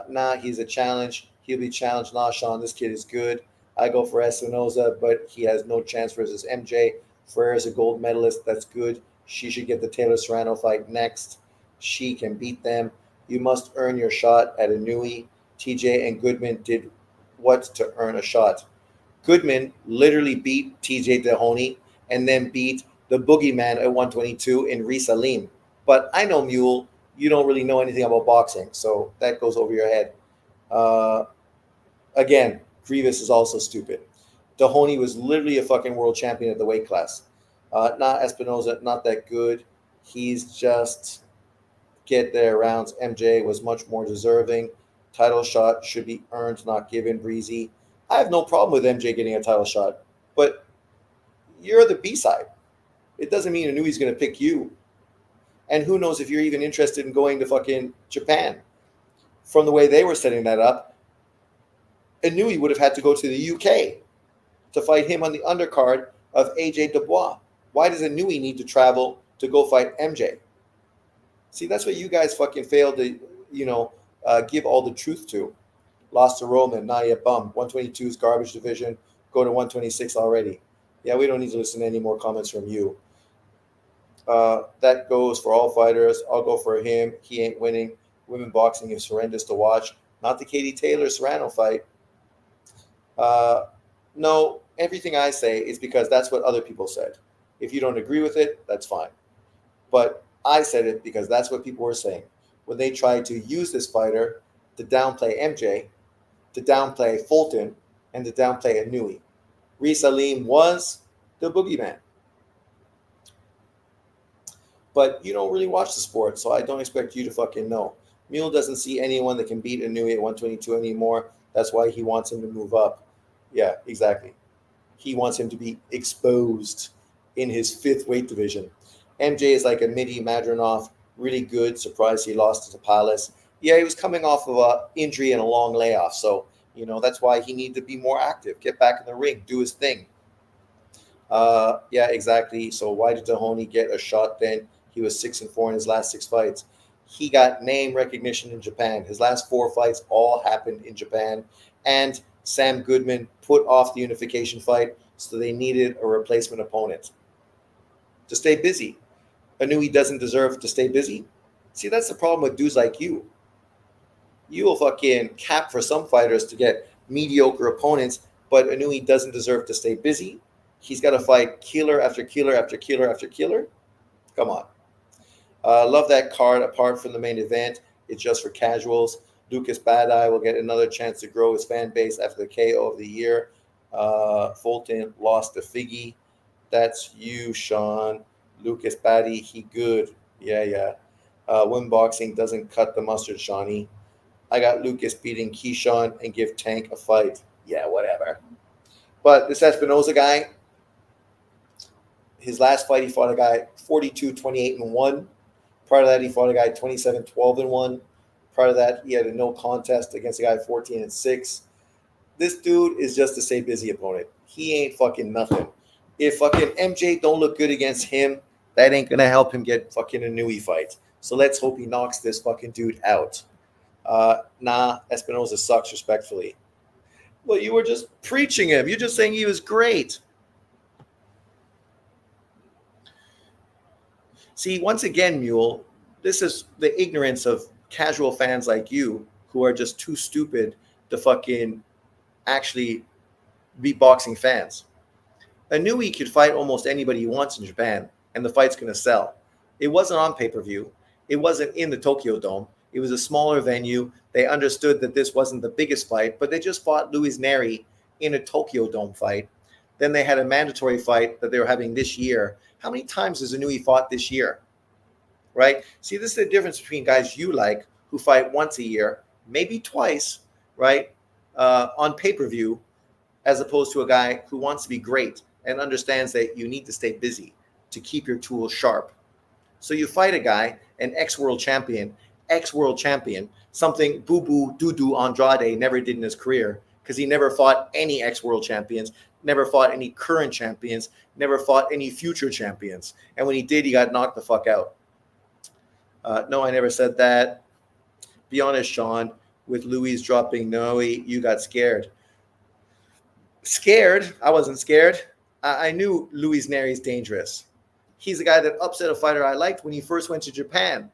Nah, he's a challenge. He'll be challenged. Nah, Sean, this kid is good. I go for Espinoza, but he has no chance versus MJ. Ferrer's a gold medalist. That's good. She should get the Taylor Serrano fight next. She can beat them. You must earn your shot at Inui. TJ and Goodman did what to earn a shot? Goodman literally beat TJ Dehoney and then beat the boogeyman at 122 in Risa Lim. But I know, Mule, you don't really know anything about boxing, so that goes over your head. Uh, Again, Grievous is also stupid. Dehoney was literally a fucking world champion at the weight class. Not Espinoza, not that good. He's just get their rounds. MJ was much more deserving. Title shot should be earned, not given. Breezy. I have no problem with MJ getting a title shot, but you're the B side. It doesn't mean Inui's going to pick you. And who knows if you're even interested in going to fucking Japan. From the way they were setting that up, Inui would have had to go to the UK to fight him on the undercard of AJ Dubois. Why does Inui need to travel to go fight MJ? See, that's what you guys fucking failed to, give all the truth to. Lost to Roman, not yet bummed. 122's garbage division. Go to 126 already. Yeah, we don't need to listen to any more comments from you. That goes for all fighters. I'll go for him. He ain't winning. Women boxing is horrendous to watch. Not the Katie Taylor Serrano fight. No, everything I say is because that's what other people said. If you don't agree with it, that's fine. But I said it because that's what people were saying. When they tried to use this fighter to downplay MJ, to downplay Fulton, and to downplay Inui. Risa Lim was the boogeyman. But you don't really watch the sport, so I don't expect you to fucking know. Mule doesn't see anyone that can beat Inui at 122 anymore. That's why he wants him to move up. Yeah, exactly. He wants him to be exposed in his fifth weight division. MJ is like a midi Madronov, really good. Surprised he lost to Palace. Yeah, he was coming off of an injury and a long layoff, so that's why he needed to be more active, get back in the ring, do his thing. Yeah, exactly. So why did Dehoney get a shot then? He was 6-4 in his last 6 fights. He got name recognition in Japan. His last 4 fights all happened in Japan, and Sam Goodman put off the unification fight, so they needed a replacement opponent to stay busy. Inui doesn't deserve to stay busy. See, that's the problem with dudes like you. You will fucking cap for some fighters to get mediocre opponents, but Inui doesn't deserve to stay busy. He's got to fight killer after killer after killer after killer. Come on. Love that card apart from the main event. It's just for casuals. Lucas Bad Eye will get another chance to grow his fan base after the KO of the year. Fulton lost to Figgy. That's you, Sean. Lucas Batty, he good. Yeah. Win boxing doesn't cut the mustard, Shawnee. I got Lucas beating Keyshawn and give Tank a fight. Yeah, whatever. But this Espinoza guy, his last fight, he fought a guy 42-28-1. Prior to that, he fought a guy 27-12-1. Prior to that, he had a no contest against a guy 14-6. This dude is just a stay busy opponent. He ain't fucking nothing. If fucking MJ don't look good against him, that ain't gonna help him get fucking a Nui fight. So let's hope he knocks this fucking dude out. Nah, Espinoza sucks, respectfully. Well, you were just preaching him. You're just saying he was great. See, once again, Mule, this is the ignorance of casual fans like you who are just too stupid to fucking actually be boxing fans. Inui could fight almost anybody he wants in Japan, and the fight's going to sell. It wasn't on pay-per-view. It wasn't in the Tokyo Dome. It was a smaller venue. They understood that this wasn't the biggest fight, but they just fought Luis Neri in a Tokyo Dome fight. Then they had a mandatory fight that they were having this year. How many times has Inui fought this year? Right? See, this is the difference between guys you like who fight once a year, maybe twice, right, on pay-per-view, as opposed to a guy who wants to be great and understands that you need to stay busy to keep your tools sharp. So you fight a guy, an ex-world champion, something Boo Boo Doo Doo Andrade never did in his career, because he never fought any ex-world champions, never fought any current champions, never fought any future champions. And when he did, he got knocked the fuck out. No, I never said that. Be honest, Sean. With Louis dropping Noe, you got scared. Scared? I wasn't scared. I knew Luis Neri's dangerous. He's a guy that upset a fighter I liked when he first went to Japan.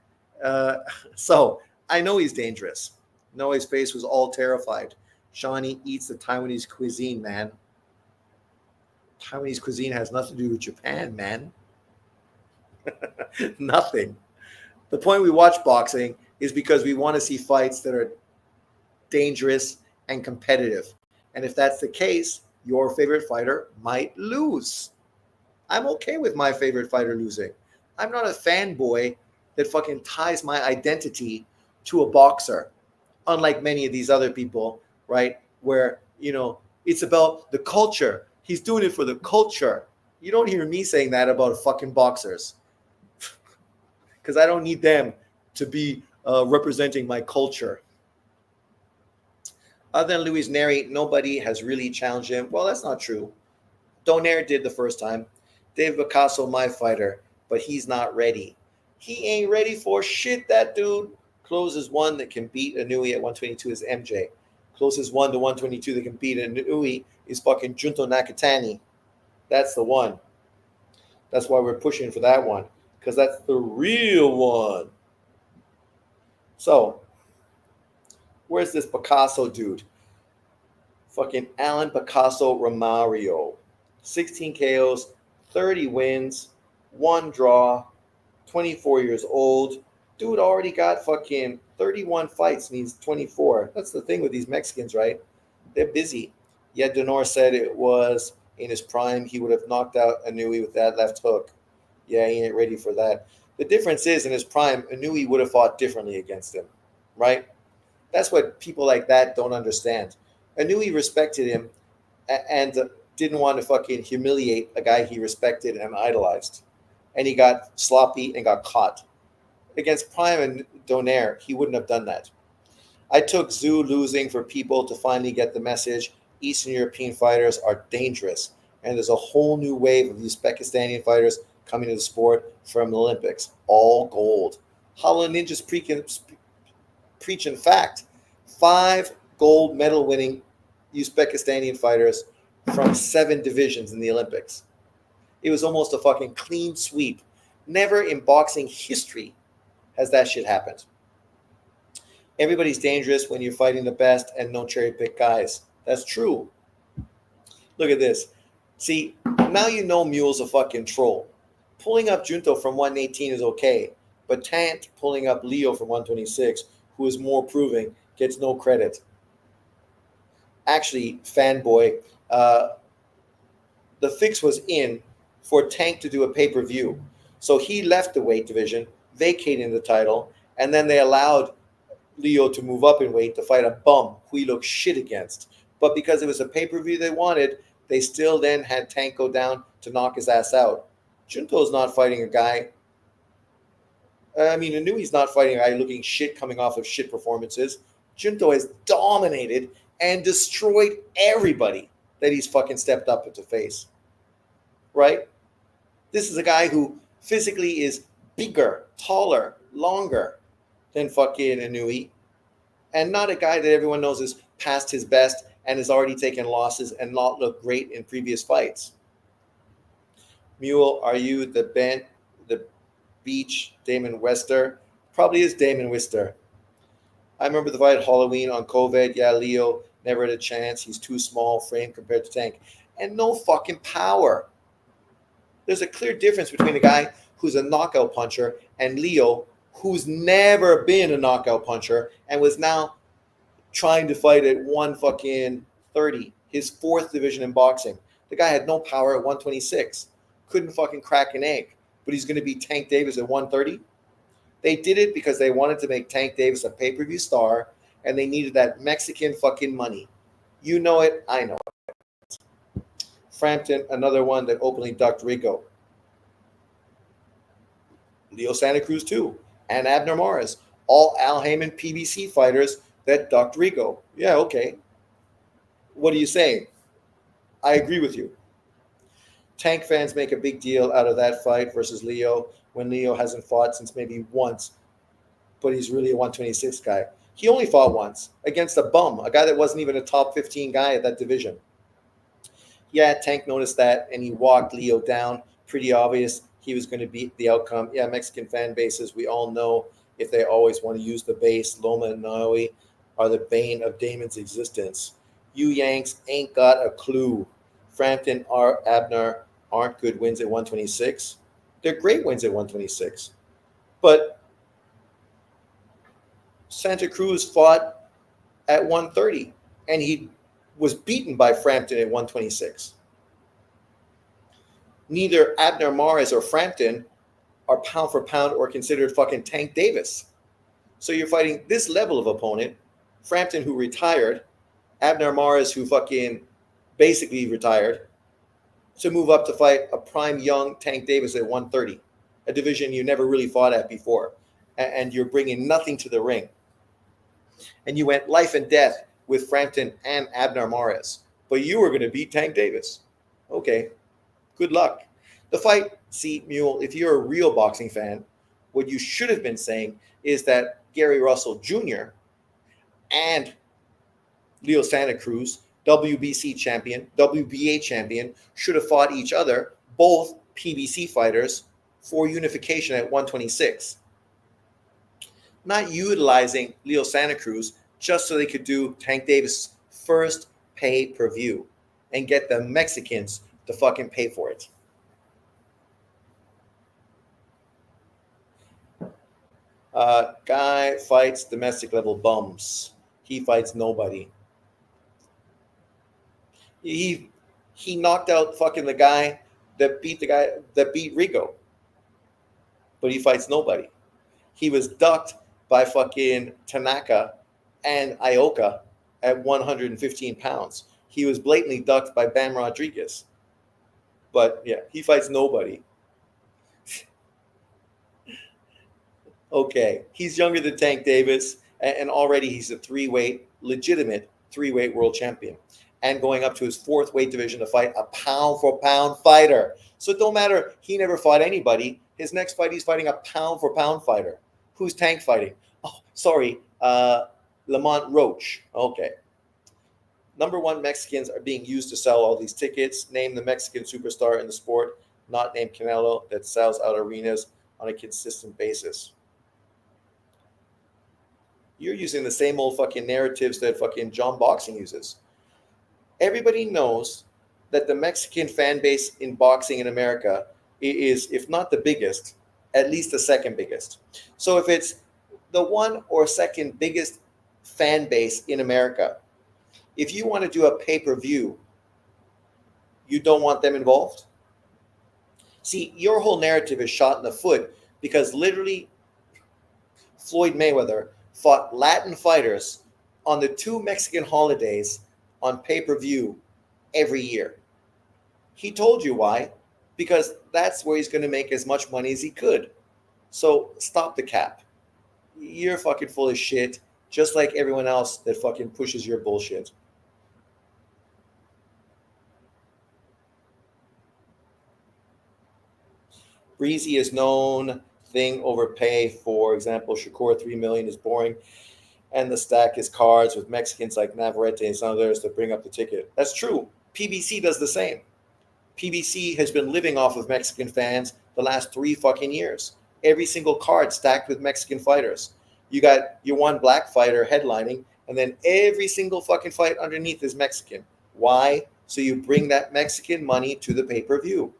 So I know he's dangerous. Noe's face was all terrified. Shawnee eats the Taiwanese cuisine, man. Taiwanese cuisine has nothing to do with Japan, man. Nothing. The point we watch boxing is because we want to see fights that are dangerous and competitive. And if that's the case, your favorite fighter might lose. I'm okay with my favorite fighter losing. I'm not a fanboy that fucking ties my identity to a boxer, unlike many of these other people, right? Where, it's about the culture. He's doing it for the culture. You don't hear me saying that about fucking boxers, because I don't need them to be representing my culture. Other than Luis Neri, nobody has really challenged him. Well, that's not true. Donaire did the first time. Dave Picasso, my fighter, but he's not ready. He ain't ready for shit, that dude. Closest one that can beat Inui at 122 is MJ. Closest one to 122 that can beat Inui is fucking Junto Nakatani. That's the one. That's why we're pushing for that one, because that's the real one. So, where's this Picasso dude? Fucking Alan Picasso Romario. 16 KOs, 30 wins, 1 draw, 24 years old. Dude already got fucking 31 fights and he's 24. That's the thing with these Mexicans, right? They're busy. Yet Denor said it was in his prime, he would have knocked out Inui with that left hook. Yeah, he ain't ready for that. The difference is, in his prime, Inui would have fought differently against him, right? That's what people like that don't understand. Inui respected him and didn't want to fucking humiliate a guy he respected and idolized. And he got sloppy and got caught. Against Prime and Donaire, he wouldn't have done that. I took Zoo losing for people to finally get the message. Eastern European fighters are dangerous. And there's a whole new wave of Uzbekistani fighters coming to the sport from the Olympics. All gold. Hollow Ninjas preaching fact. 5 gold medal winning Uzbekistani fighters from 7 divisions in the Olympics. It was almost a fucking clean sweep. Never in boxing history has that shit happened. Everybody's dangerous when you're fighting the best and no cherry pick guys. That's true. Look at this. See, now you know Mule's a fucking troll. Pulling up Junto from 118 is okay, but Tant pulling up Leo from 126, who is more proving, gets no credit. Actually, fanboy, the fix was in for Tank to do a pay-per-view. So he left the weight division, vacating the title, and then they allowed Leo to move up in weight to fight a bum who he looked shit against. But because it was a pay-per-view they wanted, they still then had Tank go down to knock his ass out. Junto's not fighting a guy. Inui's not fighting a guy looking shit coming off of shit performances. Junto has dominated and destroyed everybody that he's fucking stepped up to face. Right? This is a guy who physically is bigger, taller, longer than fucking Inui, and not a guy that everyone knows is past his best and has already taken losses and not looked great in previous fights. Mule, are you the beach Damon Wester? Probably is Damon Wester. I remember the fight Halloween on COVID. Yeah, Leo never had a chance. He's too small frame compared to Tank. And no fucking power. There's a clear difference between a guy who's a knockout puncher and Leo, who's never been a knockout puncher and was now trying to fight at 130, his 4th division in boxing. The guy had no power at 126. Couldn't fucking crack an egg. But he's going to beat Tank Davis at 130? They did it because they wanted to make Tank Davis a pay-per-view star, and they needed that Mexican fucking money. You know it, I know it. Frampton, another one that openly ducked Rico. Leo Santa Cruz too, and Abner Mares, all Al Heyman PBC fighters that ducked Rico. Yeah, okay. What are you saying? I agree with you. Tank fans make a big deal out of that fight versus Leo when Leo hasn't fought since maybe once, but he's really a 126 guy. He only fought once against a bum, a guy that wasn't even a top 15 guy at that division. Yeah, Tank noticed that and he walked Leo down. Pretty obvious he was going to beat the outcome. Yeah, Mexican fan bases, we all know if they always want to use the base, Loma and Naui are the bane of Damon's existence. You Yanks ain't got a clue. Frampton, Abner aren't good wins at 126. They're great wins at 126. But Santa Cruz fought at 130 and he was beaten by Frampton at 126. Neither Abner Mares or Frampton are pound for pound or considered fucking Tank Davis. So you're fighting this level of opponent, Frampton who retired, Abner Mares who fucking basically retired, to move up to fight a prime young Tank Davis at 130, a division you never really fought at before, and you're bringing nothing to the ring. And you went life and death with Frampton and Abner Mares, but you were going to beat Tank Davis. Okay, good luck. The fight, see, Mule, if you're a real boxing fan, what you should have been saying is that Gary Russell Jr. and Leo Santa Cruz, WBC champion, WBA champion, should have fought each other, both PBC fighters, for unification at 126. Not utilizing Leo Santa Cruz just so they could do Tank Davis' first pay-per-view and get the Mexicans to fucking pay for it. Guy fights domestic level bums. He fights nobody. He knocked out fucking the guy that beat Rico. But he fights nobody. He was ducked by fucking Tanaka and Ioka at 115 pounds. He was blatantly ducked by Bam Rodriguez. But yeah, he fights nobody. Okay, he's younger than Tank Davis, and already he's a legitimate three-weight world champion, and going up to his fourth weight division to fight a pound-for-pound fighter. So it don't matter, he never fought anybody. His next fight, he's fighting a pound-for-pound fighter. Who's Tank fighting? Oh, sorry, Lamont Roach. Okay. Number one, Mexicans are being used to sell all these tickets. Name the Mexican superstar in the sport, not named Canelo, that sells out arenas on a consistent basis. You're using the same old fucking narratives that fucking John Boxing uses. Everybody knows that the Mexican fan base in boxing in America is, if not the biggest, at least the second biggest. So if it's the one or second biggest fan base in America, if you want to do a pay-per-view, you don't want them involved? See, your whole narrative is shot in the foot because literally Floyd Mayweather fought Latin fighters on the two Mexican holidays on pay-per-view every year. He told you why, because that's where he's going to make as much money as he could. So stop the cap. You're fucking full of shit, just like everyone else that fucking pushes your bullshit. Breezy is known thing overpay. For example, Shakur $3 million is boring, and the stack is cards with Mexicans like Navarrete and some others to bring up the ticket. That's true. PBC does the same. PBC has been living off of Mexican fans the last 3 fucking years. Every single card stacked with Mexican fighters. You got your one black fighter headlining, and then every single fucking fight underneath is Mexican. Why? So you bring that Mexican money to the pay-per-view.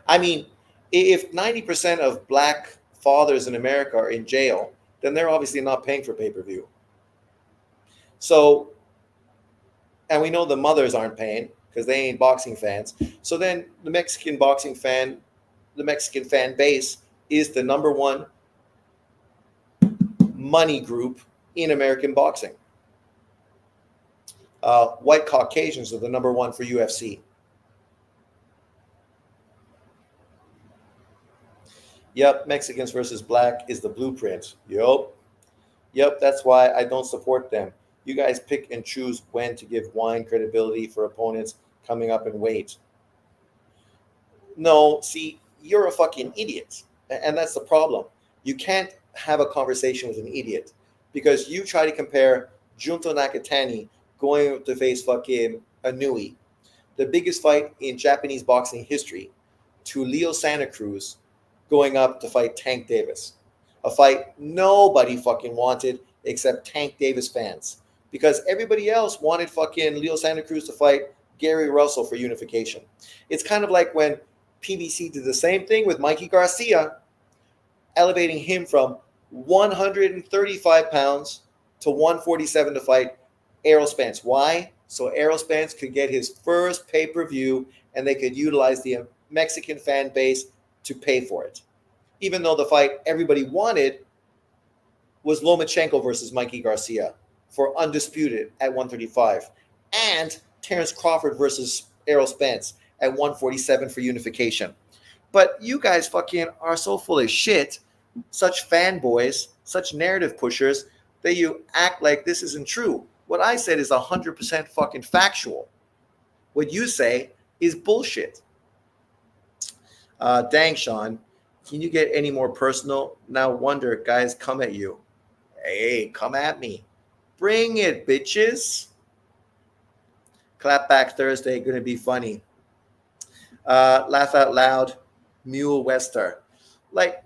I mean, if 90% of black fathers in America are in jail, then they're obviously not paying for pay-per-view. So, and we know the mothers aren't paying because they ain't boxing fans. So then the Mexican fan base is the number one money group in American boxing. White Caucasians are the number one for UFC. Yep, Mexicans versus black is the blueprint. Yep, that's why I don't support them. You guys pick and choose when to give wine credibility for opponents coming up in weight. No, see, you're a fucking idiot. And that's the problem. You can't have a conversation with an idiot because you try to compare Junto Nakatani going to face fucking Anui, the biggest fight in Japanese boxing history, to Leo Santa Cruz going up to fight Tank Davis. A fight nobody fucking wanted except Tank Davis fans. Because everybody else wanted fucking Leo Santa Cruz to fight Gary Russell for unification. It's kind of like when PBC did the same thing with Mikey Garcia, elevating him from 135 pounds to 147 to fight Errol Spence. Why? So Errol Spence could get his first pay-per-view and they could utilize the Mexican fan base to pay for it. Even though the fight everybody wanted was Lomachenko versus Mikey Garcia for undisputed at 135, and Terrence Crawford versus Errol Spence at 147 for unification. But you guys fucking are so full of shit, such fanboys, such narrative pushers, that you act like this isn't true. What I said is 100% fucking factual. What you say is bullshit. Dang, Sean, can you get any more personal? Now wonder guys come at you. Hey, come at me. Bring it, bitches. Clapback Thursday, gonna be funny. Laugh out loud, Mule Wester. Like,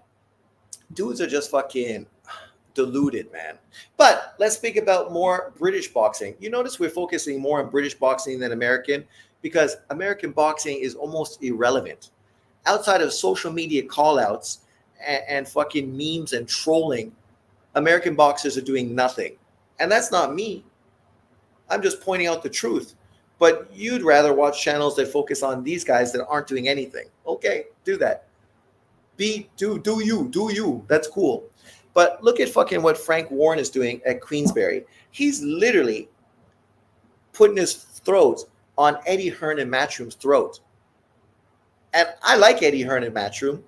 dudes are just fucking deluded, man. But let's speak about more British boxing. You notice we're focusing more on British boxing than American because American boxing is almost irrelevant. Outside of social media callouts and fucking memes and trolling, American boxers are doing nothing. And that's not me. I'm just pointing out the truth. But you'd rather watch channels that focus on these guys that aren't doing anything. Okay, do that. Do you. That's cool. But look at fucking what Frank Warren is doing at Queensberry. He's literally putting his throat on Eddie Hearn and Matchroom's throat. And I like Eddie Hearn and Matchroom.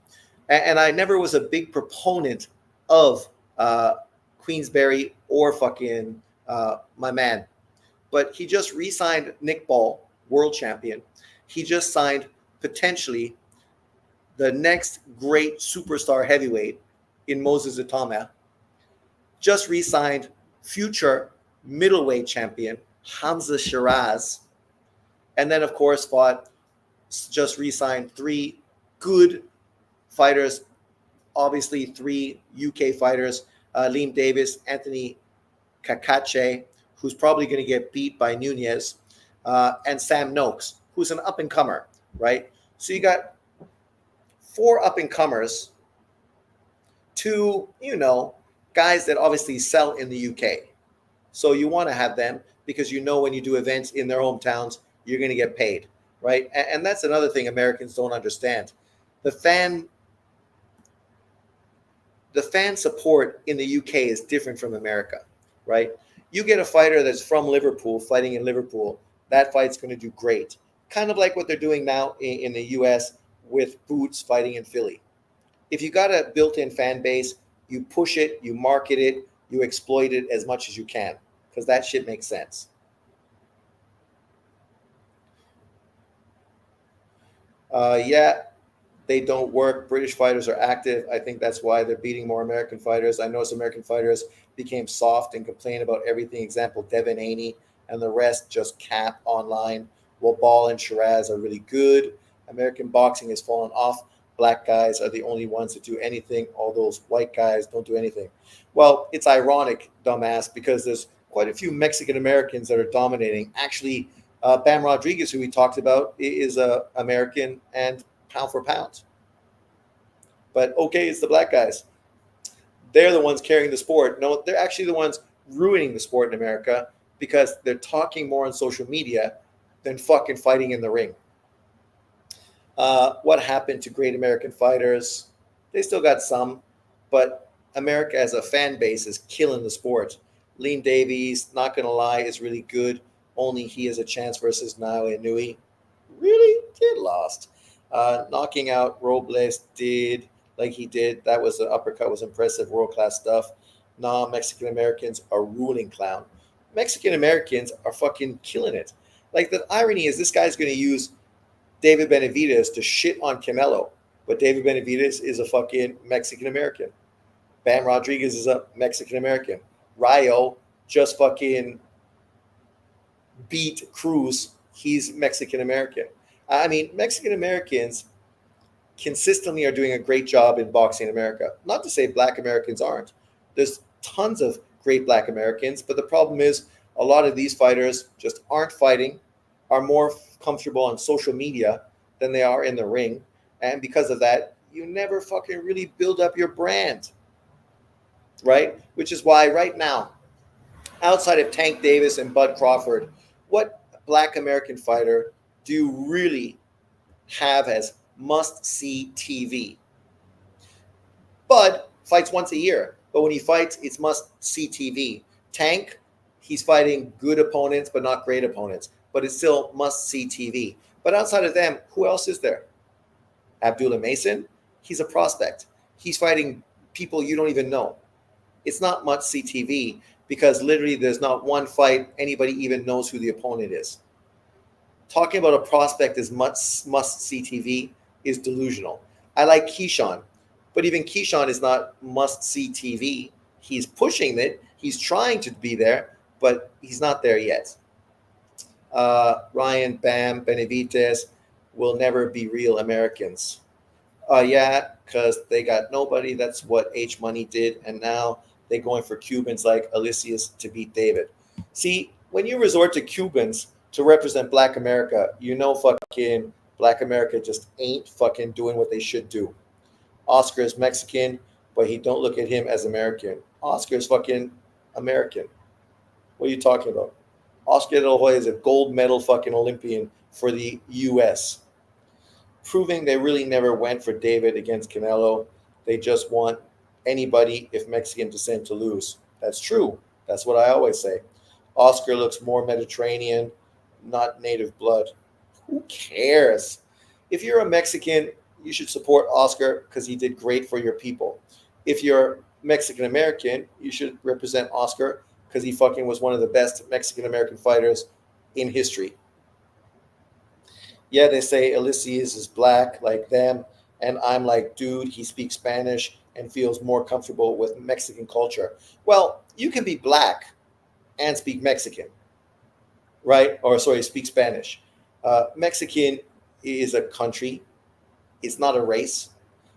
And I never was a big proponent of Queensberry or fucking my man. But he just re-signed Nick Ball, world champion. He just signed potentially the next great superstar heavyweight in Moses Itama. Just re-signed future middleweight champion Hamza Shiraz. And then, of course, just re-signed 3 good fighters, obviously 3 UK fighters, Liam Davis, Anthony Kakache, who's probably going to get beat by Nunez, and Sam Noakes, who's an up-and-comer, right? So you got 4 up-and-comers, 2, guys that obviously sell in the UK. So you want to have them because when you do events in their hometowns, you're going to get paid, right? And that's another thing Americans don't understand. The fan support in the UK is different from America, right? You get a fighter that's from Liverpool fighting in Liverpool, that fight's going to do great. Kind of like what they're doing now in the US with Boots fighting in Philly. If you got a built-in fan base, you push it, you market it, you exploit it as much as you can because that shit makes sense. Yeah, they don't work. British fighters are active. I think that's why they're beating more American fighters. I noticed American fighters became soft and complain about everything. Example, Devin Haney and the rest just cap online. Well, Ball and Shiraz are really good. American boxing has fallen off. Black guys are the only ones that do anything. All those white guys don't do anything. Well, it's ironic, dumbass, because there's quite a few Mexican Americans that are dominating. Actually, Bam Rodriguez, who we talked about, is American and pound for pound. But okay, it's the black guys. They're the ones carrying the sport. No, they're actually the ones ruining the sport in America because they're talking more on social media than fucking fighting in the ring. What happened to great American fighters? They still got some, but America as a fan base is killing the sport. Liam Davies, not going to lie, is really good. only he has a chance versus Naoya Nui. Really? Get lost. Knocking out Robles did like he did. That was an uppercut, was impressive, world class stuff. Nah, Mexican Americans are ruling clown. Mexican Americans are fucking killing it. Like the irony is, this guy's going to use David Benavidez to shit on Canelo, but David Benavidez is a fucking Mexican American. Bam Rodriguez is a Mexican American. Rayo just fucking beat Cruz. He's Mexican American. I mean, Mexican Americans consistently are doing a great job in boxing in America. Not to say black Americans aren't. There's tons of great black Americans, but the problem is a lot of these fighters just aren't fighting, are more comfortable on social media than they are in the ring. And because of that, you never fucking really build up your brand, right? Which is why right now, outside of Tank Davis and Bud Crawford, what black American fighter do you really have as must-see TV? Bud fights once a year, but when he fights, it's must-see TV. Tank, he's fighting good opponents, but not great opponents, but it's still must-see TV. But outside of them, who else is there? Abdullah Mason, he's a prospect. He's fighting people you don't even know. It's not must-see TV because literally there's not one fight anybody even knows who the opponent is. Talking about a prospect as must-see TV is delusional. I like Keyshawn, but even Keyshawn is not must-see TV. He's pushing it. He's trying to be there, but he's not there yet. Ryan, Bam, Benavidez will never be real Americans. Yeah, because they got nobody. That's what H Money did, and now they're going for Cubans like Alicius to beat David. See, when you resort to Cubans to represent Black America, you know fucking Black America just ain't fucking doing what they should do. Oscar is Mexican, but he don't look at him as American. Oscar is fucking American. What are you talking about? Oscar De La Hoya is a gold medal fucking Olympian for the U.S., proving they really never went for David against Canelo. They just want anybody if Mexican descent to lose. That's true. That's what I always say. Oscar looks more Mediterranean, not native blood. Who cares? If you're a Mexican, you should support Oscar because he did great for your people. If you're Mexican American, you should represent Oscar because he fucking was one of the best Mexican American fighters in history. Yeah, they say Alicius is black like them, and I'm like, dude, he speaks Spanish and feels more comfortable with Mexican culture. Well, you can be black and speak Mexican, right? Or sorry, speak Spanish. Mexican is a country. It's not a race.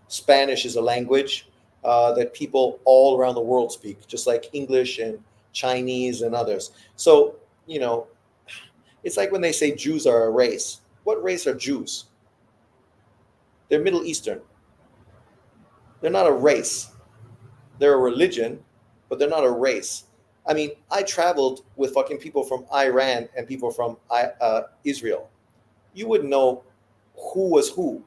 Spanish is a language that people all around the world speak, just like English and Chinese and others. So, it's like when they say Jews are a race. What race are Jews? They're Middle Eastern. They're not a race. They're a religion, but they're not a race. I mean, I traveled with fucking people from Iran and people from Israel. You wouldn't know who was who.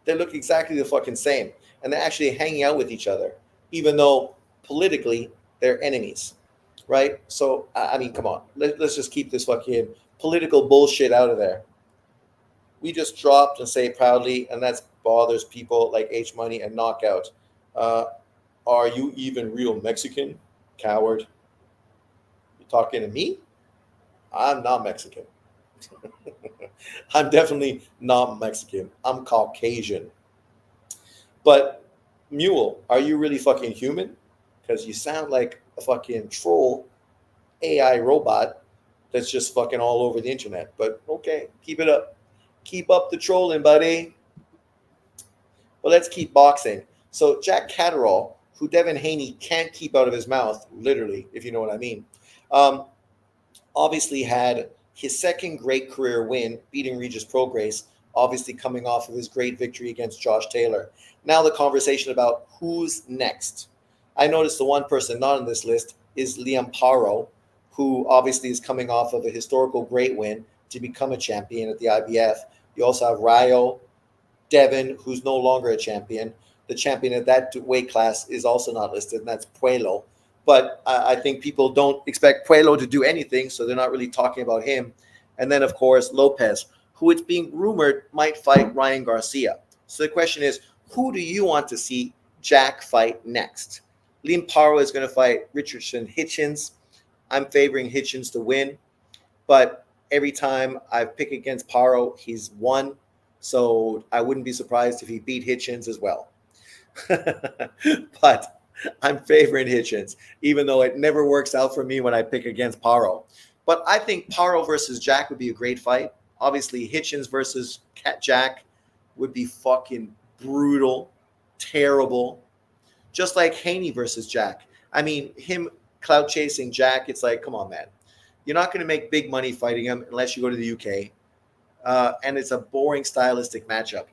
They look exactly the fucking same. And they're actually hanging out with each other, even though politically they're enemies, right? So, I mean, come on. Let's just keep this fucking political bullshit out of there. We just dropped and say it proudly, and that bothers people like H Money and Knockout. Are you even real Mexican? Coward. You talking to me? I'm not Mexican. I'm definitely not Mexican. I'm Caucasian. But Mule, are you really fucking human? Because you sound like a fucking troll AI robot that's just fucking all over the internet. But okay, keep it up. Keep up the trolling, buddy. But let's keep boxing. So Jack Catterall, who Devin Haney can't keep out of his mouth, literally, if you know what I mean, obviously had his second great career win, beating Regis Prograis, obviously coming off of his great victory against Josh Taylor. Now the conversation about who's next. I noticed the one person not on this list is Liam Paro, who obviously is coming off of a historical great win to become a champion at the IBF. You also have Rayo, Devin, who's no longer a champion. The champion at that weight class is also not listed, and that's Puello. But I think people don't expect Puello to do anything, so they're not really talking about him. And then, of course, Lopez, who it's being rumored might fight Ryan Garcia. So the question is, who do you want to see Jack fight next? Liam Paro is going to fight Richardson Hitchens. I'm favoring Hitchens to win, but every time I've picked against Paro, he's won. So I wouldn't be surprised if he beat Hitchens as well. But I'm favoring Hitchens, even though it never works out for me when I pick against Paro. But I think Paro versus Jack would be a great fight. Obviously, Hitchens versus Jack would be fucking brutal, terrible. Just like Haney versus Jack. I mean, him clout chasing Jack, it's like, come on, man. You're not going to make big money fighting him unless you go to the UK. And it's a boring stylistic matchup.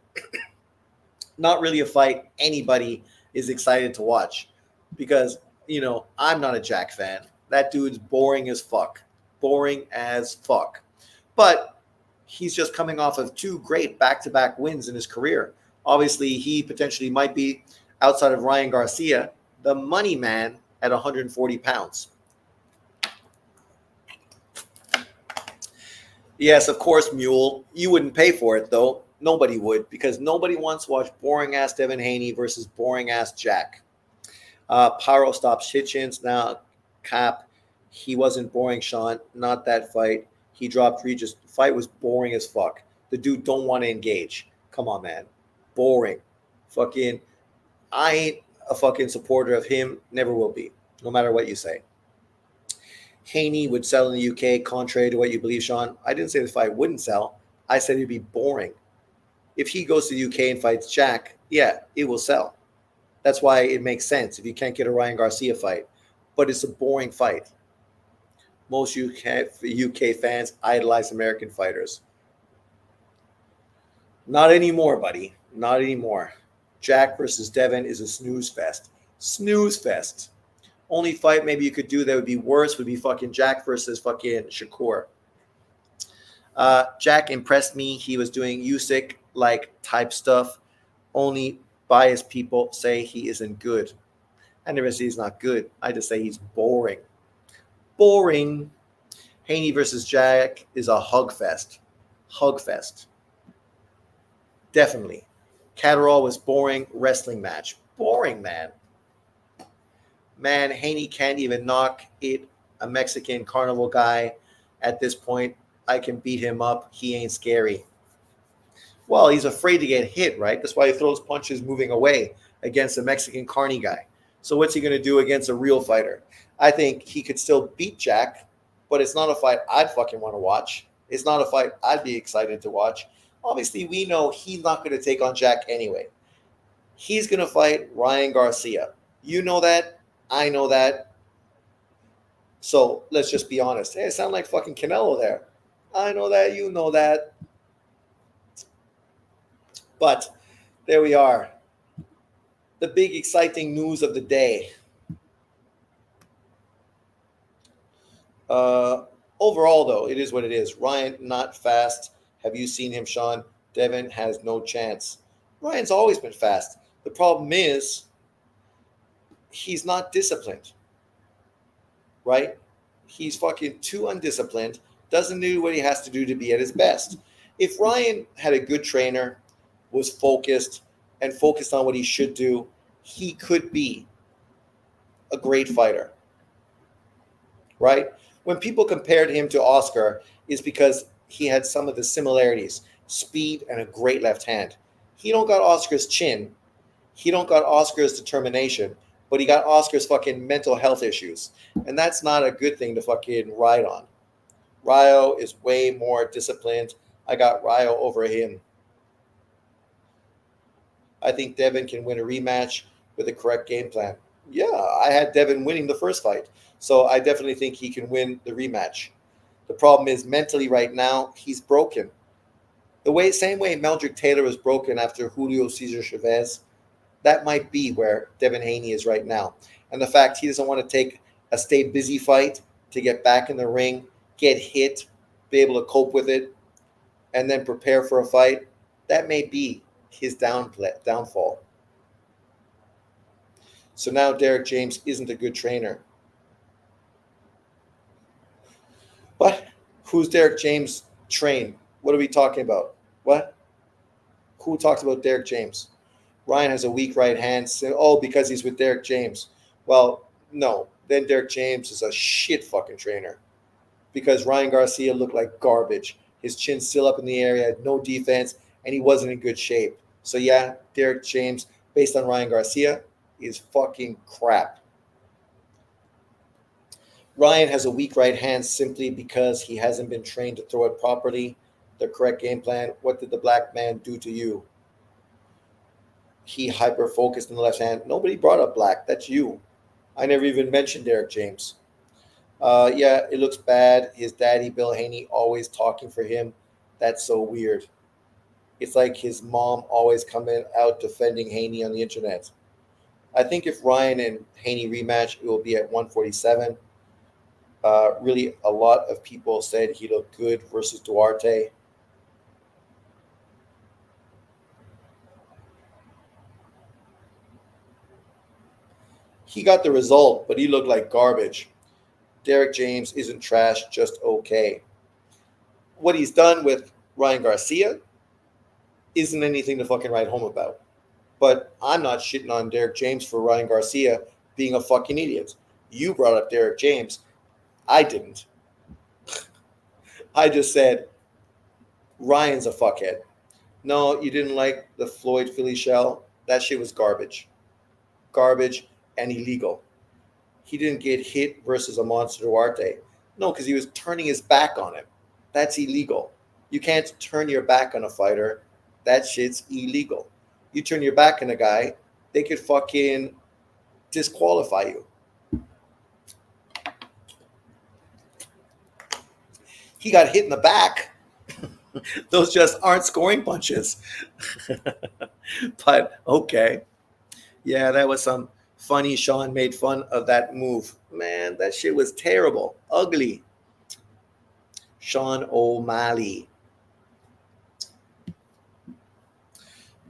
Not really a fight anybody is excited to watch because, I'm not a Jack fan. That dude's boring as fuck. Boring as fuck. But he's just coming off of two great back-to-back wins in his career. Obviously, he potentially might be, outside of Ryan Garcia, the money man at 140 pounds. Yes, of course, Mule. You wouldn't pay for it, though. Nobody would, because nobody wants to watch boring-ass Devin Haney versus boring-ass Jack. Paro stops Hitchens. Now, Cap, he wasn't boring, Sean. Not that fight. He dropped Regis. The fight was boring as fuck. The dude don't want to engage. Come on, man. Boring. Fucking, I ain't a fucking supporter of him. Never will be, no matter what you say. Haney would sell in the UK, contrary to what you believe, Sean. I didn't say the fight wouldn't sell. I said it'd be boring. If he goes to the UK and fights Jack, yeah, it will sell. That's why it makes sense if you can't get a Ryan Garcia fight. But it's a boring fight. Most UK fans idolize American fighters. Not anymore, buddy. Not anymore. Jack versus Devin is a snooze fest. Snooze fest. Only fight maybe you could do that would be worse would be fucking Jack versus fucking Shakur. Jack impressed me. He was doing Usyk like type stuff. Only biased people say he isn't good. I never say he's not good. I just say he's boring. Boring. Haney versus Jack is a hug fest. Hug fest. Definitely. Catterall was boring. Wrestling match. Boring, man. Man, Haney can't even knock it. A Mexican carnival guy at this point. I can beat him up. He ain't scary. Well, he's afraid to get hit, right? That's why he throws punches moving away against a Mexican carny guy. So what's he going to do against a real fighter? I think he could still beat Jack, but it's not a fight I'd fucking want to watch. It's not a fight I'd be excited to watch. Obviously, we know he's not going to take on Jack anyway. He's going to fight Ryan Garcia. You know that. I know that. So let's just be honest. Hey, it sounds like fucking Canelo there. I know that. You know that. But there we are. The big exciting news of the day. Overall, though, it is what it is. Ryan, not fast. Have you seen him, Sean? Devin has no chance. Ryan's always been fast. The problem is he's not disciplined, right? He's fucking too undisciplined, doesn't do what he has to do to be at his best. If Ryan had a good trainer, was focused, and focused on what he should do, he could be a great fighter, right? When people compared him to Oscar, it's because he had some of the similarities, speed and a great left hand. He don't got Oscar's chin. He don't got Oscar's determination, but he got Oscar's fucking mental health issues. And that's not a good thing to fucking ride on. Ryo is way more disciplined. I got Ryo over him. I think Devin can win a rematch with the correct game plan. Yeah, I had Devin winning the first fight. So I definitely think he can win the rematch. The problem is mentally right now, he's broken. Same way Meldrick Taylor was broken after Julio Cesar Chavez, that might be where Devin Haney is right now. And the fact he doesn't want to take a stay busy fight to get back in the ring, get hit, be able to cope with it, and then prepare for a fight, that may be his downfall. So now Derek James isn't a good trainer. Who's Derek James trained? What are we talking about? What? Who talks about Derek James? Ryan has a weak right hand. So, oh, because he's with Derek James. Well, no. Then Derek James is a shit fucking trainer because Ryan Garcia looked like garbage. His chin's still up in the air, he had no defense, and he wasn't in good shape. So yeah, Derek James, based on Ryan Garcia, is fucking crap. Ryan has a weak right hand simply because he hasn't been trained to throw it properly. The correct game plan. What did the black man do to you? He hyper focused in the left hand. Nobody brought up black. That's you. I never even mentioned Derek James. Yeah, it looks bad. His daddy, Bill Haney, always talking for him. That's so weird. It's like his mom always coming out defending Haney on the internet. I think if Ryan and Haney rematch, it will be at 147. Really, a lot of people said he looked good versus Duarte. He got the result, but he looked like garbage. Derek James isn't trash, just okay. What he's done with Ryan Garcia isn't anything to fucking write home about. But I'm not shitting on Derek James for Ryan Garcia being a fucking idiot. You brought up Derek James. I didn't. I just said Ryan's a fuckhead. No, you didn't like the Floyd Philly shell. That shit was garbage. Garbage and illegal. He didn't get hit versus a monster Duarte. No, because he was turning his back on him. That's illegal. You can't turn your back on a fighter. That shit's illegal. You turn your back on a guy, they could fucking disqualify you. He got hit in the back. Those just aren't scoring punches. But okay. Yeah, that was some funny. Sean made fun of that move. Man, that shit was terrible. Ugly. Sean O'Malley.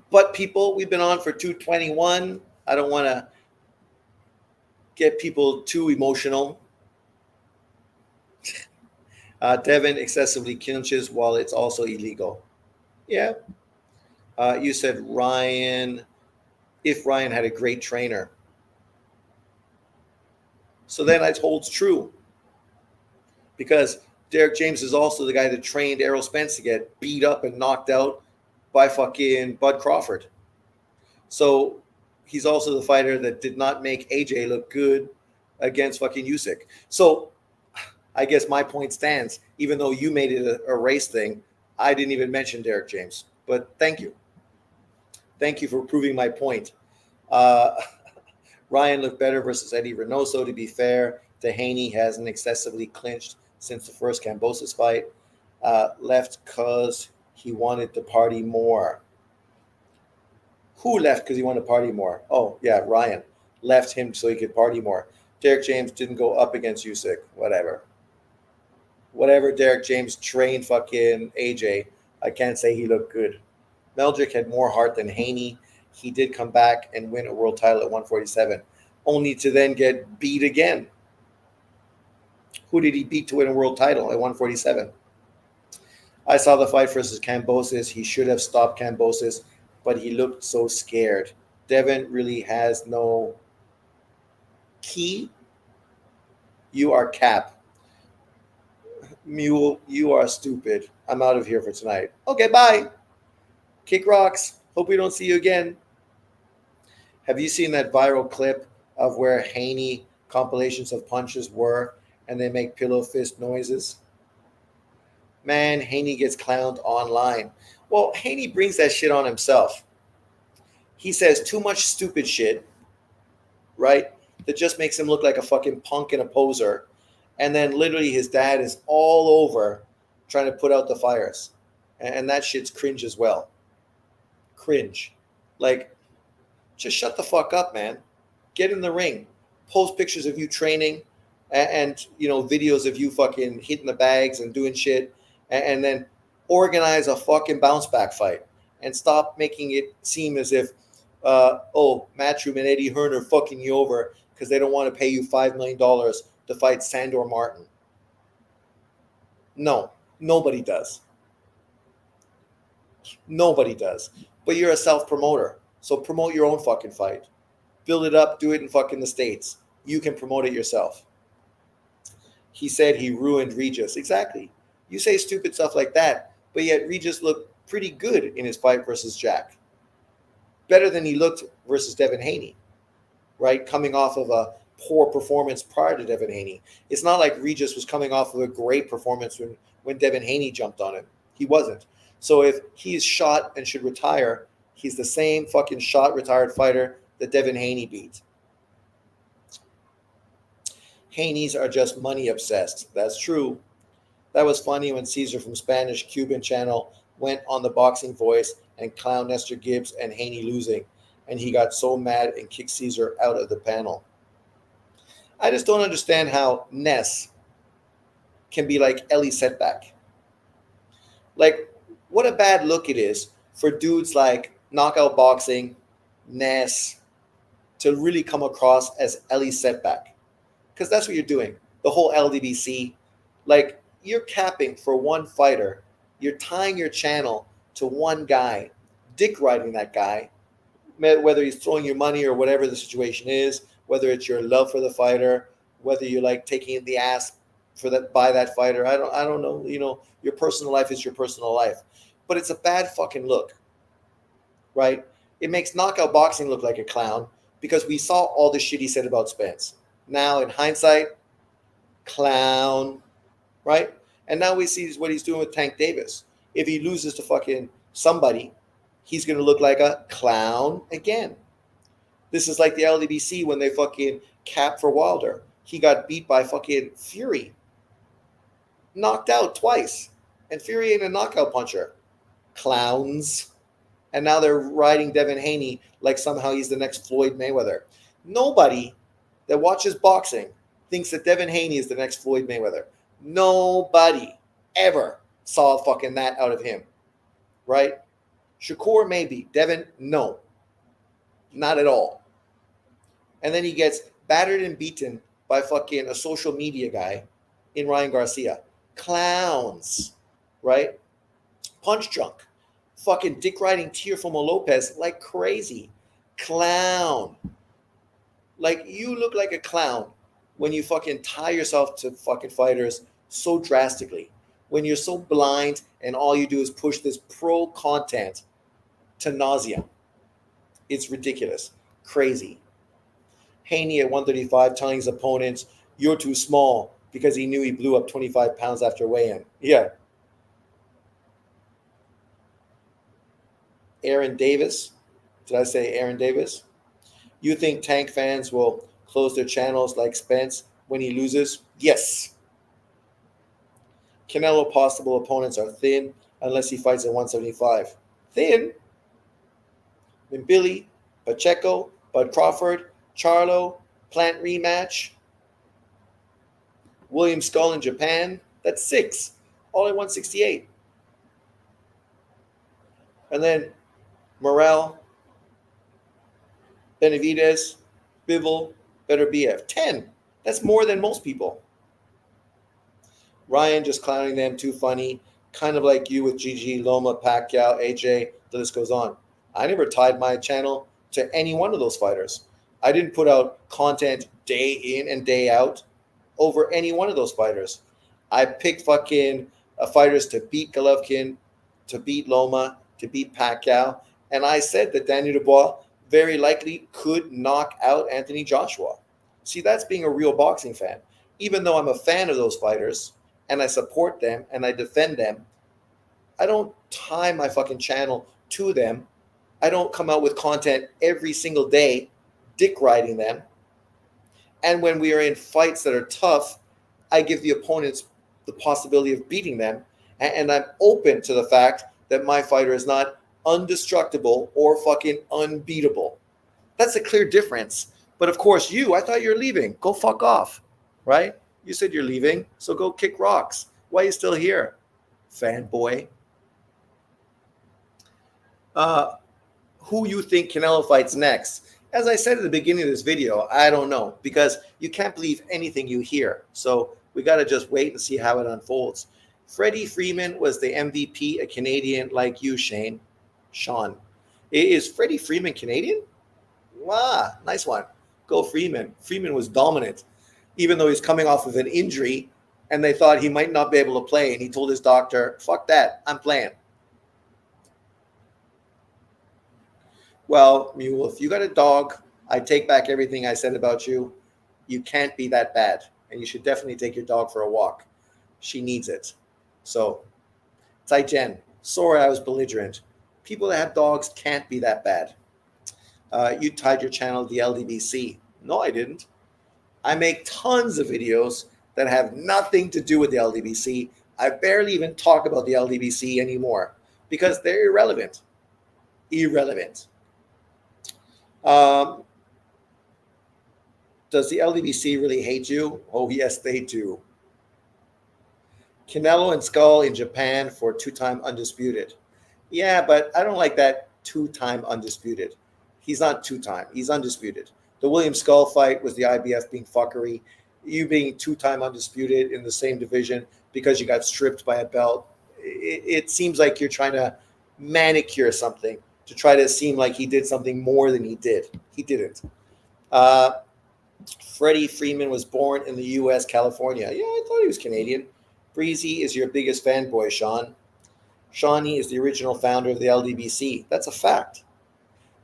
But people, we've been on for 221. I don't want to get people too emotional. Devin excessively clinches while it's also illegal. Yeah. You said Ryan, if Ryan had a great trainer. So then it holds true. Because Derek James is also the guy that trained Errol Spence to get beat up and knocked out by fucking Bud Crawford. So he's also the fighter that did not make AJ look good against fucking Usyk. So I guess my point stands. Even though you made it a race thing, I didn't even mention Derek James. But thank you. Thank you for proving my point. Ryan looked better versus Eddie Reynoso. To be fair, Haney hasn't excessively clinched since the first Kambosos fight. Left because he wanted to party more. Who left because he wanted to party more? Oh, yeah, Ryan left him so he could party more. Derek James didn't go up against Usyk. Whatever. Whatever Derek James trained fucking AJ, I can't say he looked good. Meldrick had more heart than Haney. He did come back and win a world title at 147, only to then get beat again. Who did he beat to win a world title at 147? I saw the fight versus Kambosos. He should have stopped Kambosos, but he looked so scared. Devin really has no key. You are cap. Mule, you are stupid. I'm out of here for tonight. Okay, bye. Kick rocks. Hope we don't see you again. Have you seen that viral clip of where Haney compilations of punches were and they make pillow fist noises? Man, Haney gets clowned online. Well, Haney brings that shit on himself. He says too much stupid shit, right? That just makes him look like a fucking punk and a poser. And then literally his dad is all over trying to put out the fires. And that shit's cringe as well. Cringe. Like, just shut the fuck up, man. Get in the ring. Post pictures of you training and you know, videos of you fucking hitting the bags and doing shit. And then organize a fucking bounce back fight. And stop making it seem as if, Matchroom and Eddie Hearn are fucking you over because they don't want to pay you $5 million to fight Sandor Martin. No, nobody does. Nobody does. But you're a self promoter. So promote your own fucking fight. Build it up, do it in fucking the States. You can promote it yourself. He said he ruined Regis. Exactly. You say stupid stuff like that, but yet Regis looked pretty good in his fight versus Jack. Better than he looked versus Devin Haney, right? Coming off of a poor performance prior to Devin Haney. It's not like Regis was coming off of a great performance when Devin Haney jumped on him. He wasn't. So if he's shot and should retire, he's the same fucking shot retired fighter that Devin Haney beat. Haney's are just money obsessed. That's true. That was funny when Caesar from Spanish Cuban channel went on the Boxing Voice and clowned Nestor Gibbs and Haney losing, and he got so mad and kicked Caesar out of the panel. I just don't understand how Ness can be like Ellie Setback. Like, what a bad look it is for dudes like Knockout Boxing, Ness, to really come across as Ellie Setback. Because that's what you're doing. The whole LDBC. Like, you're capping for one fighter. You're tying your channel to one guy, dick riding that guy, whether he's throwing you money or whatever the situation is, whether it's your love for the fighter, whether you like taking the ass for that by that fighter. I don't know. You know, your personal life is your personal life. But it's a bad fucking look. Right? It makes Knockout Boxing look like a clown because we saw all the shit he said about Spence. Now, in hindsight, clown, right? And now we see what he's doing with Tank Davis. If he loses to fucking somebody, he's going to look like a clown again. This is like the LDBC when they fucking capped for Wilder. He got beat by fucking Fury. Knocked out twice. And Fury ain't a knockout puncher. Clowns. And now they're riding Devin Haney like somehow he's the next Floyd Mayweather. Nobody that watches boxing thinks that Devin Haney is the next Floyd Mayweather. Nobody ever saw fucking that out of him. Right? Shakur maybe. Devin, no. Not at all. And then he gets battered and beaten by fucking a social media guy in Ryan Garcia. Clowns. Right? Punch drunk. Fucking dick riding Teofimo Lopez like crazy. Clown. Like, you look like a clown when you fucking tie yourself to fucking fighters so drastically. When you're so blind and all you do is push this pro content to nausea. It's ridiculous. Crazy. Haney at 135 telling his opponents, you're too small, because he knew he blew up 25 pounds after weigh-in. Yeah. Aaron Davis. Did I say Aaron Davis? You think Tank fans will close their channels like Spence when he loses? Yes. Canelo possible opponents are thin unless he fights at 175. Thin? Then Billy, Pacheco, Bud Crawford, Charlo, Plant rematch, William Skull in Japan. That's 6. All at 168. And then Morel, Benavidez, Bivol, Beterbiev. 10. That's more than most people. Ryan just clowning them, too funny. Kind of like you with Gigi, Loma, Pacquiao, AJ. The list goes on. I never tied my channel to any one of those fighters. I didn't put out content day in and day out over any one of those fighters. I picked fucking fighters to beat Golovkin, to beat Loma, to beat Pacquiao. And I said that Daniel Dubois very likely could knock out Anthony Joshua. See, that's being a real boxing fan. Even though I'm a fan of those fighters and I support them and I defend them, I don't tie my fucking channel to them. I don't come out with content every single day dick riding them. And when we are in fights that are tough, I give the opponents the possibility of beating them. And I'm open to the fact that my fighter is not undestructible or fucking unbeatable. That's a clear difference. But of course, I thought you were leaving. Go fuck off, right? You said you're leaving, so go kick rocks. Why are you still here, fanboy? Who you think Canelo fights next? As I said at the beginning of this video, I don't know, because you can't believe anything you hear. So we got to just wait and see how it unfolds. Freddie Freeman was the MVP, a Canadian like you, Sean. Is Freddie Freeman Canadian? Wow, nice one. Go Freeman. Freeman was dominant, even though he's coming off of an injury and they thought he might not be able to play. And he told his doctor, fuck that, I'm playing. Well, Mule, if you got a dog, I take back everything I said about you. You can't be that bad. And you should definitely take your dog for a walk. She needs it. So, Tai Jen, sorry I was belligerent. People that have dogs can't be that bad. You tied your channel to the LDBC. No, I didn't. I make tons of videos that have nothing to do with the LDBC. I barely even talk about the LDBC anymore because they're irrelevant. Irrelevant. Does the LDBC really hate you? Oh, yes, they do. Canelo and Skull in Japan for two-time undisputed. Yeah, but I don't like that two-time undisputed. He's not two-time. He's undisputed. The William Skull fight was the IBF being fuckery. You being two-time undisputed in the same division because you got stripped by a belt. It seems like you're trying to manicure something to try to seem like he did something more than he did. He didn't. Freddie Freeman was born in the U.S., California. Yeah, I thought he was Canadian. Breezy is your biggest fanboy, Sean. Shawnee is the original founder of the LDBC. That's a fact.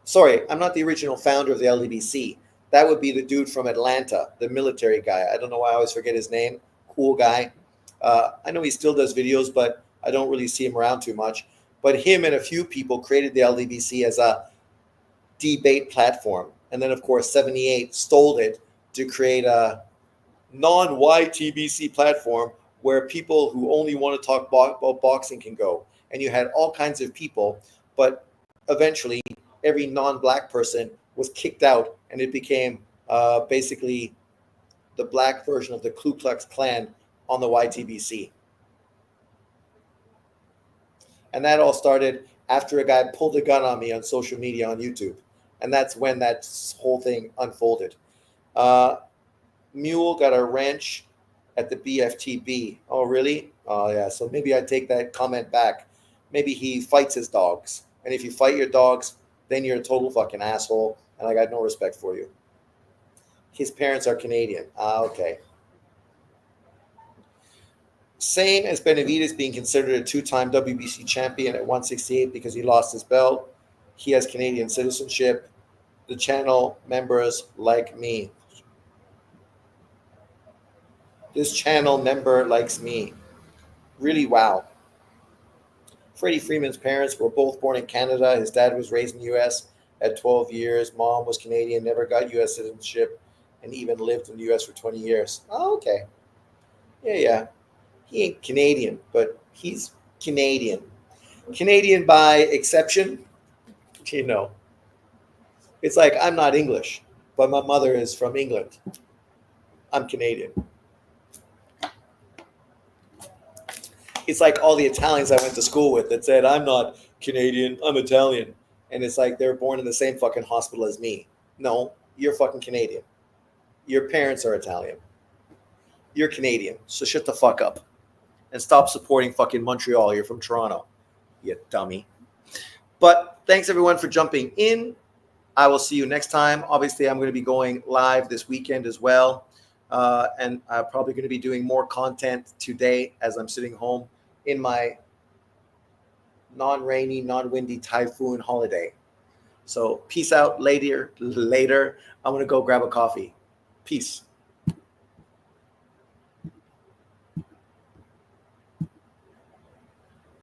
Sorry, I'm not the original founder of the LDBC. That would be the dude from Atlanta, the military guy. I don't know why I always forget his name. Cool guy. I know he still does videos, but I don't really see him around too much. But him and a few people created the LDBC as a debate platform. And then, of course, 78 stole it to create a non-YTBC platform where people who only want to talk about boxing can go. And you had all kinds of people, but eventually every non-black person was kicked out, and it became basically the black version of the Ku Klux Klan on the YTBC. And that all started after a guy pulled a gun on me on social media on YouTube. And that's when that whole thing unfolded. Mule got a wrench at the BFTB. Oh, really? Oh, yeah. So maybe I take that comment back. Maybe he fights his dogs. And if you fight your dogs, then you're a total fucking asshole. And I got no respect for you. His parents are Canadian. Okay. Same as Benavidez being considered a two-time WBC champion at 168 because he lost his belt. He has Canadian citizenship. The channel members like me. This channel member likes me. Really, wow. Freddie Freeman's parents were both born in Canada. His dad was raised in the U.S. at 12 years. Mom was Canadian, never got U.S. citizenship, and even lived in the U.S. for 20 years. Oh, okay. Yeah. He ain't Canadian, but he's Canadian. Canadian by exception, you know. It's like I'm not English, but my mother is from England. I'm Canadian. It's like all the Italians I went to school with that said, I'm not Canadian, I'm Italian. And it's like they're born in the same fucking hospital as me. No, you're fucking Canadian. Your parents are Italian. You're Canadian, so shut the fuck up. And stop supporting fucking Montreal. You're from Toronto, you dummy. But thanks everyone for jumping in. I will see you next time. Obviously, I'm going to be going live this weekend as well. And I'm probably going to be doing more content today as I'm sitting home in my non-rainy, non-windy typhoon holiday. So peace out later. I'm going to go grab a coffee. Peace.